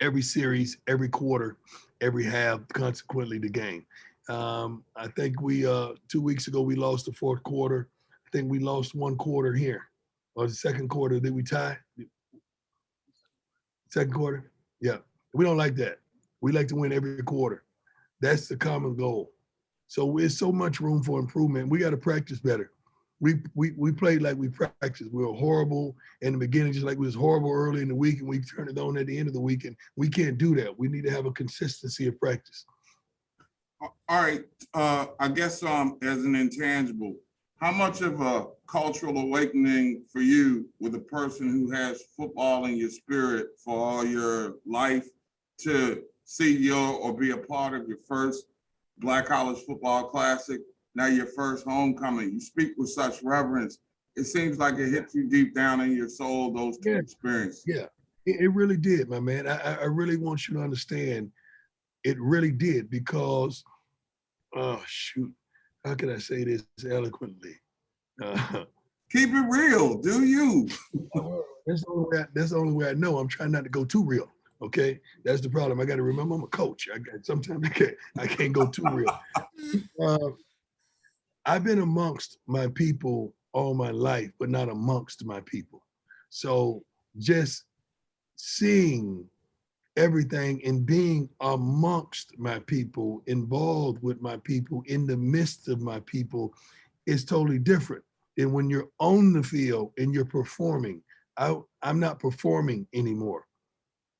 Speaker 9: every series, every quarter, every half, consequently the game. I think we 2 weeks ago we lost the fourth quarter. I think we lost one quarter here. Or the second quarter, did we tie? Second quarter? Yeah. We don't like that. We like to win every quarter. That's the common goal. So there's so much room for improvement. We got to practice better. We played like we practiced. We were horrible in the beginning, just like we was horrible early in the week, and we turned it on at the end of the week. And we can't do that. We need to have a consistency of practice.
Speaker 2: All right. I guess as an intangible, how much of a cultural awakening for you with a person who has football in your spirit for all your life to see or be a part of your first Black College Football Classic, now your first homecoming? You speak with such reverence. It seems like it hits you deep down in your soul, those two experiences.
Speaker 9: Yeah, it really did, my man. I really want you to understand it really did because, oh, shoot, how can I say this eloquently?
Speaker 2: Keep it real, do you?
Speaker 9: That's the only way I know. I'm trying not to go too real. Okay, that's the problem. I got to remember I'm a coach. Sometimes I can't go too real. I've been amongst my people all my life, but not amongst my people. So just seeing everything and being amongst my people, involved with my people, in the midst of my people, is totally different than when you're on the field and you're performing. I'm not performing anymore.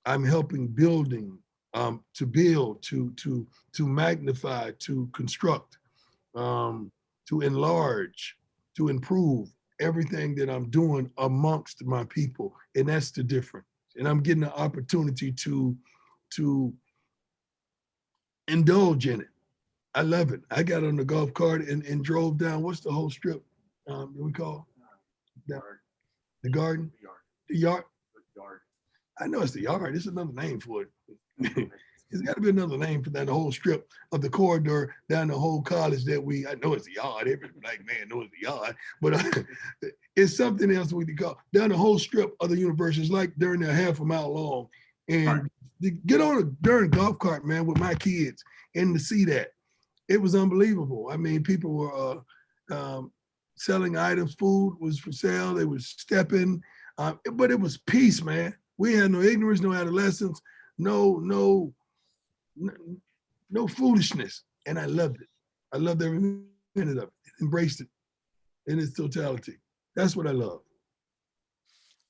Speaker 9: I'm helping building, to build, to magnify, to construct, to enlarge, to improve everything that I'm doing amongst my people. And that's the difference. And I'm getting the opportunity to indulge in it. I love it. I got on the golf cart and drove down, what's the whole strip that we call? The garden? The yard? I know it's the yard. It's another name for it. It's got to be another name for that, the whole strip of the corridor down the whole college that I know it's the yard. Every black man knows the yard, but it's something else we call down the whole strip of the university. It's like during a half a mile long. And to get on a darn golf cart, man, with my kids and to see that, it was unbelievable. I mean, people were selling items, food was for sale, they were stepping, but it was peace, man. We had no ignorance, no adolescence, no foolishness. And I loved it. I loved every minute of it. Embraced it in its totality. That's what I love.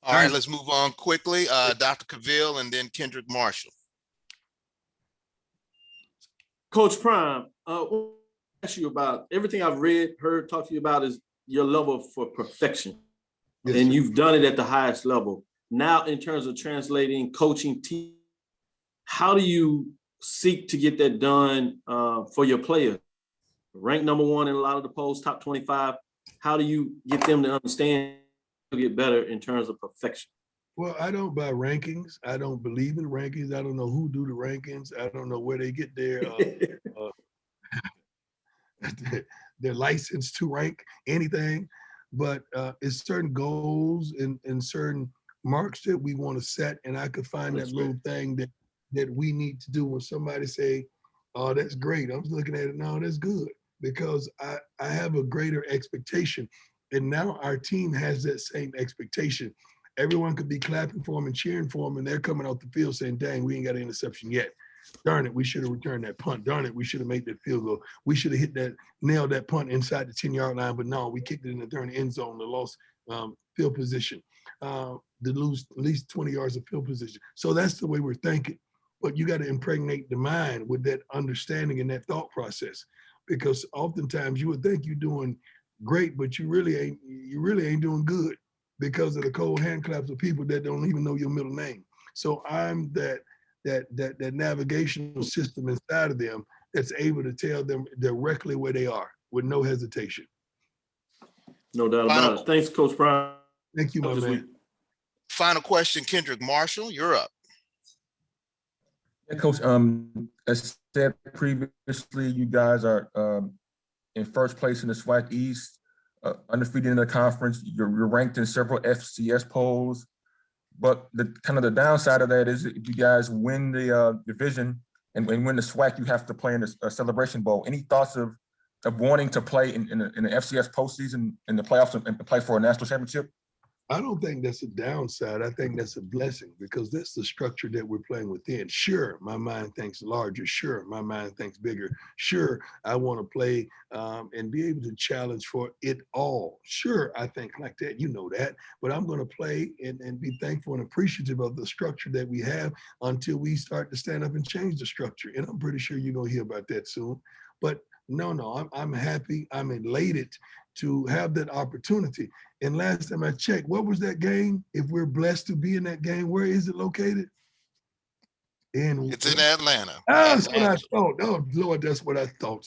Speaker 4: All right, let's move on quickly. Dr. Cavill and then Kendrick Marshall.
Speaker 7: Coach Prime, I want to ask you about everything I've read, heard, talked to you about is your level for perfection. Yes, and you've done it at the highest level. Now, in terms of translating coaching team, how do you seek to get that done for your players? Ranked number 1 in a lot of the polls, top 25. How do you get them to understand to get better in terms of perfection?
Speaker 9: Well, I don't buy rankings. I don't believe in rankings. I don't know who do the rankings. I don't know where they get their license to rank anything. But it's certain goals and certain marks that we want to set. And I could find that little thing that we need to do when somebody say, oh, that's great. I'm looking at it, no, that's good. Because I have a greater expectation. And now our team has that same expectation. Everyone could be clapping for them and cheering for them, and they're coming out the field saying, dang, we ain't got an interception yet. Darn it, we should have returned that punt. Darn it, we should have made that field goal. We should have nailed that punt inside the 10-yard line, but no, we kicked it in the darn end zone to lost field position, to lose at least 20 yards of field position. So that's the way we're thinking. But you got to impregnate the mind with that understanding and that thought process, because oftentimes you would think you're doing great, but you really ain't doing good because of the cold hand claps of people that don't even know your middle name. So I'm that navigational system inside of them that's able to tell them directly where they are with no hesitation.
Speaker 7: No doubt about it. Thanks, Coach Brown.
Speaker 9: Thank you, my man.
Speaker 4: Final question, Kendrick Marshall, you're up.
Speaker 6: Yeah, Coach, as said previously, you guys are in first place in the SWAC East, undefeated in the conference. You're ranked in several FCS polls, but the downside of that is if you guys win the division and win the SWAC, you have to play in a Celebration Bowl. Any thoughts of wanting to play in the FCS postseason in the playoffs and play for a national championship?
Speaker 9: I don't think that's a downside. I think that's a blessing because that's the structure that we're playing within. Sure, my mind thinks larger. Sure, my mind thinks bigger. Sure, I want to play and be able to challenge for it all. Sure, I think like that. You know that. But I'm going to play and be thankful and appreciative of the structure that we have until we start to stand up and change the structure. And I'm pretty sure you're going to hear about that soon. But no, I'm happy. I'm elated to have that opportunity. And last time I checked, what was that game? If we're blessed to be in that game, where is it located?
Speaker 4: It's in Atlanta.
Speaker 9: That's what I thought. Oh, Lord, that's what I thought.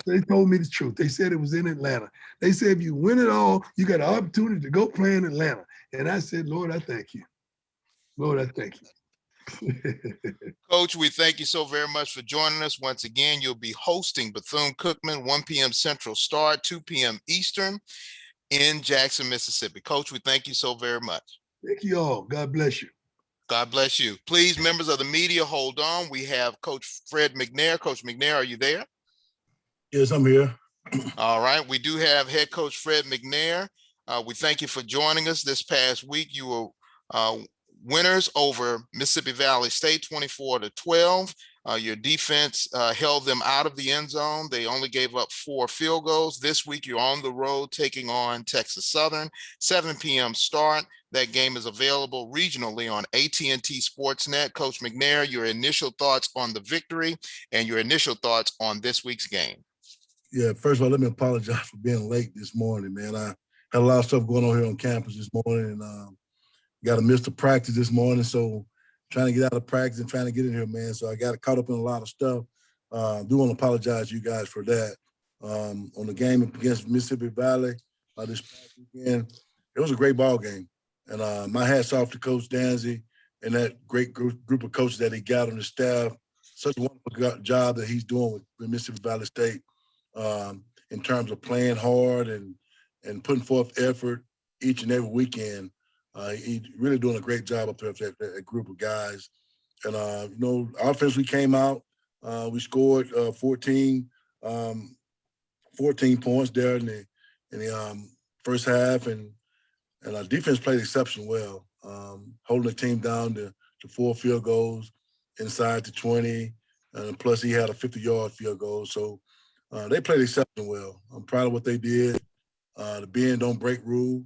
Speaker 9: They told me the truth. They said it was in Atlanta. They said, if you win it all, you got an opportunity to go play in Atlanta. And I said, Lord, I thank you. Lord, I thank you.
Speaker 4: Coach, we thank you so very much for joining us. Once again, you'll be hosting Bethune Cookman, 1 p.m. Central start, 2 p.m. Eastern in Jackson, Mississippi. Coach, we thank you so very much.
Speaker 9: Thank you all. God bless you.
Speaker 4: God bless you. Please, members of the media, hold on. We have Coach Fred McNair. Coach McNair, are you there?
Speaker 10: Yes, I'm here.
Speaker 4: All right. We do have head coach Fred McNair. We thank you for joining us this past week. You were winners over Mississippi Valley State 24-12. Your defense held them out of the end zone. They only gave up 4 field goals. This week, you're on the road taking on Texas Southern, 7 p.m. start. That game is available regionally on AT&T Sportsnet. Coach McNair, your initial thoughts on the victory and your initial thoughts on this week's game.
Speaker 10: Yeah, first of all, let me apologize for being late this morning, man. I had a lot of stuff going on here on campus this morning, and got to miss the practice this morning, so trying to get out of practice and trying to get in here, man. So I got caught up in a lot of stuff. Do want to apologize to you guys for that. On the game against Mississippi Valley this past weekend, it was a great ball game. And my hat's off to Coach Danzy and that great group of coaches that he got on the staff. Such a wonderful job that he's doing with Mississippi Valley State in terms of playing hard and putting forth effort each and every weekend. He's really doing a great job up there with that group of guys. And, offense, we came out, we scored 14 points there in the first half, and our defense played exceptionally well, holding the team down to 4 field goals inside the 20, and plus he had a 50-yard field goal. So they played exceptionally well. I'm proud of what they did. The bend don't break rule,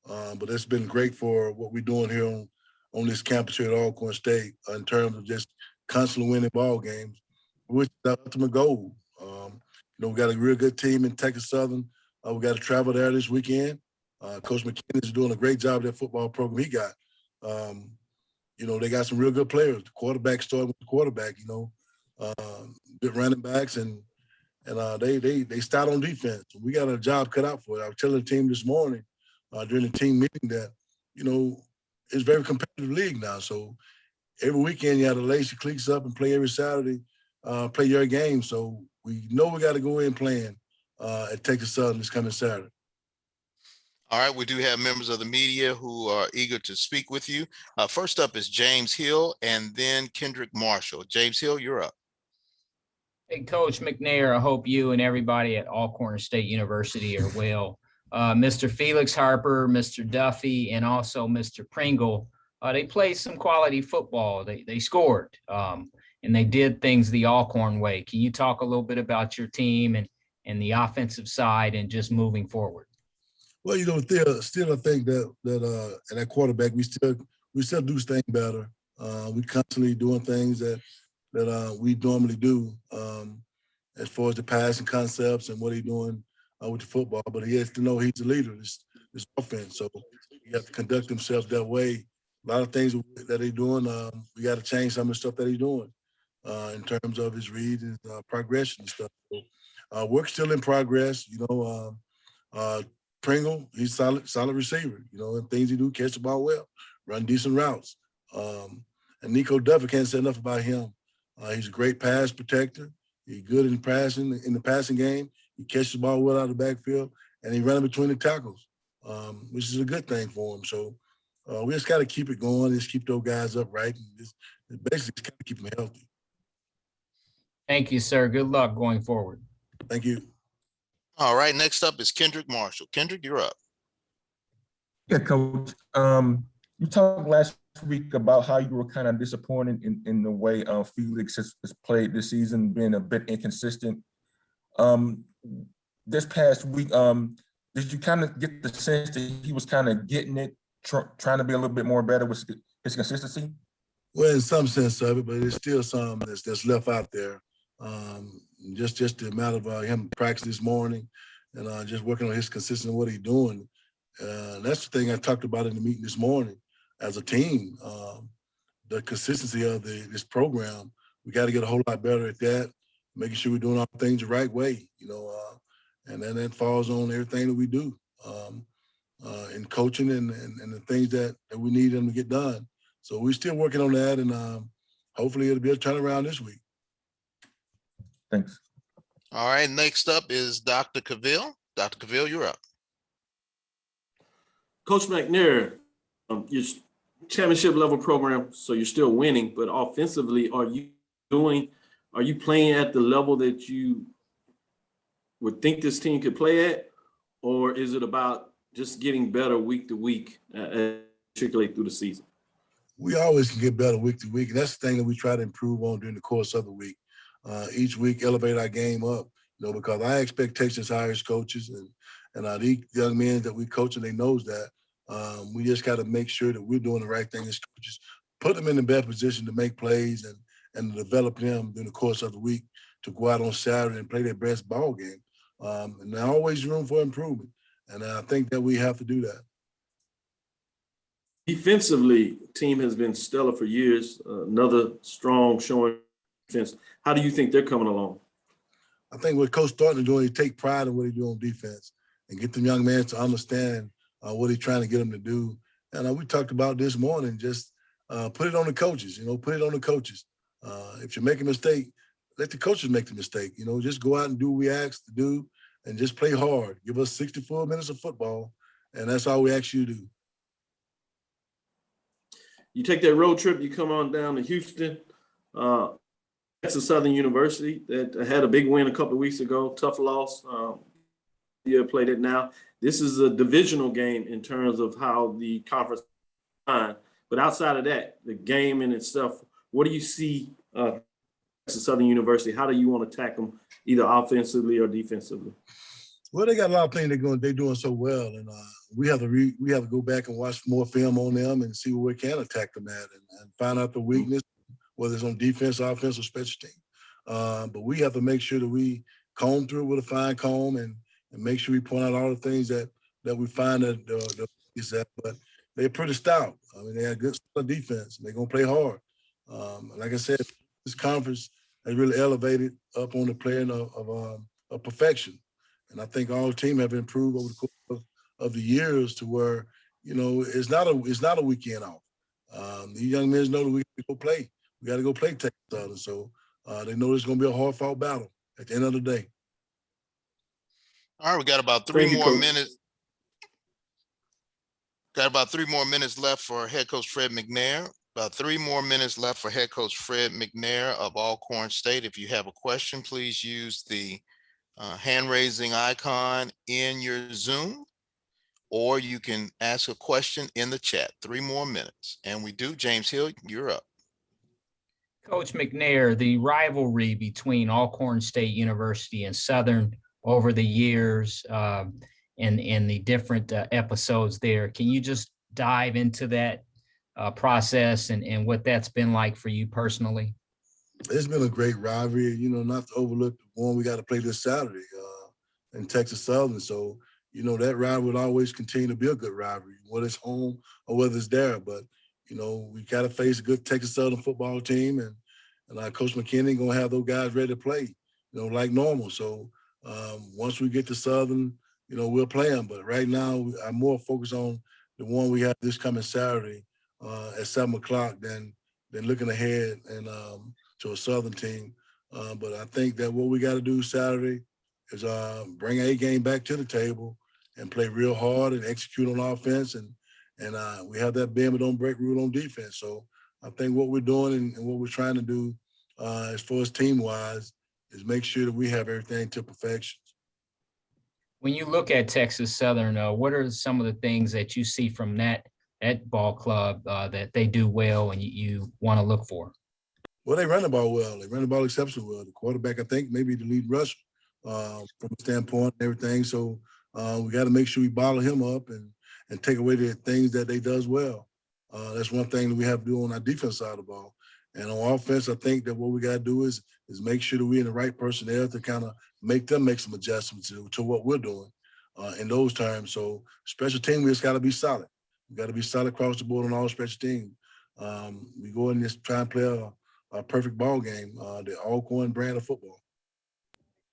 Speaker 10: but it's been great for what we're doing here on this campus here at Alcorn State in terms of just constantly winning ball games, which is the ultimate goal. We got a real good team in Texas Southern. We got to travel there this weekend. Coach McKinney is doing a great job with that football program he got. They got some real good players. The quarterback started with the quarterback, good running backs, and they start on defense. We got a job cut out for it. I was telling the team this morning during the team meeting that, it's a very competitive league now. So every weekend you have to lace your cleats up and play every Saturday, play your game. So we know we got to go in playing at Texas Southern this coming Saturday.
Speaker 4: All right, we do have members of the media who are eager to speak with you. First up is James Hill and then Kendrick Marshall. James Hill, you're up.
Speaker 11: Hey, Coach McNair, I hope you and everybody at Alcorn State University are well. Mr. Felix Harper, Mr. Duffy, and also Mr. Pringle, they played some quality football. They scored, and they did things the Alcorn way. Can you talk a little bit about your team and the offensive side and just moving forward?
Speaker 10: Well, still I think that at that quarterback, we still do things better. We constantly doing things that we normally do as far as the passing concepts and what he's doing with the football. But he has to know he's the leader of this offense, so he has to conduct himself that way. A lot of things that he's doing, we got to change some of the stuff that he's doing in terms of his read and progression and stuff. So, work's still in progress. Pringle, he's solid receiver, and things he do, catch the ball well, run decent routes. And Nico Duffy, can't say enough about him. He's a great pass protector. He's good in the passing game. He catches the ball well out of the backfield, and he runs between the tackles, which is a good thing for him. So we just got to keep it going, just keep those guys upright, and basically just got to keep them healthy.
Speaker 11: Thank you, sir. Good luck going forward.
Speaker 10: Thank you.
Speaker 4: All right, next up is Kendrick Marshall. Kendrick, you're up.
Speaker 6: Yeah, Coach. You talked last week about how you were kind of disappointed in the way Felix has played this season, being a bit inconsistent. This past week, did you kind of get the sense that he was kind of getting it, trying to be a little bit more better with his consistency?
Speaker 10: Well, in some sense of it, but there's still some that's left out there. Just the amount of him practice this morning and just working on his consistency and what he's doing. That's the thing I talked about in the meeting this morning. As a team, the consistency of this program, we got to get a whole lot better at that, making sure we're doing all things the right way, and then that falls on everything that we do in coaching and the things that we need them to get done. So we're still working on that, and hopefully it'll be a turnaround this week.
Speaker 6: Thanks.
Speaker 4: All right, next up is Dr. Cavill. Dr. Cavill, you're up.
Speaker 7: Coach McNair, your championship level program, so you're still winning, but offensively, are you playing at the level that you would think this team could play at, or is it about just getting better week to week, particularly through the season?
Speaker 10: We always can get better week to week, and that's the thing that we try to improve on during the course of the week. Each week, elevate our game up, because our expectations high as coaches and these young men that we coach, and they knows that. We just got to make sure that we're doing the right thing as coaches, put them in the best position to make plays and develop them during the course of the week to go out on Saturday and play their best ball game. And there's always room for improvement, and I think that we have to do that.
Speaker 7: Defensively, team has been stellar for years. Another strong showing defense. How do you think they're coming along?
Speaker 10: I think what Coach Thornton is doing, he take pride in what he do on defense and get them young men to understand what he's trying to get them to do. And we talked about this morning, just put it on the coaches, put it on the coaches. If you make a mistake, let the coaches make the mistake, just go out and do what we asked to do and just play hard. Give us 64 minutes of football, and that's all we ask you to do.
Speaker 7: You take that road trip, you come on down to Houston. Texas Southern University that had a big win a couple of weeks ago, tough loss. You played it now. This is a divisional game in terms of how the conference is defined. But outside of that, the game in itself, what do you see Texas Southern University? How do you want to attack them, either offensively or defensively?
Speaker 10: Well, they got a lot of things they're doing so well, and we have to go back and watch more film on them and see where we can attack them at and find out the weakness, whether it's on defense, offense, or special team. But we have to make sure that we comb through it with a fine comb and make sure we point out all the things that we find that is that. But they're pretty stout. I mean, they have good defense. They're gonna play hard. Like I said, this conference has really elevated up on the plane of perfection. And I think all teams have improved over the course of the years to where, it's not a weekend off. These young men know that we got to go play. We got to go play Texas Southern. So they know it's going to be a hard-fought battle at the end of the day.
Speaker 4: All right, we got about three more minutes. Got about 3 more minutes left for head coach Fred McNair. About 3 more minutes left for head coach Fred McNair of Alcorn State. If you have a question, please use the hand-raising icon in your Zoom, or you can ask a question in the chat. 3 more minutes. And we do. James Hill, you're up.
Speaker 11: Coach McNair, the rivalry between Alcorn State University and Southern over the years and the different episodes there, can you just dive into that process and what that's been like for you personally?
Speaker 10: It's been a great rivalry, not to overlook the one we got to play this Saturday in Texas Southern. So, that rivalry will always continue to be a good rivalry, whether it's home or whether it's there. But, we got to face a good Texas Southern football team, and Coach McKinney going to have those guys ready to play, like normal. So once we get to Southern, we'll play them. But right now, I'm more focused on the one we have this coming Saturday at 7 o'clock than looking ahead and to a Southern team. But I think that what we got to do Saturday is bring A game back to the table and play real hard and execute on offense. And we have that bend but don't break rule on defense. So I think what we're doing and what we're trying to do as far as team-wise is make sure that we have everything to perfection.
Speaker 11: When you look at Texas Southern, what are some of the things that you see from that ball club that they do well and you want to look for?
Speaker 10: Well, they run the ball well. They run the ball exceptionally well. The quarterback, I think, maybe the lead rusher from a standpoint and everything. So we got to make sure we bottle him up and take away the things that they does well. That's one thing that we have to do on our defense side of the ball. And on offense, I think that what we got to do is make sure that we're in the right personnel to kind of make them make some adjustments to what we're doing in those terms. So special team, we just got to be solid. We got to be solid across the board on all special teams. We go in this try and play a perfect ball game, the Alcorn brand of football.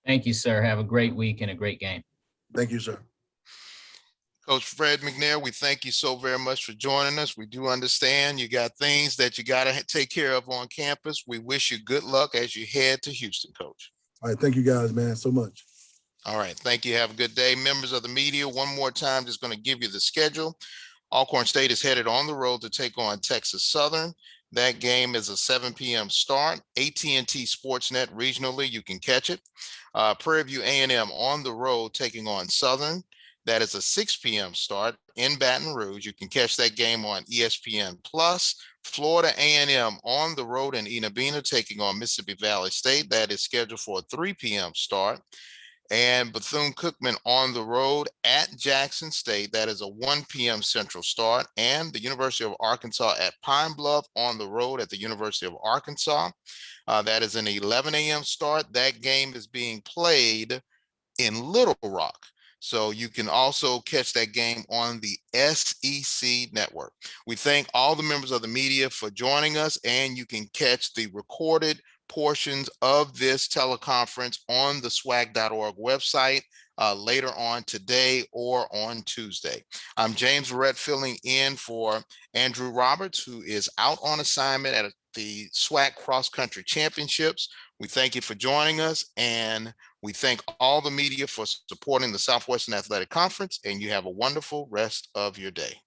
Speaker 11: Thank you, sir. Have a great week and a great game.
Speaker 10: Thank you, sir.
Speaker 4: Coach Fred McNair, we thank you so very much for joining us. We do understand you got things that you got to take care of on campus. We wish you good luck as you head to Houston, Coach.
Speaker 10: All right. Thank you guys, man, so much.
Speaker 4: All right. Thank you. Have a good day. Members of the media, one more time, just going to give you the schedule. Alcorn State is headed on the road to take on Texas Southern. That game is a 7 p.m. start. AT&T Sportsnet regionally, you can catch it. Prairie View A&M on the road taking on Southern. That is a 6 p.m. start in Baton Rouge. You can catch that game on ESPN+. Florida A&M on the road in Enid Bena taking on Mississippi Valley State. That is scheduled for a 3 p.m. start. And Bethune-Cookman on the road at Jackson State. That is a 1 p.m. Central start. And the University of Arkansas at Pine Bluff on the road at the University of Arkansas. That is an 11 a.m. start. That game is being played in Little Rock. So you can also catch that game on the SEC network. We thank all the members of the media for joining us, and you can catch the recorded portions of this teleconference on the SWAC.org website later on today or on Tuesday. I'm James Varetta filling in for Andrew Roberts, who is out on assignment at the SWAC Cross Country Championships. We thank you for joining us, and we thank all the media for supporting the Southwestern Athletic Conference, and you have a wonderful rest of your day.